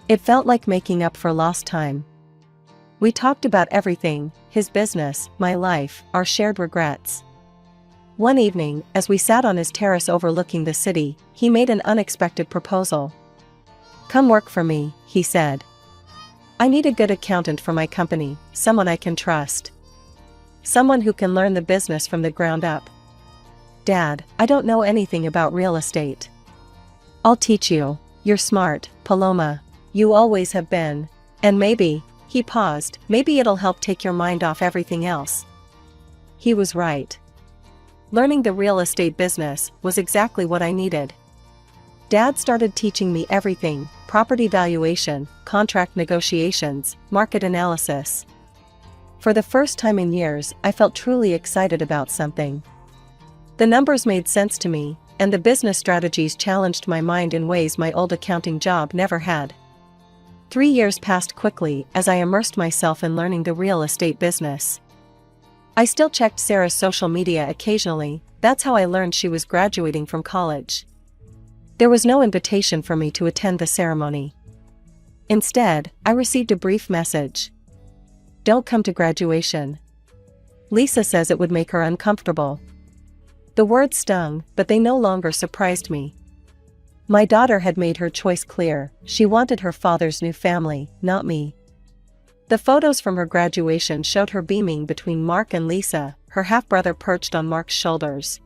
It felt like making up for lost time. We talked about everything, his business, my life, our shared regrets. One evening, as we sat on his terrace overlooking the city, he made an unexpected proposal. "Come work for me," he said. "I need a good accountant for my company, someone I can trust. Someone who can learn the business from the ground up." "Dad, I don't know anything about real estate." "I'll teach you. You're smart, Paloma. You always have been. And maybe," he paused, "maybe it'll help take your mind off everything else." He was right. Learning the real estate business was exactly what I needed. Dad started teaching me everything: property valuation, contract negotiations, market analysis. For the first time in years, I felt truly excited about something. The numbers made sense to me, and the business strategies challenged my mind in ways my old accounting job never had. 3 years passed quickly as I immersed myself in learning the real estate business. I still checked Sarah's social media occasionally. That's how I learned she was graduating from college. There was no invitation for me to attend the ceremony. Instead, I received a brief message. "Don't come to graduation. Lisa says it would make her uncomfortable." The words stung, but they no longer surprised me. My daughter had made her choice clear: she wanted her father's new family, not me. The photos from her graduation showed her beaming between Mark and Lisa, her half-brother perched on Mark's shoulders.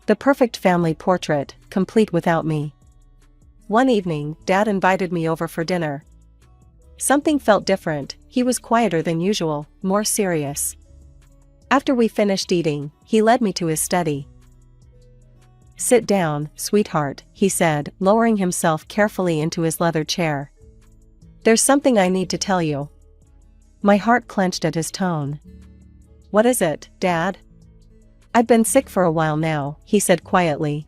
The perfect family portrait, complete without me. One evening, Dad invited me over for dinner. Something felt different. He was quieter than usual, more serious. After we finished eating, he led me to his study. "Sit down, sweetheart," he said, lowering himself carefully into his leather chair. "There's something I need to tell you." My heart clenched at his tone. "What is it, Dad?" "I've been sick for a while now," he said quietly.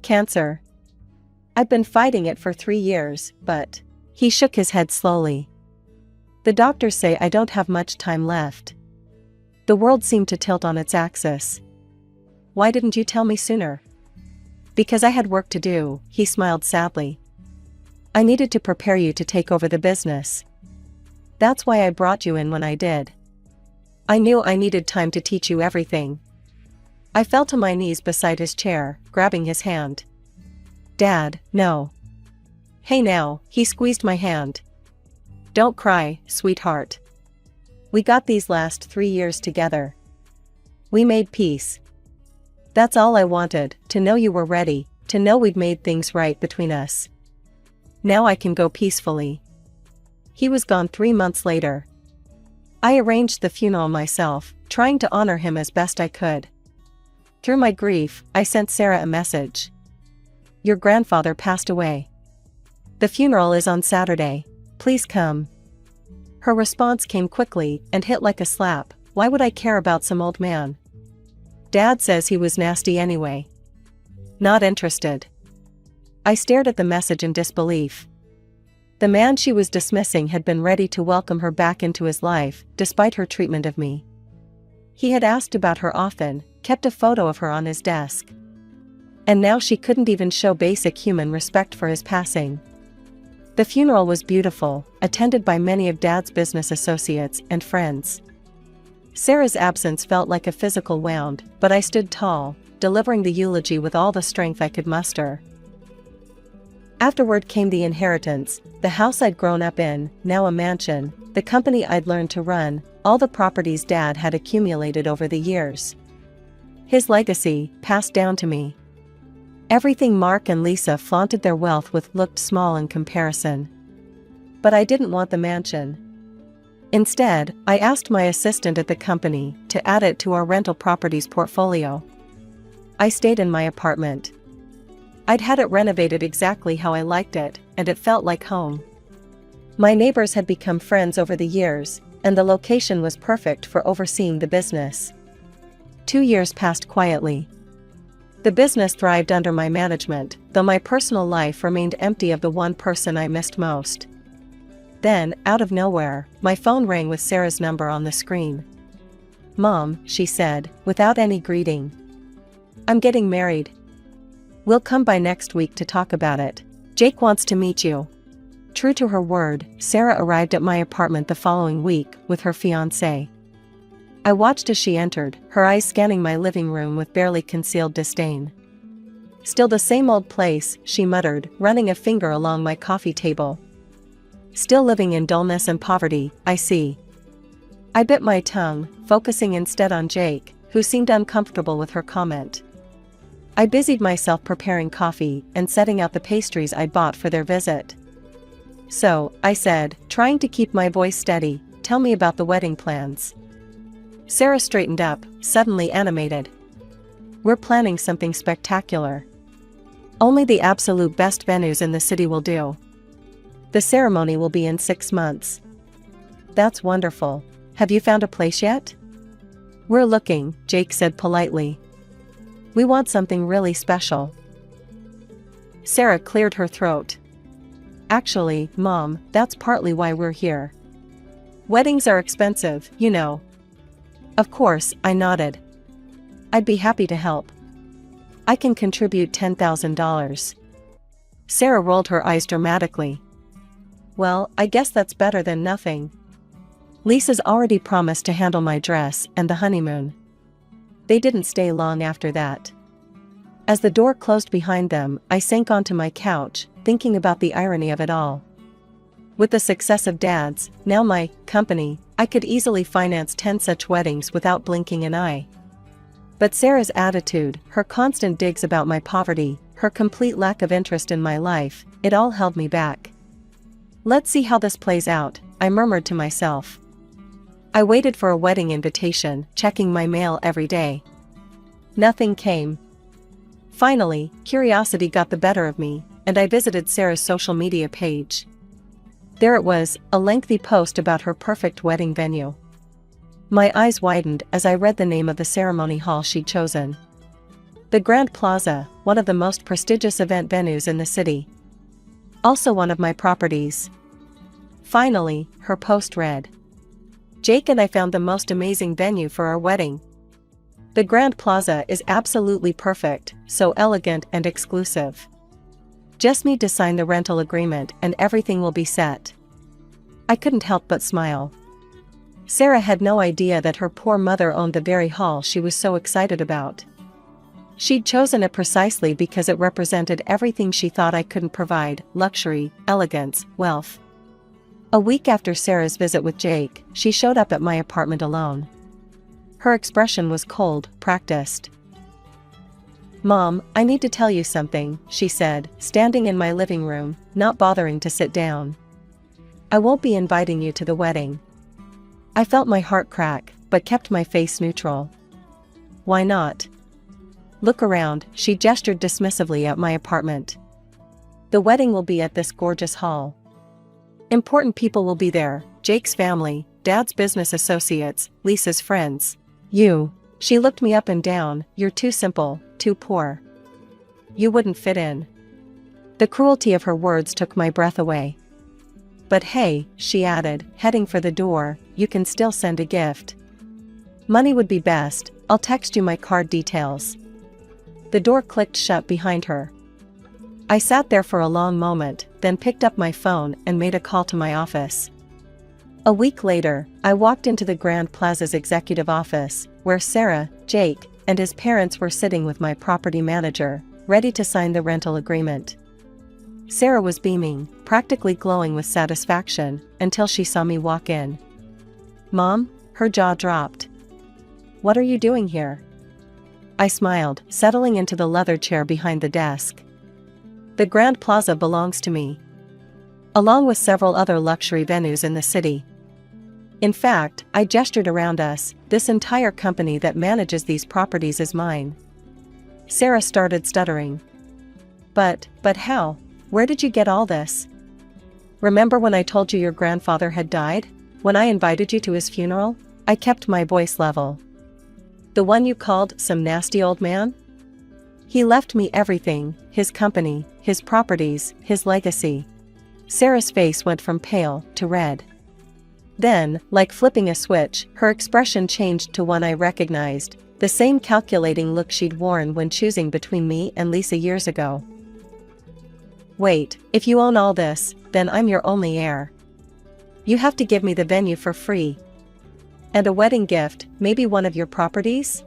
"Cancer. I've been fighting it for 3 years, but..." He shook his head slowly. "The doctors say I don't have much time left." The world seemed to tilt on its axis. "Why didn't you tell me sooner?" "Because I had work to do," he smiled sadly. "I needed to prepare you to take over the business. That's why I brought you in when I did. I knew I needed time to teach you everything." I fell to my knees beside his chair, grabbing his hand. "Dad, no." "Hey now," he squeezed my hand. "Don't cry, sweetheart. We got these last 3 years together. We made peace. That's all I wanted, to know you were ready, to know we'd made things right between us. Now I can go peacefully." He was gone 3 months later. I arranged the funeral myself, trying to honor him as best I could. Through my grief, I sent Sarah a message. "Your grandfather passed away. The funeral is on Saturday. Please come." Her response came quickly and hit like a slap. Why would I care about some old man? Dad says he was nasty anyway. Not interested. I stared at the message in disbelief. The man she was dismissing had been ready to welcome her back into his life, despite her treatment of me. He had asked about her often, kept a photo of her on his desk. And now she couldn't even show basic human respect for his passing. The funeral was beautiful, attended by many of Dad's business associates and friends. Sarah's absence felt like a physical wound, but I stood tall, delivering the eulogy with all the strength I could muster. Afterward came the inheritance, the house I'd grown up in, now a mansion, the company I'd learned to run, all the properties Dad had accumulated over the years. His legacy, passed down to me. Everything Mark and Lisa flaunted their wealth with looked small in comparison. But I didn't want the mansion. Instead, I asked my assistant at the company to add it to our rental properties portfolio. I stayed in my apartment. I'd had it renovated exactly how I liked it, and it felt like home. My neighbors had become friends over the years, and the location was perfect for overseeing the business. 2 years passed quietly. The business thrived under my management, though my personal life remained empty of the one person I missed most. Then, out of nowhere, my phone rang with Sarah's number on the screen. "Mom," she said, without any greeting. "I'm getting married. We'll come by next week to talk about it. Jake wants to meet you." True to her word, Sarah arrived at my apartment the following week with her fiancé. I watched as she entered, her eyes scanning my living room with barely concealed disdain. "Still the same old place," she muttered, running a finger along my coffee table. "Still living in dullness and poverty, I see." I bit my tongue, focusing instead on Jake, who seemed uncomfortable with her comment. I busied myself preparing coffee and setting out the pastries I'd bought for their visit. "So," I said, trying to keep my voice steady, "tell me about the wedding plans." Sarah straightened up, suddenly animated. "We're planning something spectacular. Only the absolute best venues in the city will do. The ceremony will be in 6 months. That's wonderful. Have you found a place yet?" "We're looking," Jake said politely. "We want something really special." Sarah cleared her throat. "Actually, Mom, that's partly why we're here. Weddings are expensive, you know." "Of course," I nodded. "I'd be happy to help. I can contribute $10,000. Sarah rolled her eyes dramatically. "Well, I guess that's better than nothing. Lisa's already promised to handle my dress and the honeymoon." They didn't stay long after that. As the door closed behind them, I sank onto my couch, thinking about the irony of it all. With the success of Dad's, now my company, I could easily finance 10 such weddings without blinking an eye. But Sarah's attitude, her constant digs about my poverty, her complete lack of interest in my life, it all held me back. "Let's see how this plays out," I murmured to myself. I waited for a wedding invitation, checking my mail every day. Nothing came. Finally, curiosity got the better of me, and I visited Sarah's social media page. There it was, a lengthy post about her perfect wedding venue. My eyes widened as I read the name of the ceremony hall she'd chosen. The Grand Plaza, one of the most prestigious event venues in the city. Also one of my properties. Finally, her post read, "Jake and I found the most amazing venue for our wedding. The Grand Plaza is absolutely perfect, so elegant and exclusive. Just need to sign the rental agreement and everything will be set." I couldn't help but smile. Sarah had no idea that her poor mother owned the very hall she was so excited about. She'd chosen it precisely because it represented everything she thought I couldn't provide: luxury, elegance, wealth. A week after Sarah's visit with Jake, she showed up at my apartment alone. Her expression was cold, practiced. "Mom, I need to tell you something," she said, standing in my living room, not bothering to sit down. "I won't be inviting you to the wedding." I felt my heart crack, but kept my face neutral. "Why not?" "Look around," she gestured dismissively at my apartment. "The wedding will be at this gorgeous hall. Important people will be there: Jake's family, Dad's business associates, Lisa's friends. You." She looked me up and down. "You're too simple, too poor. You wouldn't fit in." The cruelty of her words took my breath away. "But hey," she added, heading for the door, "you can still send a gift. Money would be best. I'll text you my card details." The door clicked shut behind her. I sat there for a long moment, then picked up my phone and made a call to my office. A week later, I walked into the Grand Plaza's executive office, where Sarah, Jake, and his parents were sitting with my property manager, ready to sign the rental agreement. Sarah was beaming, practically glowing with satisfaction, until she saw me walk in. "Mom?" Her jaw dropped. "What are you doing here?" I smiled, settling into the leather chair behind the desk. "The Grand Plaza belongs to me, along with several other luxury venues in the city. In fact," I gestured around us, "this entire company that manages these properties is mine." Sarah started stuttering. But how? Where did you get all this? Remember when I told you your grandfather had died? When I invited you to his funeral?" I kept my voice level. "The one you called some nasty old man? He left me everything: his company, his properties, his legacy." Sarah's face went from pale to red. Then, like flipping a switch, her expression changed to one I recognized, the same calculating look she'd worn when choosing between me and Lisa years ago. "Wait, if you own all this, then I'm your only heir. You have to give me the venue for free. And a wedding gift, maybe one of your properties?"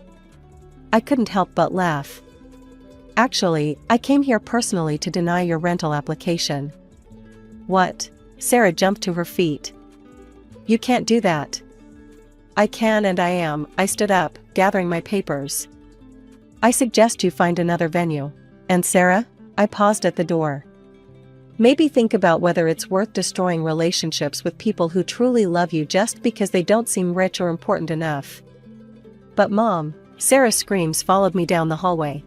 I couldn't help but laugh. "Actually, I came here personally to deny your rental application." "What?" Sarah jumped to her feet. "You can't do that." "I can and I am." I stood up, gathering my papers. "I suggest you find another venue. And Sarah?" I paused at the door. "Maybe think about whether it's worth destroying relationships with people who truly love you just because they don't seem rich or important enough." "But Mom," Sarah's screams followed me down the hallway.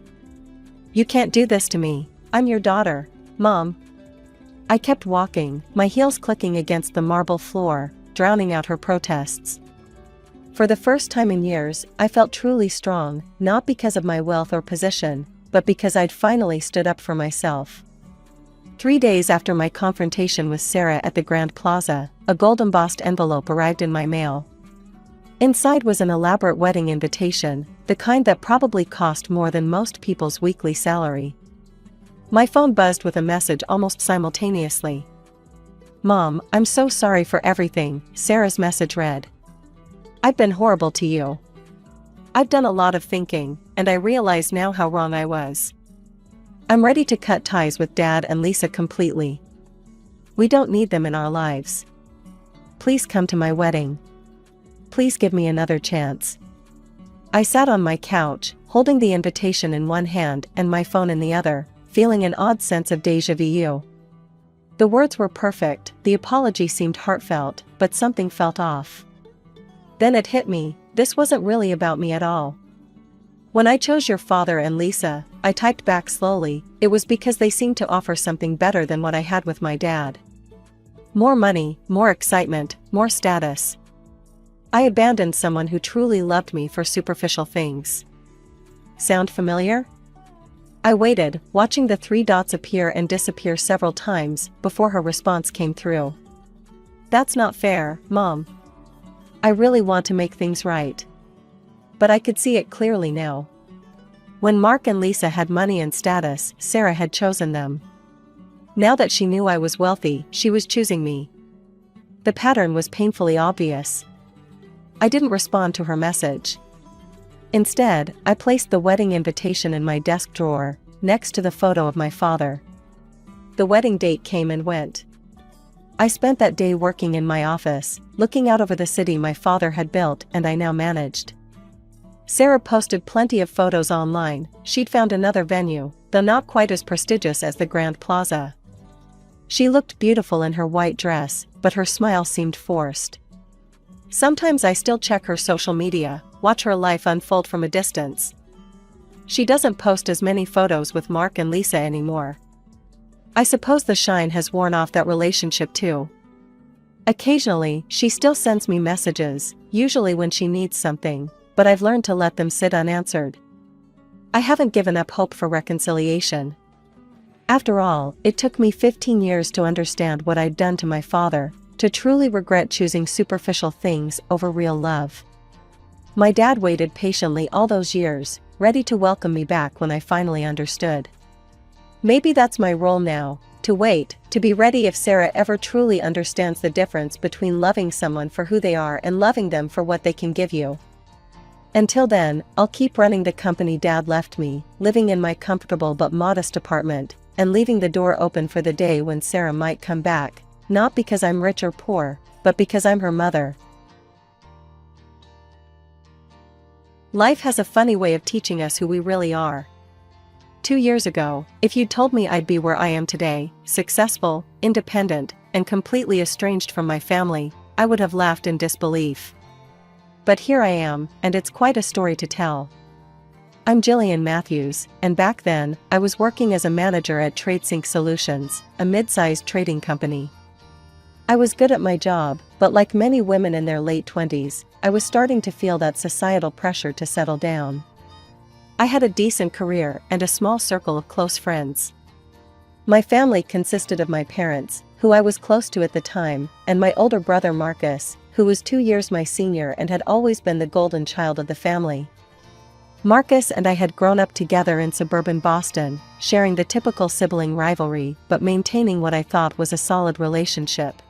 "You can't do this to me. I'm your daughter, Mom." I kept walking, my heels clicking against the marble floor, drowning out her protests. For the first time in years, I felt truly strong, not because of my wealth or position, but because I'd finally stood up for myself. 3 days after my confrontation with Sarah at the Grand Plaza, a gold-embossed envelope arrived in my mail. Inside was an elaborate wedding invitation, the kind that probably cost more than most people's weekly salary. My phone buzzed with a message almost simultaneously. "Mom, I'm so sorry for everything," Sarah's message read. "I've been horrible to you. I've done a lot of thinking, and I realize now how wrong I was. I'm ready to cut ties with Dad and Lisa completely. We don't need them in our lives. Please come to my wedding. Please give me another chance." I sat on my couch, holding the invitation in one hand and my phone in the other, feeling an odd sense of déjà vu. The words were perfect, the apology seemed heartfelt, but something felt off. Then it hit me, this wasn't really about me at all. "When I chose your father and Lisa," I typed back slowly, "it was because they seemed to offer something better than what I had with my dad. More money, more excitement, more status. I abandoned someone who truly loved me for superficial things." Sound familiar? I waited, watching the 3 dots appear and disappear several times, before her response came through. "That's not fair, Mom. I really want to make things right." But I could see it clearly now. When Mark and Lisa had money and status, Sarah had chosen them. Now that she knew I was wealthy, she was choosing me. The pattern was painfully obvious. I didn't respond to her message. Instead, I placed the wedding invitation in my desk drawer, next to the photo of my father. The wedding date came and went. I spent that day working in my office, looking out over the city my father had built and I now managed. Sarah posted plenty of photos online. She'd found another venue, though not quite as prestigious as the Grand Plaza. She looked beautiful in her white dress, but her smile seemed forced. Sometimes I still check her social media, watch her life unfold from a distance. She doesn't post as many photos with Mark and Lisa anymore. I suppose the shine has worn off that relationship too. Occasionally, she still sends me messages, usually when she needs something, but I've learned to let them sit unanswered. I haven't given up hope for reconciliation. After all, it took me 15 years to understand what I'd done to my father, to truly regret choosing superficial things over real love. My dad waited patiently all those years, ready to welcome me back when I finally understood. Maybe that's my role now, to wait, to be ready if Sarah ever truly understands the difference between loving someone for who they are and loving them for what they can give you. Until then, I'll keep running the company Dad left me, living in my comfortable but modest apartment, and leaving the door open for the day when Sarah might come back, not because I'm rich or poor, but because I'm her mother. Life has a funny way of teaching us who we really are. 2 years ago, if you'd told me I'd be where I am today, successful, independent, and completely estranged from my family, I would have laughed in disbelief. But here I am, and it's quite a story to tell. I'm Jillian Matthews, and back then, I was working as a manager at TradeSync Solutions, a mid-sized trading company. I was good at my job, but like many women in their late 20s, I was starting to feel that societal pressure to settle down. I had a decent career and a small circle of close friends. My family consisted of my parents, who I was close to at the time, and my older brother Marcus, who was 2 years my senior and had always been the golden child of the family. Marcus and I had grown up together in suburban Boston, sharing the typical sibling rivalry but maintaining what I thought was a solid relationship.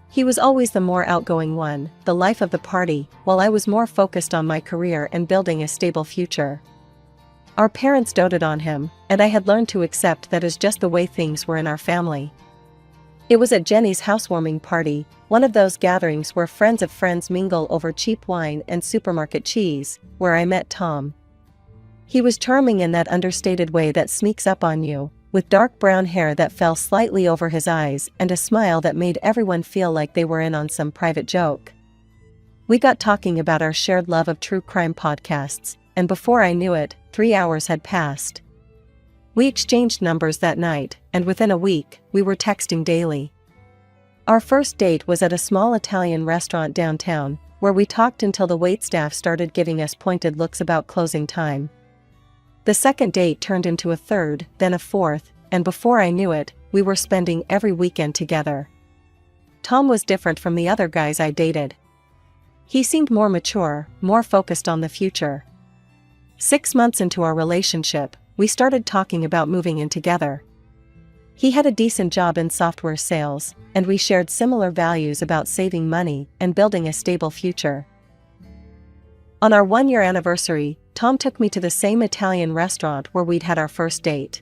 He was always the more outgoing one, the life of the party, while I was more focused on my career and building a stable future. Our parents doted on him, and I had learned to accept that as just the way things were in our family. It was at Jenny's housewarming party, one of those gatherings where friends of friends mingle over cheap wine and supermarket cheese, where I met Tom. He was charming in that understated way that sneaks up on you, with dark brown hair that fell slightly over his eyes and a smile that made everyone feel like they were in on some private joke. We got talking about our shared love of true crime podcasts, and before I knew it, 3 hours had passed. We exchanged numbers that night, and within a week, we were texting daily. Our first date was at a small Italian restaurant downtown, where we talked until the waitstaff started giving us pointed looks about closing time. The second date turned into a third, then a fourth, and before I knew it, we were spending every weekend together. Tom was different from the other guys I dated. He seemed more mature, more focused on the future. 6 months into our relationship, we started talking about moving in together. He had a decent job in software sales, and we shared similar values about saving money and building a stable future. On our 1-year anniversary, Tom took me to the same Italian restaurant where we'd had our first date.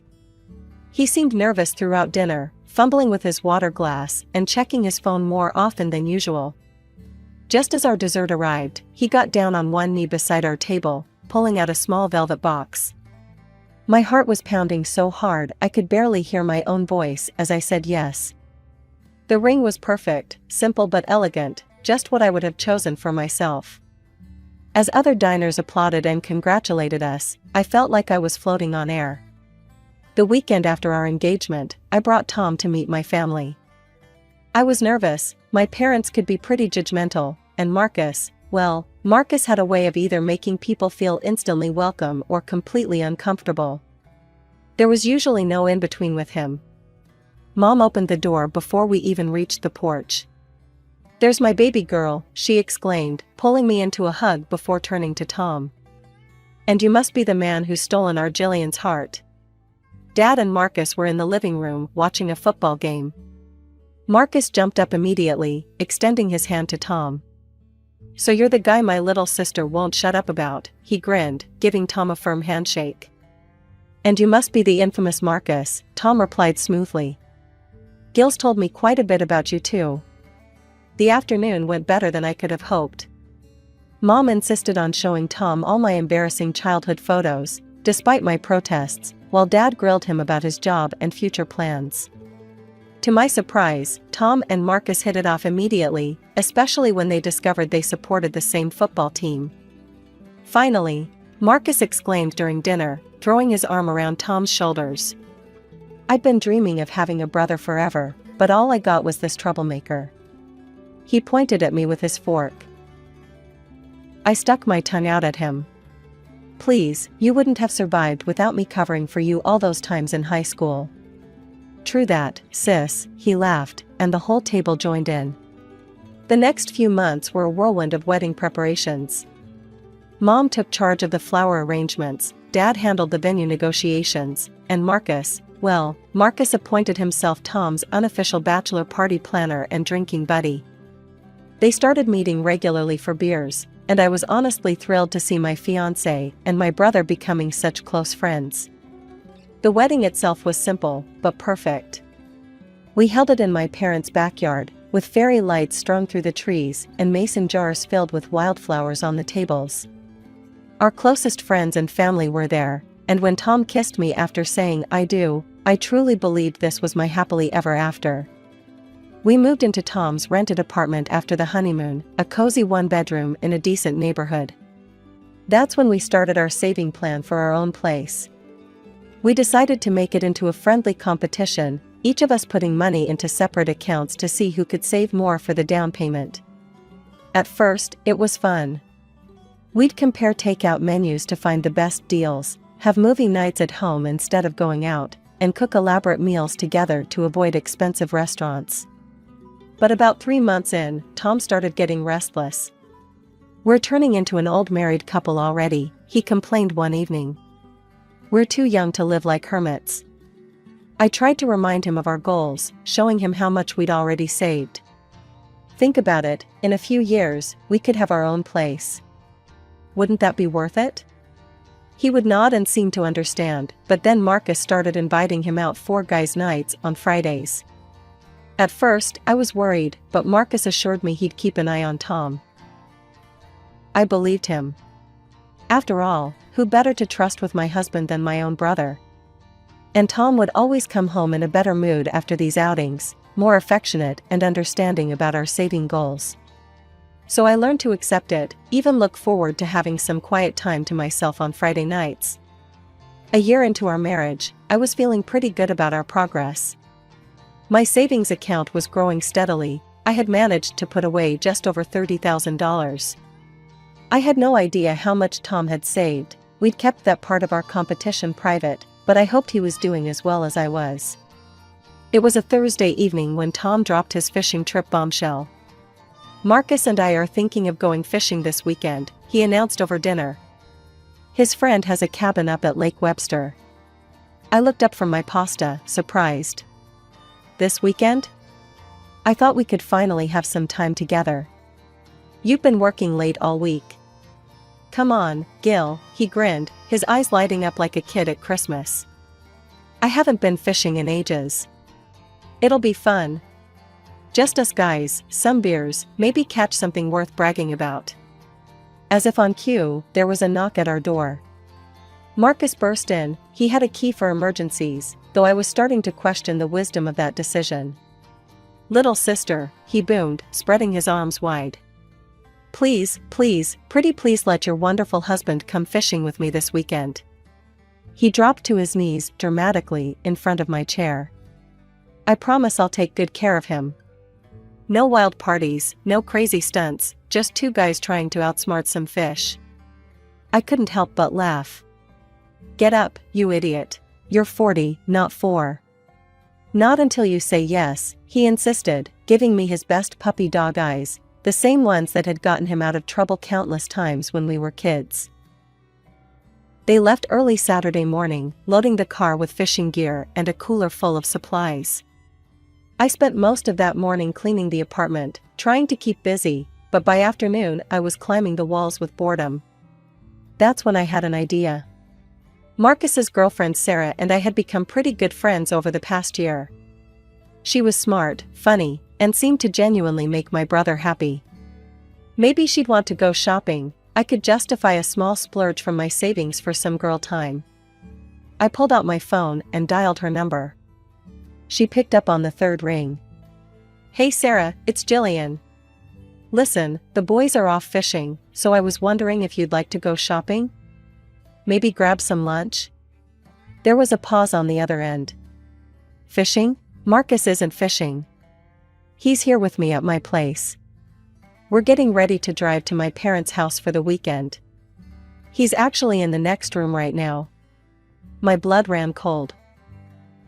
He seemed nervous throughout dinner, fumbling with his water glass and checking his phone more often than usual. Just as our dessert arrived, he got down on one knee beside our table, pulling out a small velvet box. My heart was pounding so hard I could barely hear my own voice as I said yes. The ring was perfect, simple but elegant, just what I would have chosen for myself. As other diners applauded and congratulated us, I felt like I was floating on air. The weekend after our engagement, I brought Tom to meet my family. I was nervous. My parents could be pretty judgmental, and Marcus had a way of either making people feel instantly welcome or completely uncomfortable. There was usually no in-between with him. Mom opened the door before we even reached the porch. "There's my baby girl," she exclaimed, pulling me into a hug before turning to Tom. "And you must be the man who's stolen our Jillian's heart." Dad and Marcus were in the living room watching a football game. Marcus jumped up immediately, extending his hand to Tom. "So you're the guy my little sister won't shut up about," he grinned, giving Tom a firm handshake. "And you must be the infamous Marcus," Tom replied smoothly. "Gil's told me quite a bit about you too." The afternoon went better than I could have hoped. Mom insisted on showing Tom all my embarrassing childhood photos, despite my protests, while Dad grilled him about his job and future plans. To my surprise, Tom and Marcus hit it off immediately, especially when they discovered they supported the same football team. Finally, Marcus exclaimed during dinner, throwing his arm around Tom's shoulders. "I'd been dreaming of having a brother forever, but all I got was this troublemaker." He pointed at me with his fork. I stuck my tongue out at him. "Please, you wouldn't have survived without me covering for you all those times in high school." "True that, sis," he laughed, and the whole table joined in. The next few months were a whirlwind of wedding preparations. Mom took charge of the flower arrangements, Dad handled the venue negotiations, and Marcus appointed himself Tom's unofficial bachelor party planner and drinking buddy. They started meeting regularly for beers, and I was honestly thrilled to see my fiancé and my brother becoming such close friends. The wedding itself was simple, but perfect. We held it in my parents' backyard, with fairy lights strung through the trees and mason jars filled with wildflowers on the tables. Our closest friends and family were there, and when Tom kissed me after saying "I do," I truly believed this was my happily ever after. We moved into Tom's rented apartment after the honeymoon, a cozy one-bedroom in a decent neighborhood. That's when we started our saving plan for our own place. We decided to make it into a friendly competition, each of us putting money into separate accounts to see who could save more for the down payment. At first, it was fun. We'd compare takeout menus to find the best deals, have movie nights at home instead of going out, and cook elaborate meals together to avoid expensive restaurants. But about 3 months in, Tom started getting restless. "We're turning into an old married couple already," he complained one evening. "We're too young to live like hermits." I tried to remind him of our goals, showing him how much we'd already saved. "Think about it, in a few years, we could have our own place. Wouldn't that be worth it?" He would nod and seem to understand, but then Marcus started inviting him out for guys' nights on Fridays. At first, I was worried, but Marcus assured me he'd keep an eye on Tom. I believed him. After all, who better to trust with my husband than my own brother? And Tom would always come home in a better mood after these outings, more affectionate and understanding about our saving goals. So I learned to accept it, even look forward to having some quiet time to myself on Friday nights. A year into our marriage, I was feeling pretty good about our progress. My savings account was growing steadily. I had managed to put away just over $30,000. I had no idea how much Tom had saved. We'd kept that part of our competition private, but I hoped he was doing as well as I was. It was a Thursday evening when Tom dropped his fishing trip bombshell. "Marcus and I are thinking of going fishing this weekend," he announced over dinner. His friend has a cabin up at Lake Webster. I looked up from my pasta, surprised. "This weekend? I thought we could finally have some time together. You've been working late all week." "Come on, Gil," he grinned, his eyes lighting up like a kid at Christmas. "I haven't been fishing in ages. It'll be fun. Just us guys, some beers, maybe catch something worth bragging about." As if on cue, there was a knock at our door. Marcus burst in. He had a key for emergencies, though I was starting to question the wisdom of that decision. "Little sister," he boomed, spreading his arms wide. "Please, pretty please let your wonderful husband come fishing with me this weekend." He dropped to his knees dramatically in front of my chair. "I promise I'll take good care of him. No wild parties, no crazy stunts, just 2 guys trying to outsmart some fish." I couldn't help but laugh. "Get up, you idiot. You're 40, not 4. Not until you say yes," he insisted, giving me his best puppy dog eyes, the same ones that had gotten him out of trouble countless times when we were kids. They left early Saturday morning, loading the car with fishing gear and a cooler full of supplies. I spent most of that morning cleaning the apartment, trying to keep busy, but by afternoon I was climbing the walls with boredom. That's when I had an idea. Marcus's girlfriend Sarah and I had become pretty good friends over the past year. She was smart, funny, and seemed to genuinely make my brother happy. Maybe she'd want to go shopping. I could justify a small splurge from my savings for some girl time. I pulled out my phone and dialed her number. She picked up on the third ring. "Hey Sarah, it's Jillian. Listen, the boys are off fishing, so I was wondering if you'd like to go shopping? Maybe grab some lunch?" There was a pause on the other end. "Fishing? Marcus isn't fishing. He's here with me at my place. We're getting ready to drive to my parents' house for the weekend. He's actually in the next room right now." My blood ran cold.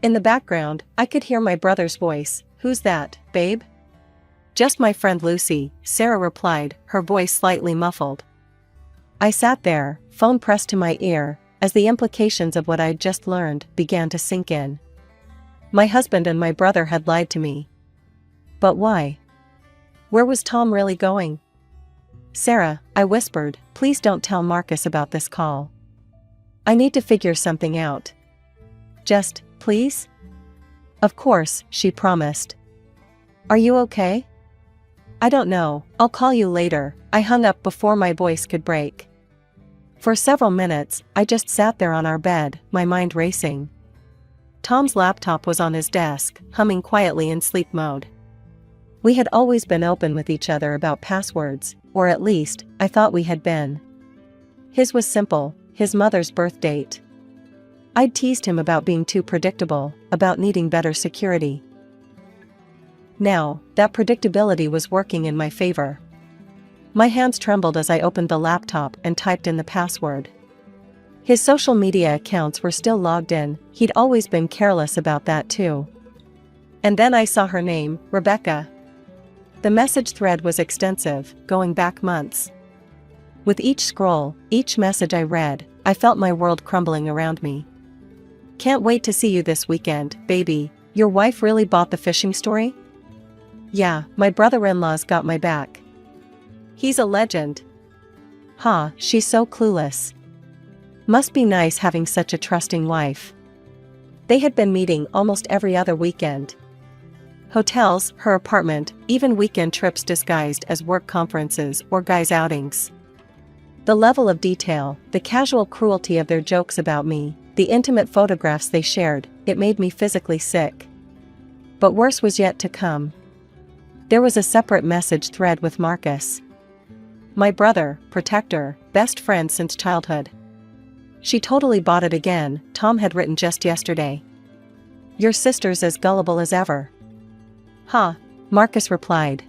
In the background, I could hear my brother's voice. "Who's that, babe?" "Just my friend Lucy," Sarah replied, her voice slightly muffled. I sat there, phone pressed to my ear, as the implications of what I'd just learned began to sink in. My husband and my brother had lied to me. But why? Where was Tom really going? "Sarah," I whispered, "please don't tell Marcus about this call. I need to figure something out. Just, please?" "Of course," she promised. "Are you okay?" "I don't know, I'll call you later." I hung up before my voice could break. For several minutes, I just sat there on our bed, my mind racing. Tom's laptop was on his desk, humming quietly in sleep mode. We had always been open with each other about passwords, or at least, I thought we had been. His was simple, his mother's birth date. I'd teased him about being too predictable, about needing better security. Now, that predictability was working in my favor. My hands trembled as I opened the laptop and typed in the password. His social media accounts were still logged in, he'd always been careless about that too. And then I saw her name, Rebecca. The message thread was extensive, going back months. With each scroll, each message I read, I felt my world crumbling around me. "Can't wait to see you this weekend, baby. Your wife really bought the fishing story?" "Yeah, my brother-in-law's got my back. He's a legend." "Ha, she's so clueless. Must be nice having such a trusting wife." They had been meeting almost every other weekend. Hotels, her apartment, even weekend trips disguised as work conferences or guys' outings. The level of detail, the casual cruelty of their jokes about me, the intimate photographs they shared, it made me physically sick. But worse was yet to come. There was a separate message thread with Marcus. My brother, protector, best friend since childhood. "She totally bought it again," Tom had written just yesterday. "Your sister's as gullible as ever." "Huh," Marcus replied.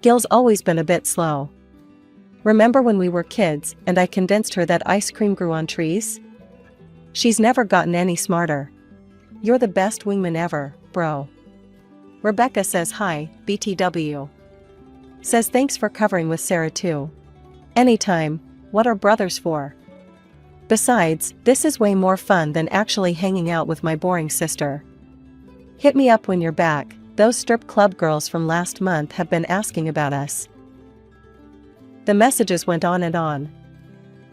"Gil's always been a bit slow. Remember when we were kids and I convinced her that ice cream grew on trees? She's never gotten any smarter. You're the best wingman ever, bro." Rebecca says hi, BTW. Says thanks for covering with Sarah too. Anytime, what are brothers for? Besides, this is way more fun than actually hanging out with my boring sister. Hit me up when you're back, those strip club girls from last month have been asking about us. The messages went on and on.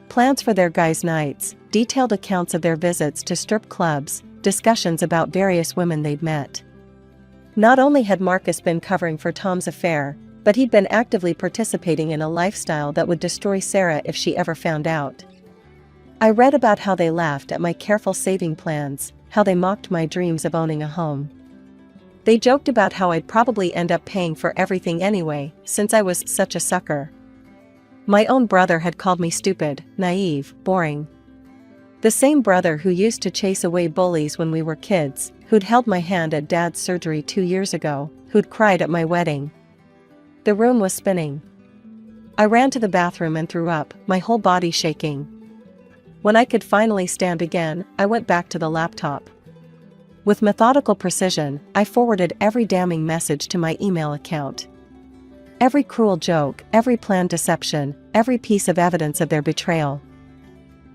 Plans for their guys' nights, detailed accounts of their visits to strip clubs, discussions about various women they'd met. Not only had Marcus been covering for Tom's affair, but he'd been actively participating in a lifestyle that would destroy Sarah if she ever found out. I read about how they laughed at my careful saving plans, how they mocked my dreams of owning a home. They joked about how I'd probably end up paying for everything anyway, since I was such a sucker. My own brother had called me stupid, naive, boring. The same brother who used to chase away bullies when we were kids, who'd held my hand at Dad's surgery 2 years ago, who'd cried at my wedding. The room was spinning. I ran to the bathroom and threw up, my whole body shaking. When I could finally stand again, I went back to the laptop. With methodical precision, I forwarded every damning message to my email account. Every cruel joke, every planned deception, every piece of evidence of their betrayal.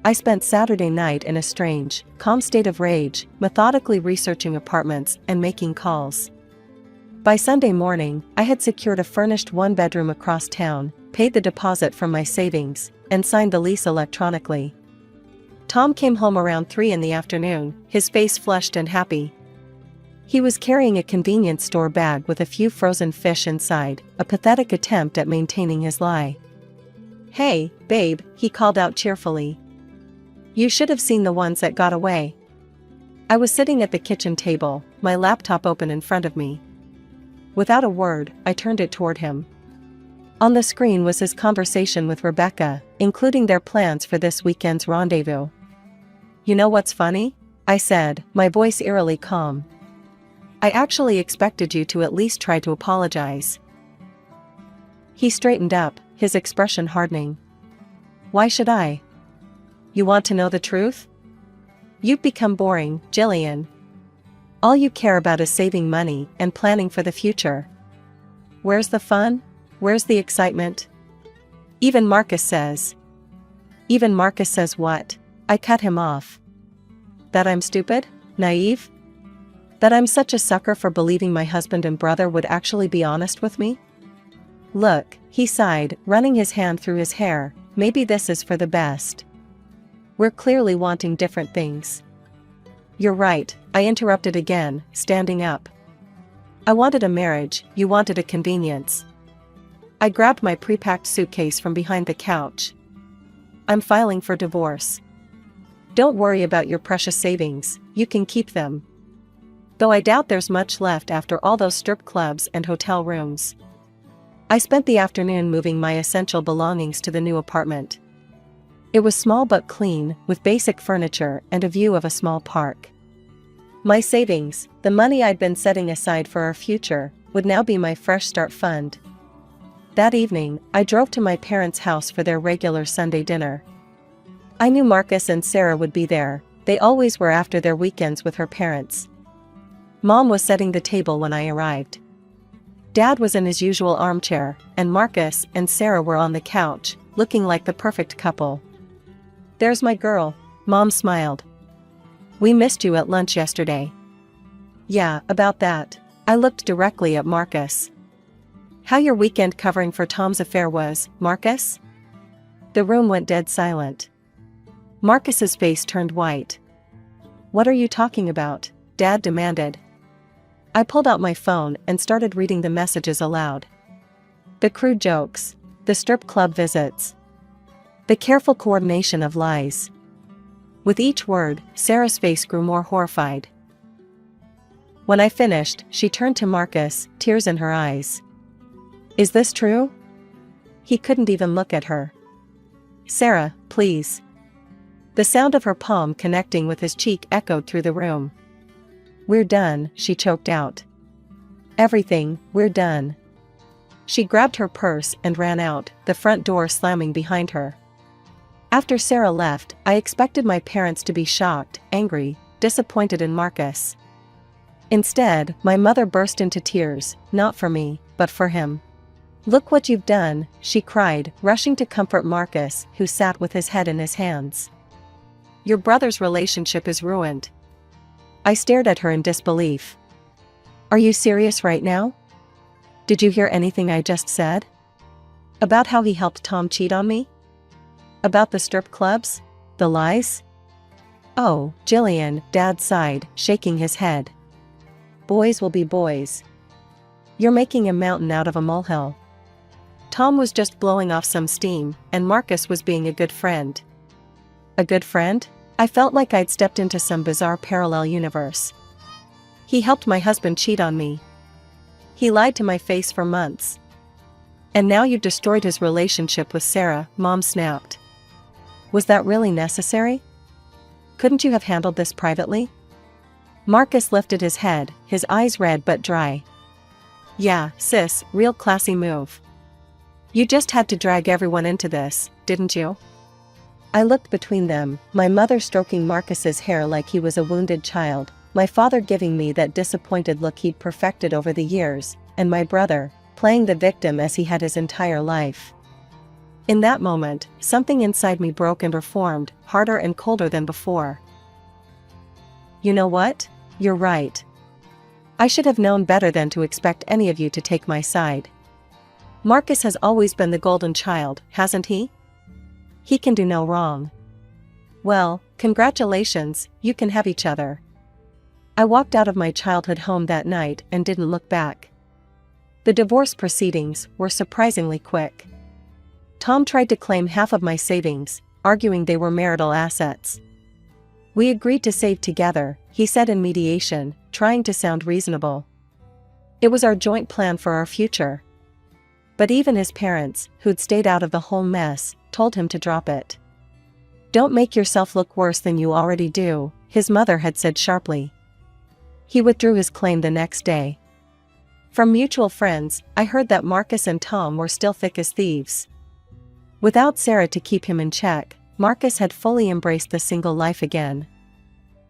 I spent Saturday night in a strange, calm state of rage, methodically researching apartments and making calls. By Sunday morning, I had secured a furnished one-bedroom across town, paid the deposit from my savings, and signed the lease electronically. Tom came home around 3 in the afternoon, his face flushed and happy. He was carrying a convenience store bag with a few frozen fish inside, a pathetic attempt at maintaining his lie. "Hey, babe," he called out cheerfully. "You should have seen the ones that got away." I was sitting at the kitchen table, my laptop open in front of me. Without a word, I turned it toward him. On the screen was his conversation with Rebecca, including their plans for this weekend's rendezvous. "You know what's funny?" I said, my voice eerily calm. "I actually expected you to at least try to apologize." He straightened up, his expression hardening. "Why should I? You want to know the truth? You've become boring, Jillian. All you care about is saving money and planning for the future. Where's the fun? Where's the excitement?" Even Marcus says what? I cut him off. That I'm stupid? Naive? That I'm such a sucker for believing my husband and brother would actually be honest with me? "Look," he sighed, running his hand through his hair, "maybe this is for the best. We're clearly wanting different things." "You're right," I interrupted again, standing up. "I wanted a marriage, you wanted a convenience." I grabbed my pre-packed suitcase from behind the couch. "I'm filing for divorce. Don't worry about your precious savings, you can keep them. Though I doubt there's much left after all those strip clubs and hotel rooms." I spent the afternoon moving my essential belongings to the new apartment. It was small but clean, with basic furniture and a view of a small park. My savings, the money I'd been setting aside for our future, would now be my fresh start fund. That evening, I drove to my parents' house for their regular Sunday dinner. I knew Marcus and Sarah would be there, they always were after their weekends with her parents. Mom was setting the table when I arrived. Dad was in his usual armchair, and Marcus and Sarah were on the couch, looking like the perfect couple. "There's my girl," Mom smiled. "We missed you at lunch yesterday." "Yeah, about that." I looked directly at Marcus. "How your weekend covering for Tom's affair was, Marcus?" The room went dead silent. Marcus's face turned white. "What are you talking about?" Dad demanded. I pulled out my phone and started reading the messages aloud. The crude jokes, the strip club visits, the careful coordination of lies. With each word, Sarah's face grew more horrified. When I finished, she turned to Marcus, tears in her eyes. "Is this true?" He couldn't even look at her. "Sarah, please." The sound of her palm connecting with his cheek echoed through the room. "We're done," she choked out. "Everything, we're done." She grabbed her purse and ran out, the front door slamming behind her. After Sarah left, I expected my parents to be shocked, angry, disappointed in Marcus. Instead, my mother burst into tears, not for me, but for him. "Look what you've done," she cried, rushing to comfort Marcus, who sat with his head in his hands. "Your brother's relationship is ruined." I stared at her in disbelief. "Are you serious right now? Did you hear anything I just said? About how he helped Tom cheat on me? About the strip clubs? The lies?" "Oh, Jillian," Dad sighed, shaking his head. "Boys will be boys. You're making a mountain out of a molehill. Tom was just blowing off some steam, and Marcus was being a good friend." A good friend? I felt like I'd stepped into some bizarre parallel universe. "He helped my husband cheat on me. He lied to my face for months. And now you've destroyed his relationship with Sarah," Mom snapped. "Was that really necessary? Couldn't you have handled this privately?" Marcus lifted his head, his eyes red but dry. "Yeah, sis, real classy move. You just had to drag everyone into this, didn't you?" I looked between them, my mother stroking Marcus's hair like he was a wounded child, my father giving me that disappointed look he'd perfected over the years, and my brother, playing the victim as he had his entire life. In that moment, something inside me broke and reformed, harder and colder than before. "You know what? You're right. I should have known better than to expect any of you to take my side. Marcus has always been the golden child, hasn't he? He can do no wrong. Well, congratulations, you can have each other. I walked out of my childhood home that night and didn't look back. The divorce proceedings were surprisingly quick. Tom tried to claim half of my savings, arguing they were marital assets. We agreed to save together, he said in mediation, trying to sound reasonable. It was our joint plan for our future. But even his parents, who'd stayed out of the whole mess, told him to drop it. Don't make yourself look worse than you already do, his mother had said sharply. He withdrew his claim the next day. From mutual friends, I heard that Marcus and Tom were still thick as thieves. Without Sarah to keep him in check, Marcus had fully embraced the single life again.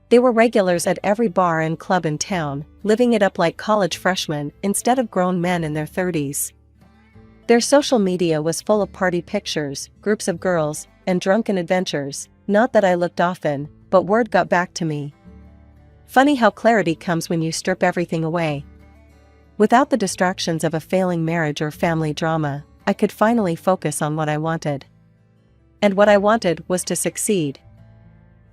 They were regulars at every bar and club in town, living it up like college freshmen instead of grown men in their 30s. Their social media was full of party pictures, groups of girls, and drunken adventures. Not that I looked often, but word got back to me. Funny how clarity comes when you strip everything away. Without the distractions of a failing marriage or family drama, I could finally focus on what I wanted. And what I wanted was to succeed.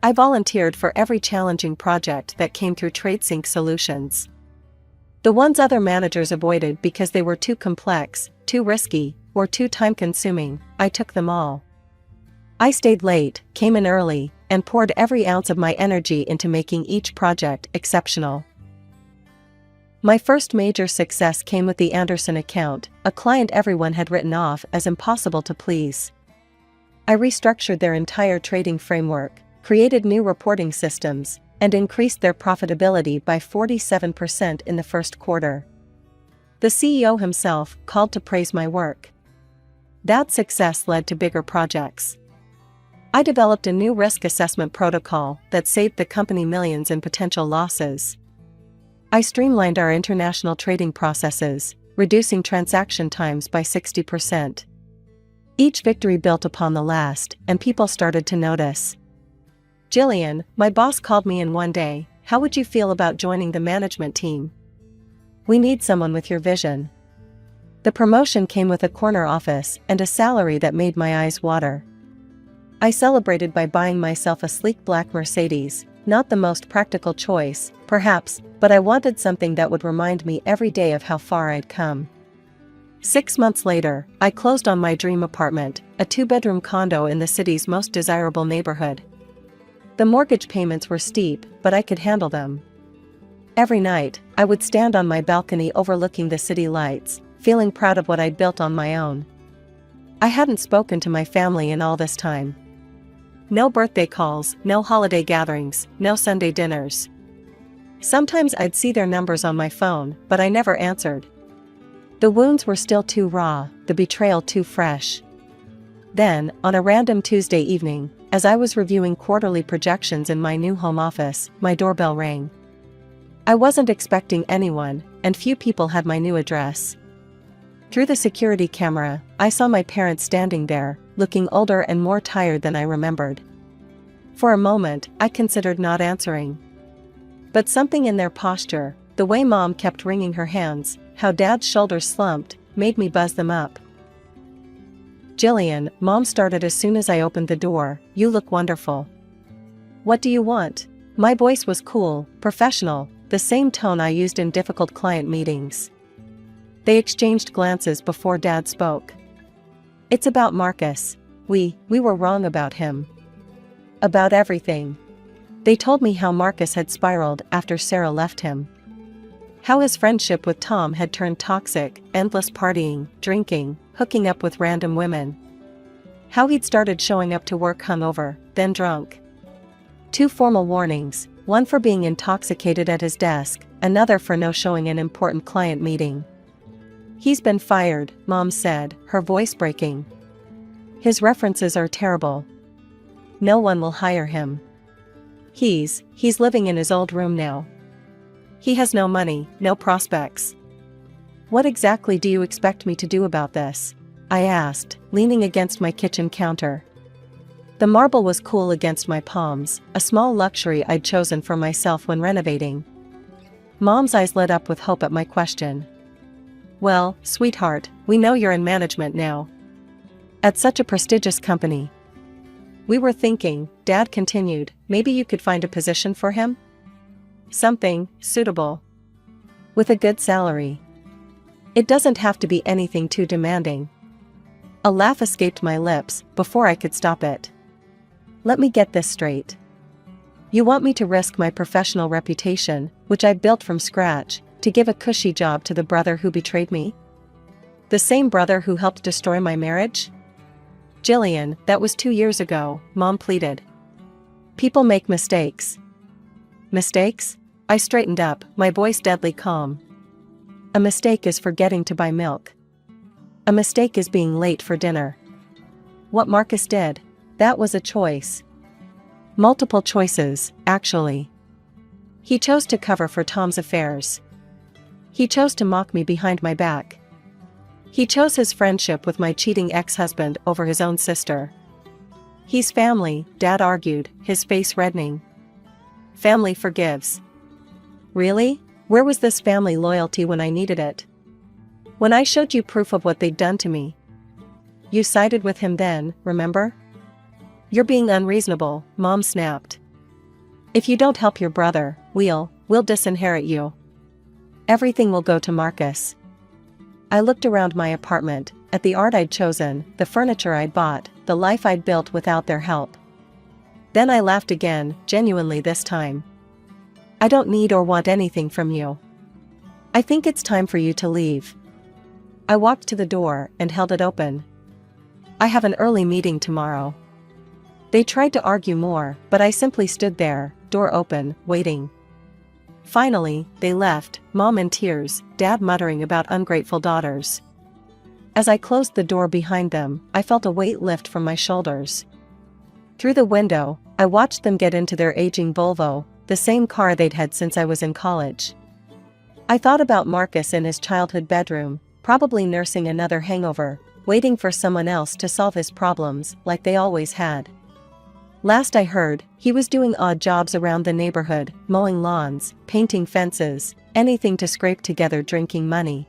I volunteered for every challenging project that came through TradeSync Solutions. The ones other managers avoided because they were too complex, too risky, or too time-consuming, I took them all. I stayed late, came in early, and poured every ounce of my energy into making each project exceptional. My first major success came with the Anderson account, a client everyone had written off as impossible to please. I restructured their entire trading framework, created new reporting systems, and increased their profitability by 47% in the first quarter. The CEO himself called to praise my work. That success led to bigger projects. I developed a new risk assessment protocol that saved the company millions in potential losses. I streamlined our international trading processes, reducing transaction times by 60%. Each victory built upon the last, and people started to notice. Jillian, my boss, called me in one day. How would you feel about joining the management team? We need someone with your vision. The promotion came with a corner office and a salary that made my eyes water. I celebrated by buying myself a sleek black Mercedes, not the most practical choice, perhaps, but I wanted something that would remind me every day of how far I'd come. 6 months later, I closed on my dream apartment, a 2-bedroom condo in the city's most desirable neighborhood. The mortgage payments were steep, but I could handle them. Every night, I would stand on my balcony overlooking the city lights, feeling proud of what I'd built on my own. I hadn't spoken to my family in all this time. No birthday calls, no holiday gatherings, no Sunday dinners. Sometimes I'd see their numbers on my phone, but I never answered. The wounds were still too raw, the betrayal too fresh. Then, on a random Tuesday evening, as I was reviewing quarterly projections in my new home office, my doorbell rang. I wasn't expecting anyone, and few people had my new address. Through the security camera, I saw my parents standing there, looking older and more tired than I remembered. For a moment, I considered not answering. But something in their posture, the way Mom kept wringing her hands, how Dad's shoulders slumped, made me buzz them up. Jillian, Mom started as soon as I opened the door, you look wonderful. What do you want? My voice was cool, professional, the same tone I used in difficult client meetings. They exchanged glances before Dad spoke. It's about Marcus. We were wrong about him. About everything. They told me how Marcus had spiraled after Sarah left him. How his friendship with Tom had turned toxic, endless partying, drinking, hooking up with random women. How he'd started showing up to work hungover, then drunk. 2 formal warnings, one for being intoxicated at his desk, another for no showing an important client meeting. He's been fired, Mom said, her voice breaking. His references are terrible. No one will hire him. He's living in his old room now. He has no money, no prospects. What exactly do you expect me to do about this? I asked, leaning against my kitchen counter. The marble was cool against my palms, a small luxury I'd chosen for myself when renovating. Mom's eyes lit up with hope at my question. Well, sweetheart, we know you're in management now. At such a prestigious company. We were thinking, Dad continued, maybe you could find a position for him? Something suitable. With a good salary. It doesn't have to be anything too demanding. A laugh escaped my lips before I could stop it. Let me get this straight. You want me to risk my professional reputation, which I built from scratch, to give a cushy job to the brother who betrayed me? The same brother who helped destroy my marriage? Jillian, that was 2 years ago, Mom pleaded. People make mistakes. Mistakes? I straightened up, my voice deadly calm. A mistake is forgetting to buy milk. A mistake is being late for dinner. What Marcus did, that was a choice. Multiple choices, actually. He chose to cover for Tom's affairs. He chose to mock me behind my back. He chose his friendship with my cheating ex-husband over his own sister. He's family, Dad argued, his face reddening. Family forgives. Really? Where was this family loyalty when I needed it? When I showed you proof of what they'd done to me. You sided with him then, remember? You're being unreasonable, Mom snapped. If you don't help your brother, we'll disinherit you. Everything will go to Marcus. I looked around my apartment, at the art I'd chosen, the furniture I'd bought, the life I'd built without their help. Then I laughed again, genuinely this time. I don't need or want anything from you. I think it's time for you to leave. I walked to the door and held it open. I have an early meeting tomorrow. They tried to argue more, but I simply stood there, door open, waiting. Finally, they left, Mom in tears, Dad muttering about ungrateful daughters. As I closed the door behind them, I felt a weight lift from my shoulders. Through the window, I watched them get into their aging Volvo, the same car they'd had since I was in college. I thought about Marcus in his childhood bedroom, probably nursing another hangover, waiting for someone else to solve his problems like they always had. Last I heard, he was doing odd jobs around the neighborhood, mowing lawns, painting fences, anything to scrape together drinking money.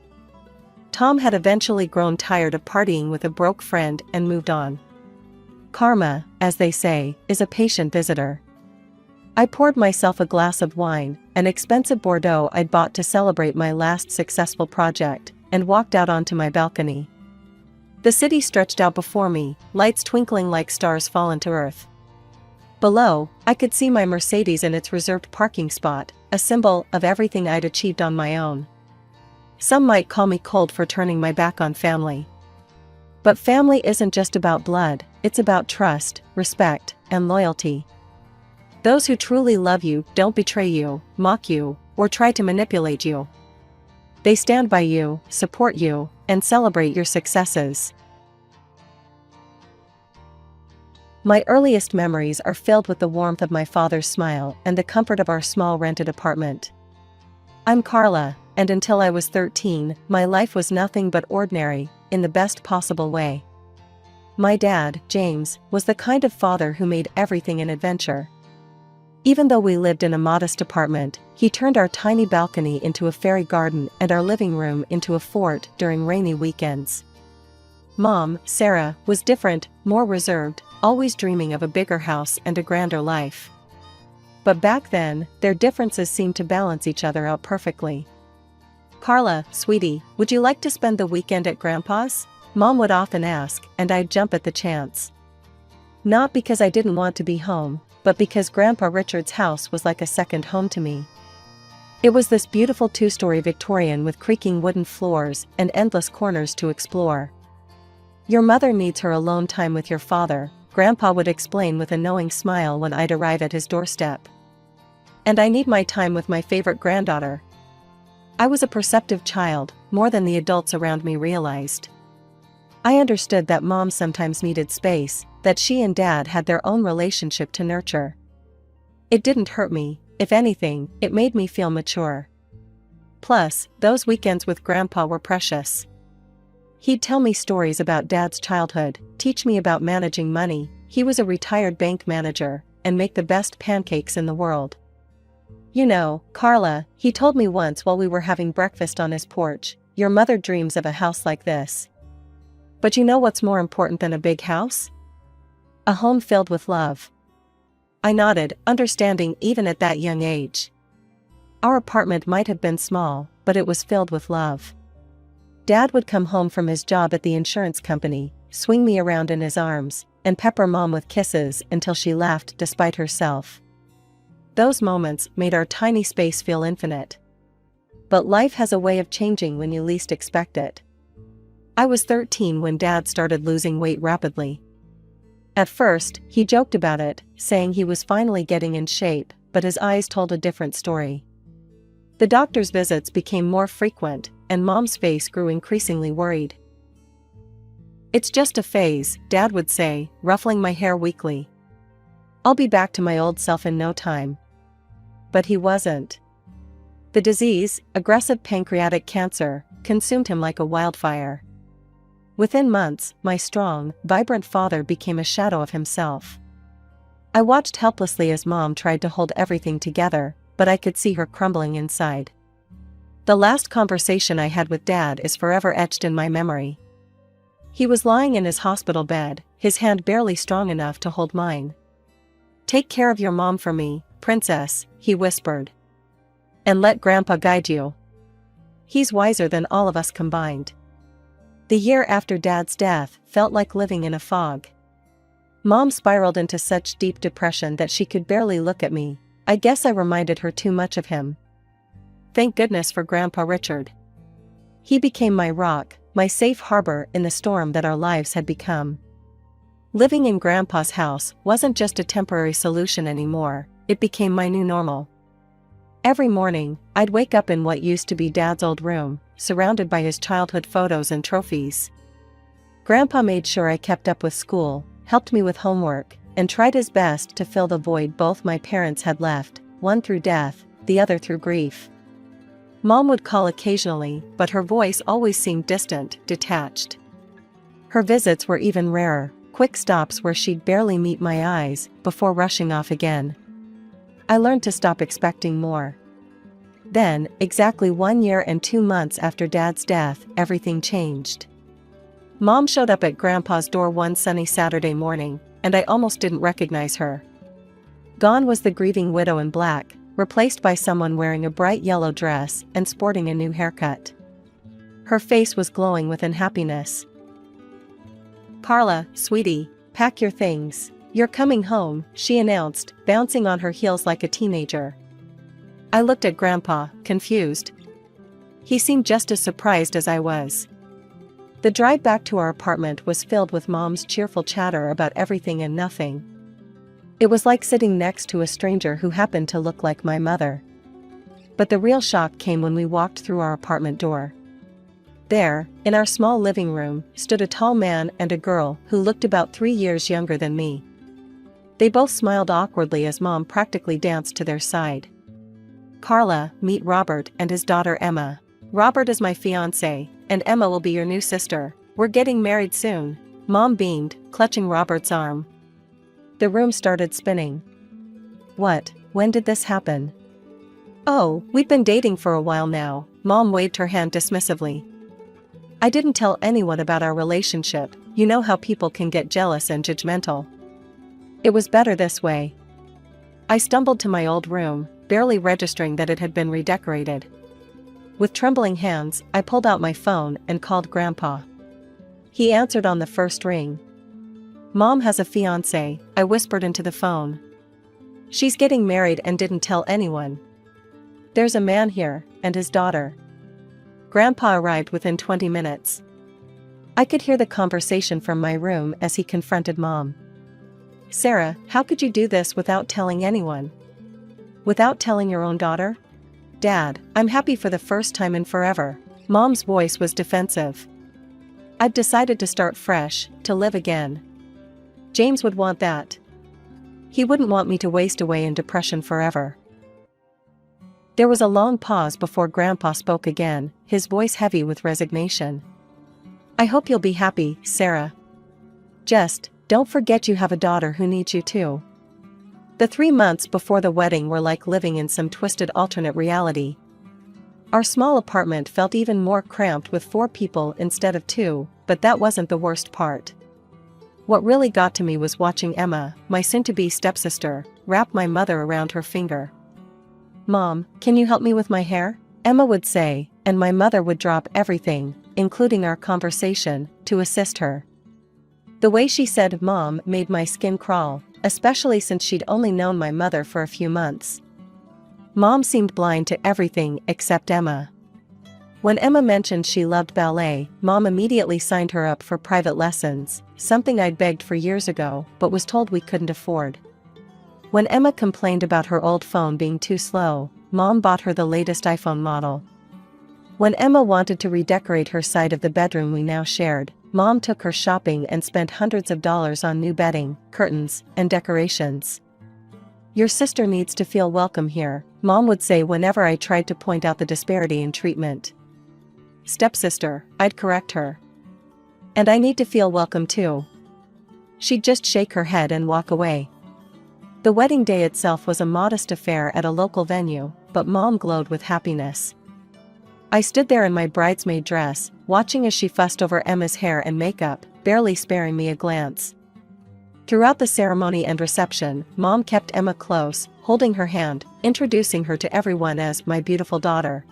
Tom had eventually grown tired of partying with a broke friend and moved on. Karma, as they say, is a patient visitor. I poured myself a glass of wine, an expensive Bordeaux I'd bought to celebrate my last successful project, and walked out onto my balcony. The city stretched out before me, lights twinkling like stars fallen to earth. Below, I could see my Mercedes in its reserved parking spot, a symbol of everything I'd achieved on my own. Some might call me cold for turning my back on family. But family isn't just about blood, it's about trust, respect, and loyalty. Those who truly love you don't betray you, mock you, or try to manipulate you. They stand by you, support you, and celebrate your successes. My earliest memories are filled with the warmth of my father's smile and the comfort of our small rented apartment. I'm Carla, and until I was 13, my life was nothing but ordinary, in the best possible way. My dad, James, was the kind of father who made everything an adventure. Even though we lived in a modest apartment, he turned our tiny balcony into a fairy garden and our living room into a fort during rainy weekends. Mom, Sarah, was different, more reserved, always dreaming of a bigger house and a grander life. But back then, their differences seemed to balance each other out perfectly. Carla, sweetie, would you like to spend the weekend at Grandpa's? Mom would often ask, and I'd jump at the chance. Not because I didn't want to be home, but because Grandpa Richard's house was like a second home to me. It was this beautiful two-story Victorian with creaking wooden floors and endless corners to explore. Your mother needs her alone time with your father, Grandpa would explain with a knowing smile when I'd arrive at his doorstep. And I need my time with my favorite granddaughter. I was a perceptive child, more than the adults around me realized. I understood that Mom sometimes needed space, that she and Dad had their own relationship to nurture. It didn't hurt me, if anything, it made me feel mature. Plus, those weekends with Grandpa were precious. He'd tell me stories about Dad's childhood, teach me about managing money, he was a retired bank manager, and make the best pancakes in the world. You know, Carla, he told me once while we were having breakfast on his porch, your mother dreams of a house like this. But you know what's more important than a big house? A home filled with love. I nodded, understanding even at that young age. Our apartment might have been small, but it was filled with love. Dad would come home from his job at the insurance company, swing me around in his arms, and pepper Mom with kisses until she laughed despite herself. Those moments made our tiny space feel infinite. But life has a way of changing when you least expect it. I was 13 when Dad started losing weight rapidly. At first, he joked about it, saying he was finally getting in shape, but his eyes told a different story. The doctor's visits became more frequent, and Mom's face grew increasingly worried. "It's just a phase," Dad would say, ruffling my hair weakly. "I'll be back to my old self in no time." But he wasn't. The disease, aggressive pancreatic cancer, consumed him like a wildfire. Within months, my strong, vibrant father became a shadow of himself. I watched helplessly as Mom tried to hold everything together, but I could see her crumbling inside. The last conversation I had with Dad is forever etched in my memory. He was lying in his hospital bed, his hand barely strong enough to hold mine. "Take care of your mom for me, princess," he whispered. "And let Grandpa guide you. He's wiser than all of us combined." The year after Dad's death felt like living in a fog. Mom spiraled into such deep depression that she could barely look at me. I guess I reminded her too much of him. Thank goodness for Grandpa Richard. He became my rock, my safe harbor in the storm that our lives had become. Living in Grandpa's house wasn't just a temporary solution anymore, it became my new normal. Every morning, I'd wake up in what used to be Dad's old room, surrounded by his childhood photos and trophies. Grandpa made sure I kept up with school, helped me with homework, and tried his best to fill the void both my parents had left, one through death, the other through grief. Mom would call occasionally, but her voice always seemed distant, detached. Her visits were even rarer, quick stops where she'd barely meet my eyes, before rushing off again. I learned to stop expecting more. Then, exactly 1 year and 2 months after Dad's death, everything changed. Mom showed up at Grandpa's door one sunny Saturday morning, and I almost didn't recognize her. Gone was the grieving widow in black, replaced by someone wearing a bright yellow dress and sporting a new haircut. Her face was glowing with unhappiness. "Carla, sweetie, pack your things. You're coming home," she announced, bouncing on her heels like a teenager. I looked at Grandpa, confused. He seemed just as surprised as I was. The drive back to our apartment was filled with Mom's cheerful chatter about everything and nothing. It was like sitting next to a stranger who happened to look like my mother. But the real shock came when we walked through our apartment door. There, in our small living room, stood a tall man and a girl who looked about 3 years younger than me. They both smiled awkwardly as Mom practically danced to their side. "Carla, meet Robert and his daughter Emma. Robert is my fiancé, and Emma will be your new sister. We're getting married soon," Mom beamed, clutching Robert's arm. The room started spinning. "What? When did this happen?" "Oh, we've been dating for a while now," Mom waved her hand dismissively. "I didn't tell anyone about our relationship. You know how people can get jealous and judgmental. It was better this way." I stumbled to my old room, barely registering that it had been redecorated. With trembling hands, I pulled out my phone and called Grandpa. He answered on the first ring. "Mom has a fiancé," I whispered into the phone. "She's getting married and didn't tell anyone. There's a man here, and his daughter." Grandpa arrived within 20 minutes. I could hear the conversation from my room as he confronted Mom. "Sarah, how could you do this without telling anyone? Without telling your own daughter?" "Dad, I'm happy for the first time in forever." Mom's voice was defensive. "I've decided to start fresh, to live again. James would want that. He wouldn't want me to waste away in depression forever." There was a long pause before Grandpa spoke again, his voice heavy with resignation. "I hope you'll be happy, Sarah. Just, don't forget you have a daughter who needs you too." The 3 months before the wedding were like living in some twisted alternate reality. Our small apartment felt even more cramped with 4 people instead of 2, but that wasn't the worst part. What really got to me was watching Emma, my soon-to-be stepsister, wrap my mother around her finger. "Mom, can you help me with my hair?" Emma would say, and my mother would drop everything, including our conversation, to assist her. The way she said "Mom" made my skin crawl, especially since she'd only known my mother for a few months. Mom seemed blind to everything except Emma. When Emma mentioned she loved ballet, Mom immediately signed her up for private lessons, something I'd begged for years ago but was told we couldn't afford. When Emma complained about her old phone being too slow, Mom bought her the latest iPhone model. When Emma wanted to redecorate her side of the bedroom we now shared, Mom took her shopping and spent hundreds of dollars on new bedding, curtains, and decorations. "Your sister needs to feel welcome here," Mom would say whenever I tried to point out the disparity in treatment. "Stepsister," I'd correct her. "And I need to feel welcome too." She'd just shake her head and walk away. The wedding day itself was a modest affair at a local venue, but Mom glowed with happiness. I stood there in my bridesmaid dress, watching as she fussed over Emma's hair and makeup, barely sparing me a glance. Throughout the ceremony and reception, Mom kept Emma close, holding her hand, introducing her to everyone as "my beautiful daughter."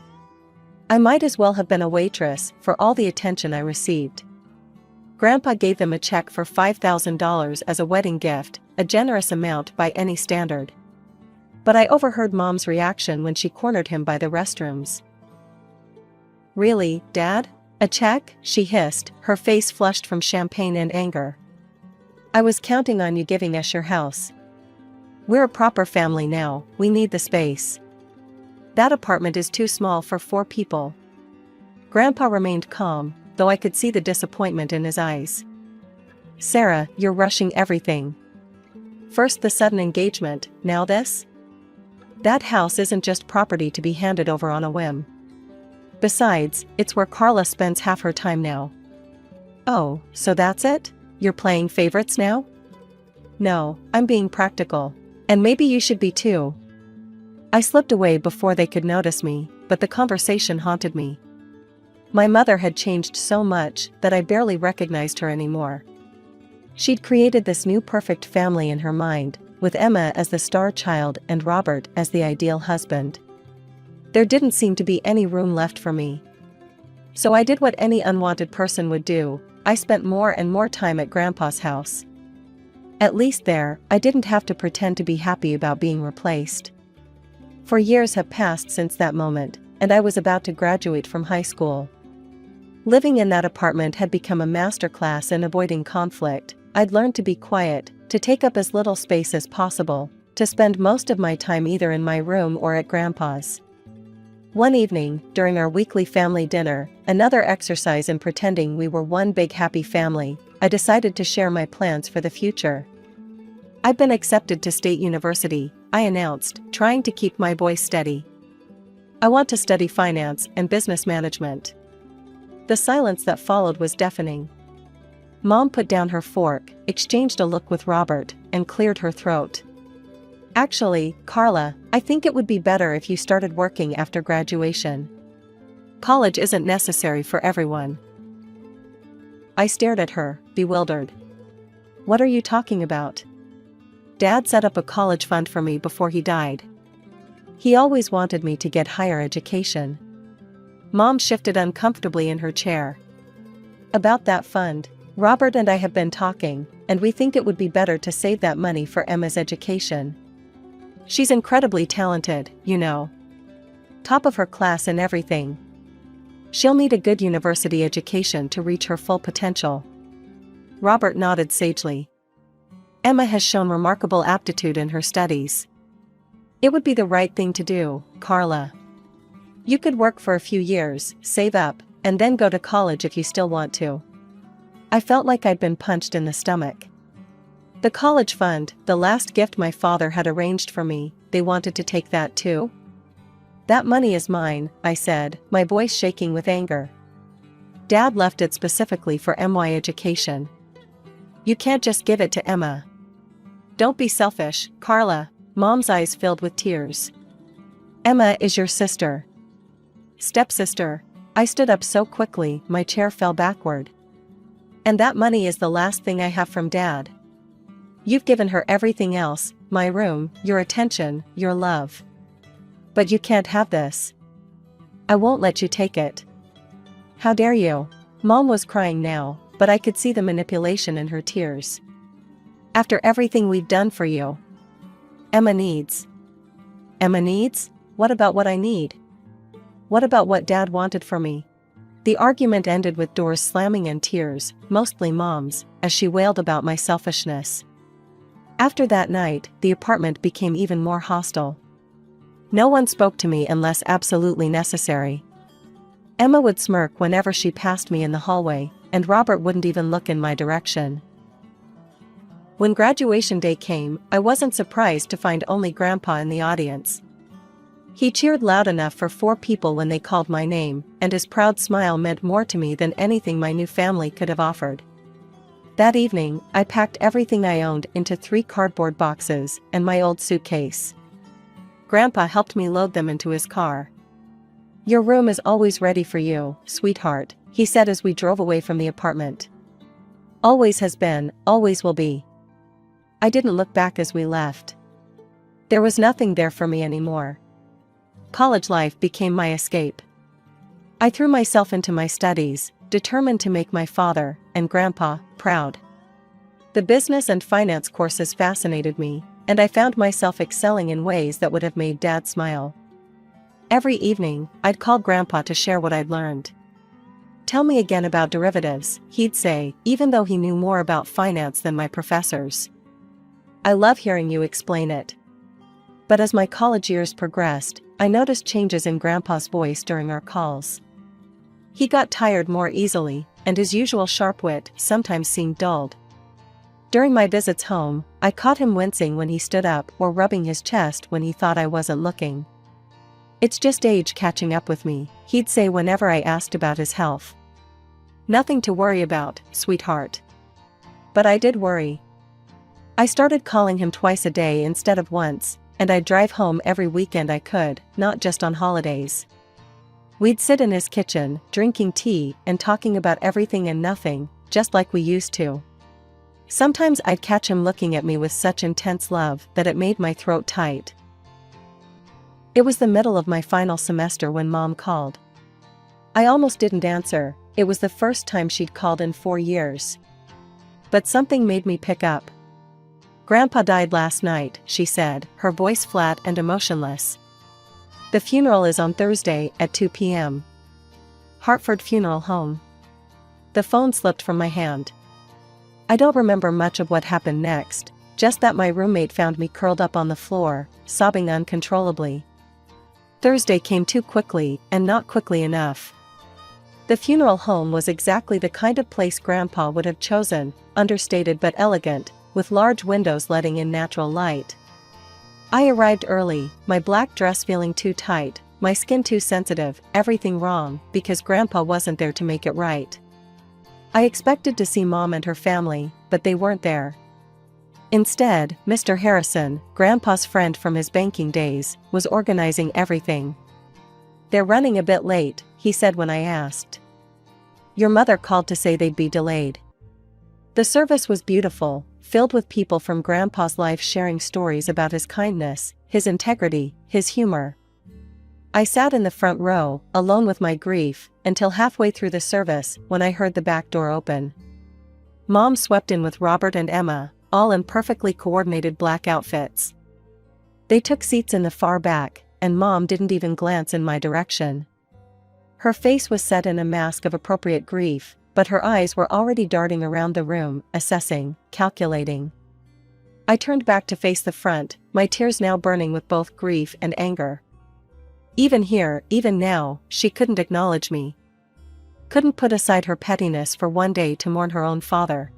I might as well have been a waitress for all the attention I received. Grandpa gave them a check for $5,000 as a wedding gift, a generous amount by any standard. But I overheard Mom's reaction when she cornered him by the restrooms. "Really, Dad? A check?" she hissed, her face flushed from champagne and anger. "I was counting on you giving us your house. We're a proper family now, we need the space. That apartment is too small for 4 people. Grandpa remained calm, though I could see the disappointment in his eyes. "Sarah, you're rushing everything. First the sudden engagement, now this? That house isn't just property to be handed over on a whim. Besides, it's where Carla spends half her time now." "Oh, so that's it? You're playing favorites now?" "No, I'm being practical. And maybe you should be too." I slipped away before they could notice me, but the conversation haunted me. My mother had changed so much that I barely recognized her anymore. She'd created this new perfect family in her mind, with Emma as the star child and Robert as the ideal husband. There didn't seem to be any room left for me. So I did what any unwanted person would do. I spent more and more time at Grandpa's house. At least there, I didn't have to pretend to be happy about being replaced. For years have passed since that moment, and I was about to graduate from high school. Living in that apartment had become a masterclass in avoiding conflict. I'd learned to be quiet, to take up as little space as possible, to spend most of my time either in my room or at Grandpa's. One evening, during our weekly family dinner, another exercise in pretending we were one big happy family, I decided to share my plans for the future. "I've been accepted to State University," I announced, trying to keep my voice steady. "I want to study finance and business management." The silence that followed was deafening. Mom put down her fork, exchanged a look with Robert, and cleared her throat. "Actually, Carla, I think it would be better if you started working after graduation. College isn't necessary for everyone." I stared at her, bewildered. "What are you talking about?" "Dad set up a college fund for me before he died. He always wanted me to get higher education." Mom shifted uncomfortably in her chair. "About that fund, Robert and I have been talking, and we think it would be better to save that money for Emma's education. She's incredibly talented, you know. Top of her class in everything. She'll need a good university education to reach her full potential." Robert nodded sagely. "Emma has shown remarkable aptitude in her studies. It would be the right thing to do, Carla. You could work for a few years, save up, and then go to college if you still want to." I felt like I'd been punched in the stomach. "The college fund, the last gift my father had arranged for me, they wanted to take that too?" "That money is mine," I said, my voice shaking with anger. "Dad left it specifically for MY education. You can't just give it to Emma." "Don't be selfish, Carla. Mom's eyes filled with tears. Emma is your sister. Stepsister. I stood up so quickly, my chair fell backward. And that money is the last thing I have from Dad. You've given her everything else, my room, your attention, your love. But you can't have this. I won't let you take it. How dare you? Mom was crying now, but I could see the manipulation in her tears. After everything we've done for you. Emma needs. Emma needs? What about what I need? What about what Dad wanted for me? The argument ended with doors slamming and tears, mostly Mom's, as she wailed about my selfishness. After that night, the apartment became even more hostile. No one spoke to me unless absolutely necessary. Emma would smirk whenever she passed me in the hallway, and Robert wouldn't even look in my direction. When graduation day came, I wasn't surprised to find only Grandpa in the audience. He cheered loud enough for 4 people when they called my name, and his proud smile meant more to me than anything my new family could have offered. That evening, I packed everything I owned into 3 cardboard boxes and my old suitcase. Grandpa helped me load them into his car. Your room is always ready for you, sweetheart, he said as we drove away from the apartment. Always has been, always will be. I didn't look back as we left. There was nothing there for me anymore. College life became my escape. I threw myself into my studies, determined to make my father and Grandpa proud. The business and finance courses fascinated me, and I found myself excelling in ways that would have made Dad smile. Every evening, I'd call Grandpa to share what I'd learned. Tell me again about derivatives, he'd say, even though he knew more about finance than my professors. I love hearing you explain it. But as my college years progressed, I noticed changes in Grandpa's voice during our calls. He got tired more easily, and his usual sharp wit sometimes seemed dulled. During my visits home, I caught him wincing when he stood up or rubbing his chest when he thought I wasn't looking. It's just age catching up with me, he'd say whenever I asked about his health. Nothing to worry about, sweetheart. But I did worry. I started calling him twice a day instead of once, and I'd drive home every weekend I could, not just on holidays. We'd sit in his kitchen, drinking tea and talking about everything and nothing, just like we used to. Sometimes I'd catch him looking at me with such intense love that it made my throat tight. It was the middle of my final semester when Mom called. I almost didn't answer, it was the first time she'd called in 4 years. But something made me pick up. Grandpa died last night, she said, her voice flat and emotionless. The funeral is on Thursday at 2 p.m. Hartford Funeral Home. The phone slipped from my hand. I don't remember much of what happened next, just that my roommate found me curled up on the floor, sobbing uncontrollably. Thursday came too quickly, and not quickly enough. The funeral home was exactly the kind of place Grandpa would have chosen, understated but elegant, with large windows letting in natural light. I arrived early, my black dress feeling too tight, my skin too sensitive, everything wrong, because Grandpa wasn't there to make it right. I expected to see Mom and her family, but they weren't there. Instead, Mr. Harrison, Grandpa's friend from his banking days, was organizing everything. They're running a bit late, he said when I asked. Your mother called to say they'd be delayed. The service was beautiful, filled with people from Grandpa's life sharing stories about his kindness, his integrity, his humor. I sat in the front row, alone with my grief, until halfway through the service when I heard the back door open. Mom swept in with Robert and Emma, all in perfectly coordinated black outfits. They took seats in the far back, and Mom didn't even glance in my direction. Her face was set in a mask of appropriate grief, but her eyes were already darting around the room, assessing, calculating. I turned back to face the front, my tears now burning with both grief and anger. Even here, even now, she couldn't acknowledge me. Couldn't put aside her pettiness for one day to mourn her own father.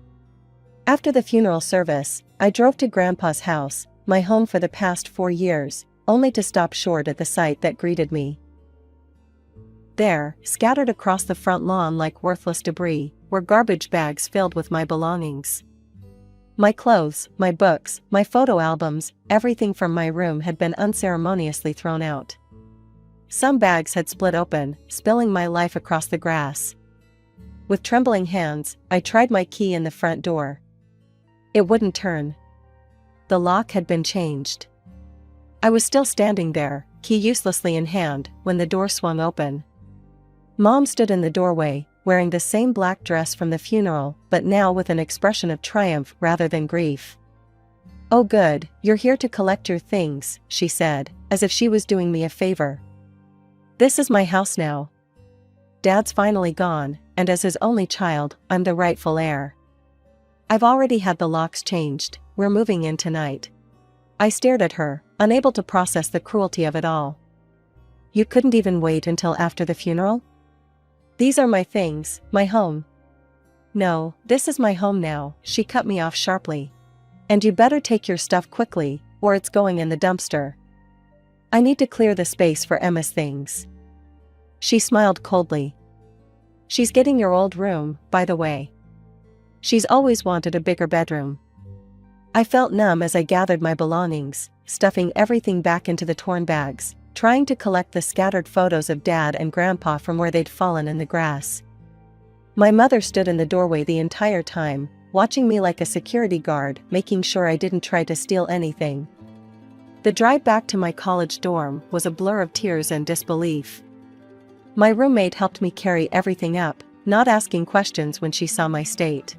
After the funeral service, I drove to Grandpa's house, my home for the past 4 years, only to stop short at the sight that greeted me. There, scattered across the front lawn like worthless debris, were garbage bags filled with my belongings. My clothes, my books, my photo albums, everything from my room had been unceremoniously thrown out. Some bags had split open, spilling my life across the grass. With trembling hands, I tried my key in the front door. It wouldn't turn. The lock had been changed. I was still standing there, key uselessly in hand, when the door swung open. Mom stood in the doorway, wearing the same black dress from the funeral, but now with an expression of triumph rather than grief. "Oh good, you're here to collect your things," she said, as if she was doing me a favor. "This is my house now. Dad's finally gone, and as his only child, I'm the rightful heir. I've already had the locks changed, we're moving in tonight." I stared at her, unable to process the cruelty of it all. "You couldn't even wait until after the funeral? These are my things, my home." "No, this is my home now," she cut me off sharply. "And you better take your stuff quickly, or it's going in the dumpster. I need to clear the space for Emma's things." She smiled coldly. "She's getting your old room, by the way. She's always wanted a bigger bedroom." I felt numb as I gathered my belongings, stuffing everything back into the torn bags, trying to collect the scattered photos of Dad and Grandpa from where they'd fallen in the grass. My mother stood in the doorway the entire time, watching me like a security guard, making sure I didn't try to steal anything. The drive back to my college dorm was a blur of tears and disbelief. My roommate helped me carry everything up, not asking questions when she saw my state.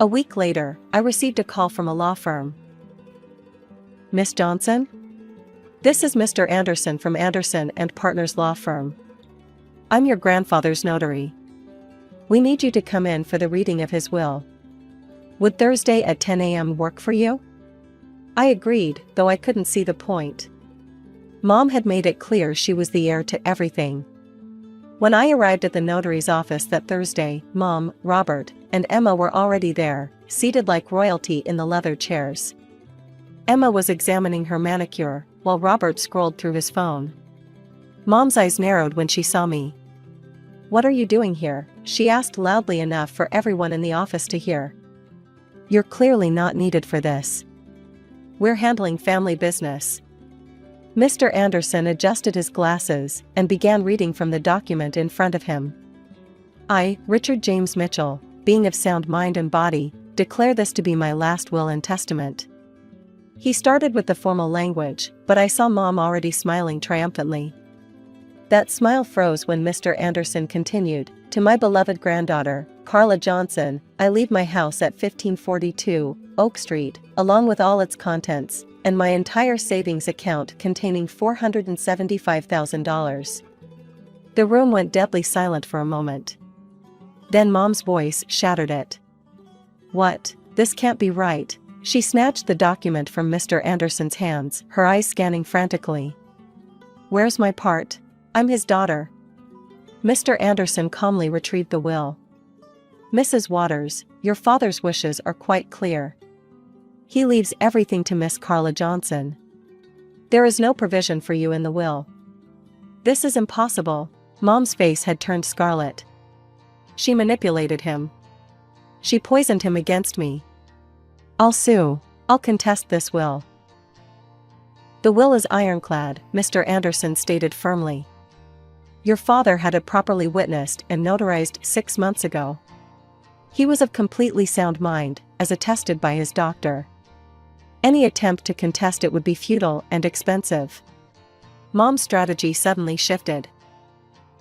A week later, I received a call from a law firm. "Miss Johnson? This is Mr. Anderson from Anderson and Partners Law Firm. I'm your grandfather's notary. We need you to come in for the reading of his will. Would Thursday at 10 a.m. work for you?" I agreed, though I couldn't see the point. Mom had made it clear she was the heir to everything. When I arrived at the notary's office that Thursday, Mom, Robert, and Emma were already there, seated like royalty in the leather chairs. Emma was examining her manicure, while Robert scrolled through his phone. Mom's eyes narrowed when she saw me. "What are you doing here?" she asked loudly enough for everyone in the office to hear. "You're clearly not needed for this. We're handling family business." Mr. Anderson adjusted his glasses and began reading from the document in front of him. "I, Richard James Mitchell, being of sound mind and body, declare this to be my last will and testament." He started with the formal language, but I saw Mom already smiling triumphantly. That smile froze when Mr. Anderson continued, "To my beloved granddaughter, Carla Johnson, I leave my house at 1542 Oak Street, along with all its contents, and my entire savings account containing $475,000. The room went deadly silent for a moment. Then Mom's voice shattered it. "What? This can't be right." She snatched the document from Mr. Anderson's hands, her eyes scanning frantically. "Where's my part? I'm his daughter." Mr. Anderson calmly retrieved the will. "Mrs. Waters, your father's wishes are quite clear. He leaves everything to Miss Carla Johnson. There is no provision for you in the will." "This is impossible." Mom's face had turned scarlet. "She manipulated him. She poisoned him against me. I'll sue. I'll contest this will." "The will is ironclad," Mr. Anderson stated firmly. "Your father had it properly witnessed and notarized 6 months ago. He was of completely sound mind, as attested by his doctor. Any attempt to contest it would be futile and expensive." Mom's strategy suddenly shifted.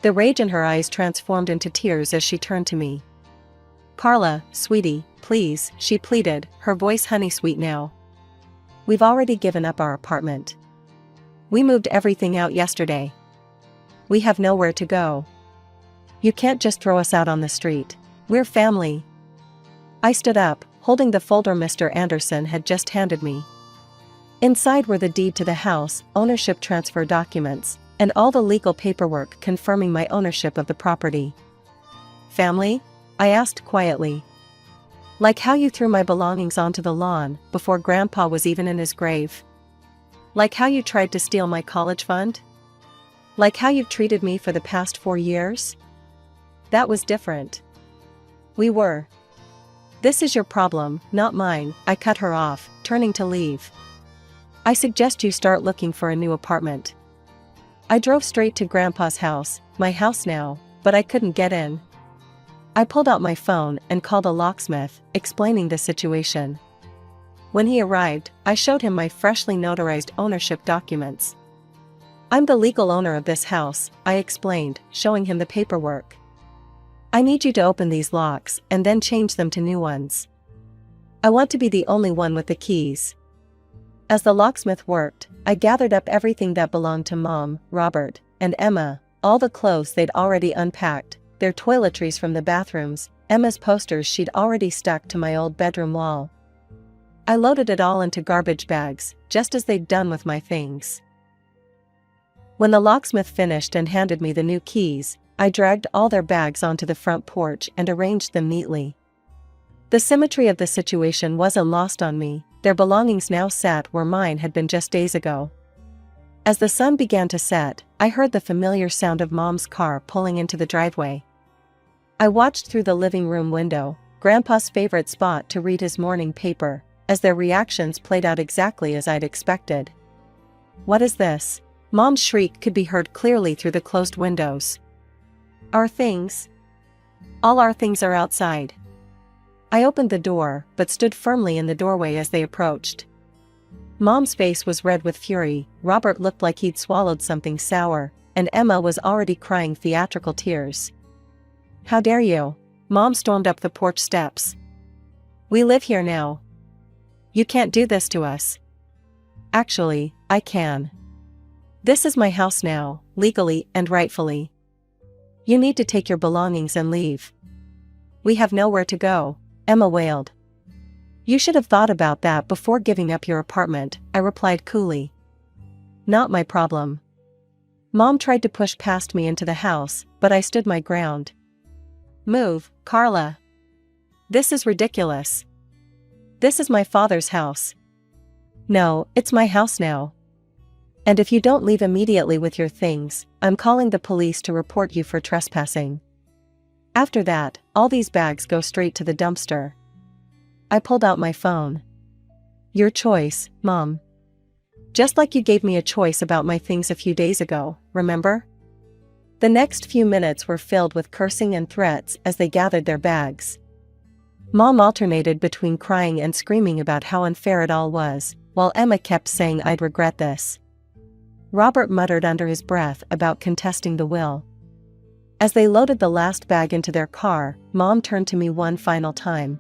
The rage in her eyes transformed into tears as she turned to me. "Carla, sweetie, please," she pleaded, her voice honey-sweet now. "We've already given up our apartment. We moved everything out yesterday. We have nowhere to go. You can't just throw us out on the street. We're family." I stood up, holding the folder Mr. Anderson had just handed me. Inside were the deed to the house, ownership transfer documents, and all the legal paperwork confirming my ownership of the property. "Family?" I asked quietly. "Like how you threw my belongings onto the lawn before Grandpa was even in his grave? Like how you tried to steal my college fund? Like how you've treated me for the past 4 years? That was different. We were This is your problem, not mine, I cut her off, turning to leave. I suggest you start looking for a new apartment. I drove straight to Grandpa's house, my house now, but I couldn't get in. I pulled out my phone and called a locksmith, explaining the situation. When he arrived, I showed him my freshly notarized ownership documents. I'm the legal owner of this house, I explained, showing him the paperwork. I need you to open these locks and then change them to new ones. I want to be the only one with the keys. As the locksmith worked, I gathered up everything that belonged to Mom, Robert, and Emma, all the clothes they'd already unpacked, their toiletries from the bathrooms, Emma's posters she'd already stuck to my old bedroom wall. I loaded it all into garbage bags, just as they'd done with my things. When the locksmith finished and handed me the new keys, I dragged all their bags onto the front porch and arranged them neatly. The symmetry of the situation wasn't lost on me, their belongings now sat where mine had been just days ago. As the sun began to set, I heard the familiar sound of Mom's car pulling into the driveway. I watched through the living room window, Grandpa's favorite spot to read his morning paper, as their reactions played out exactly as I'd expected. "What is this?" Mom's shriek could be heard clearly through the closed windows. "Our things? All our things are outside." I opened the door, but stood firmly in the doorway as they approached. Mom's face was red with fury, Robert looked like he'd swallowed something sour, and Emma was already crying theatrical tears. "How dare you?" Mom stormed up the porch steps. "We live here now. You can't do this to us." "Actually, I can. This is my house now, legally and rightfully. You need to take your belongings and leave." "We have nowhere to go," Emma wailed. "You should have thought about that before giving up your apartment," I replied coolly. "Not my problem." Mom tried to push past me into the house, but I stood my ground. "Move, Carla. This is ridiculous. This is my father's house." "No, it's my house now. And if you don't leave immediately with your things, I'm calling the police to report you for trespassing. After that, all these bags go straight to the dumpster." I pulled out my phone. "Your choice, Mom. Just like you gave me a choice about my things a few days ago, remember?" The next few minutes were filled with cursing and threats as they gathered their bags. Mom alternated between crying and screaming about how unfair it all was, while Emma kept saying I'd regret this. Robert muttered under his breath about contesting the will. As they loaded the last bag into their car, Mom turned to me one final time.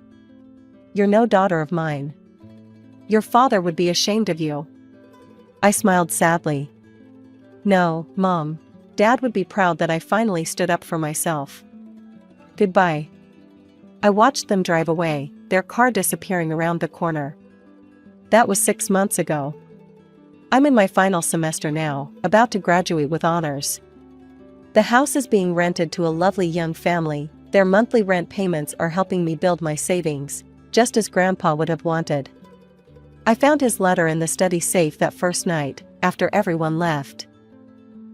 "You're no daughter of mine. Your father would be ashamed of you." I smiled sadly. "No, Mom. Dad would be proud that I finally stood up for myself. Goodbye." I watched them drive away, their car disappearing around the corner. That was 6 months ago. I'm in my final semester now, about to graduate with honors. The house is being rented to a lovely young family, their monthly rent payments are helping me build my savings, just as Grandpa would have wanted. I found his letter in the study safe that first night, after everyone left.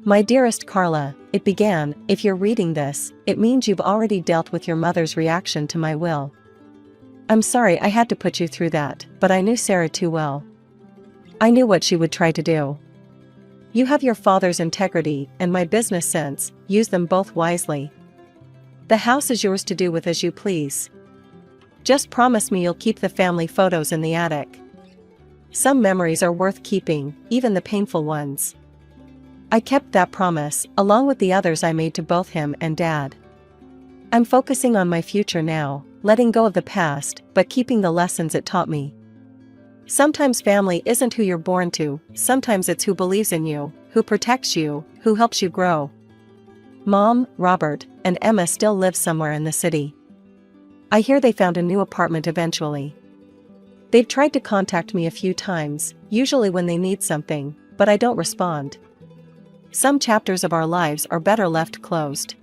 "My dearest Carla," it began, "if you're reading this, it means you've already dealt with your mother's reaction to my will. I'm sorry I had to put you through that, but I knew Sarah too well. I knew what she would try to do. You have your father's integrity and my business sense, use them both wisely. The house is yours to do with as you please. Just promise me you'll keep the family photos in the attic. Some memories are worth keeping, even the painful ones." I kept that promise, along with the others I made to both him and Dad. I'm focusing on my future now, letting go of the past, but keeping the lessons it taught me. Sometimes family isn't who you're born to, sometimes it's who believes in you, who protects you, who helps you grow. Mom, Robert, and Emma still live somewhere in the city. I hear they found a new apartment eventually. They've tried to contact me a few times, usually when they need something, but I don't respond. Some chapters of our lives are better left closed.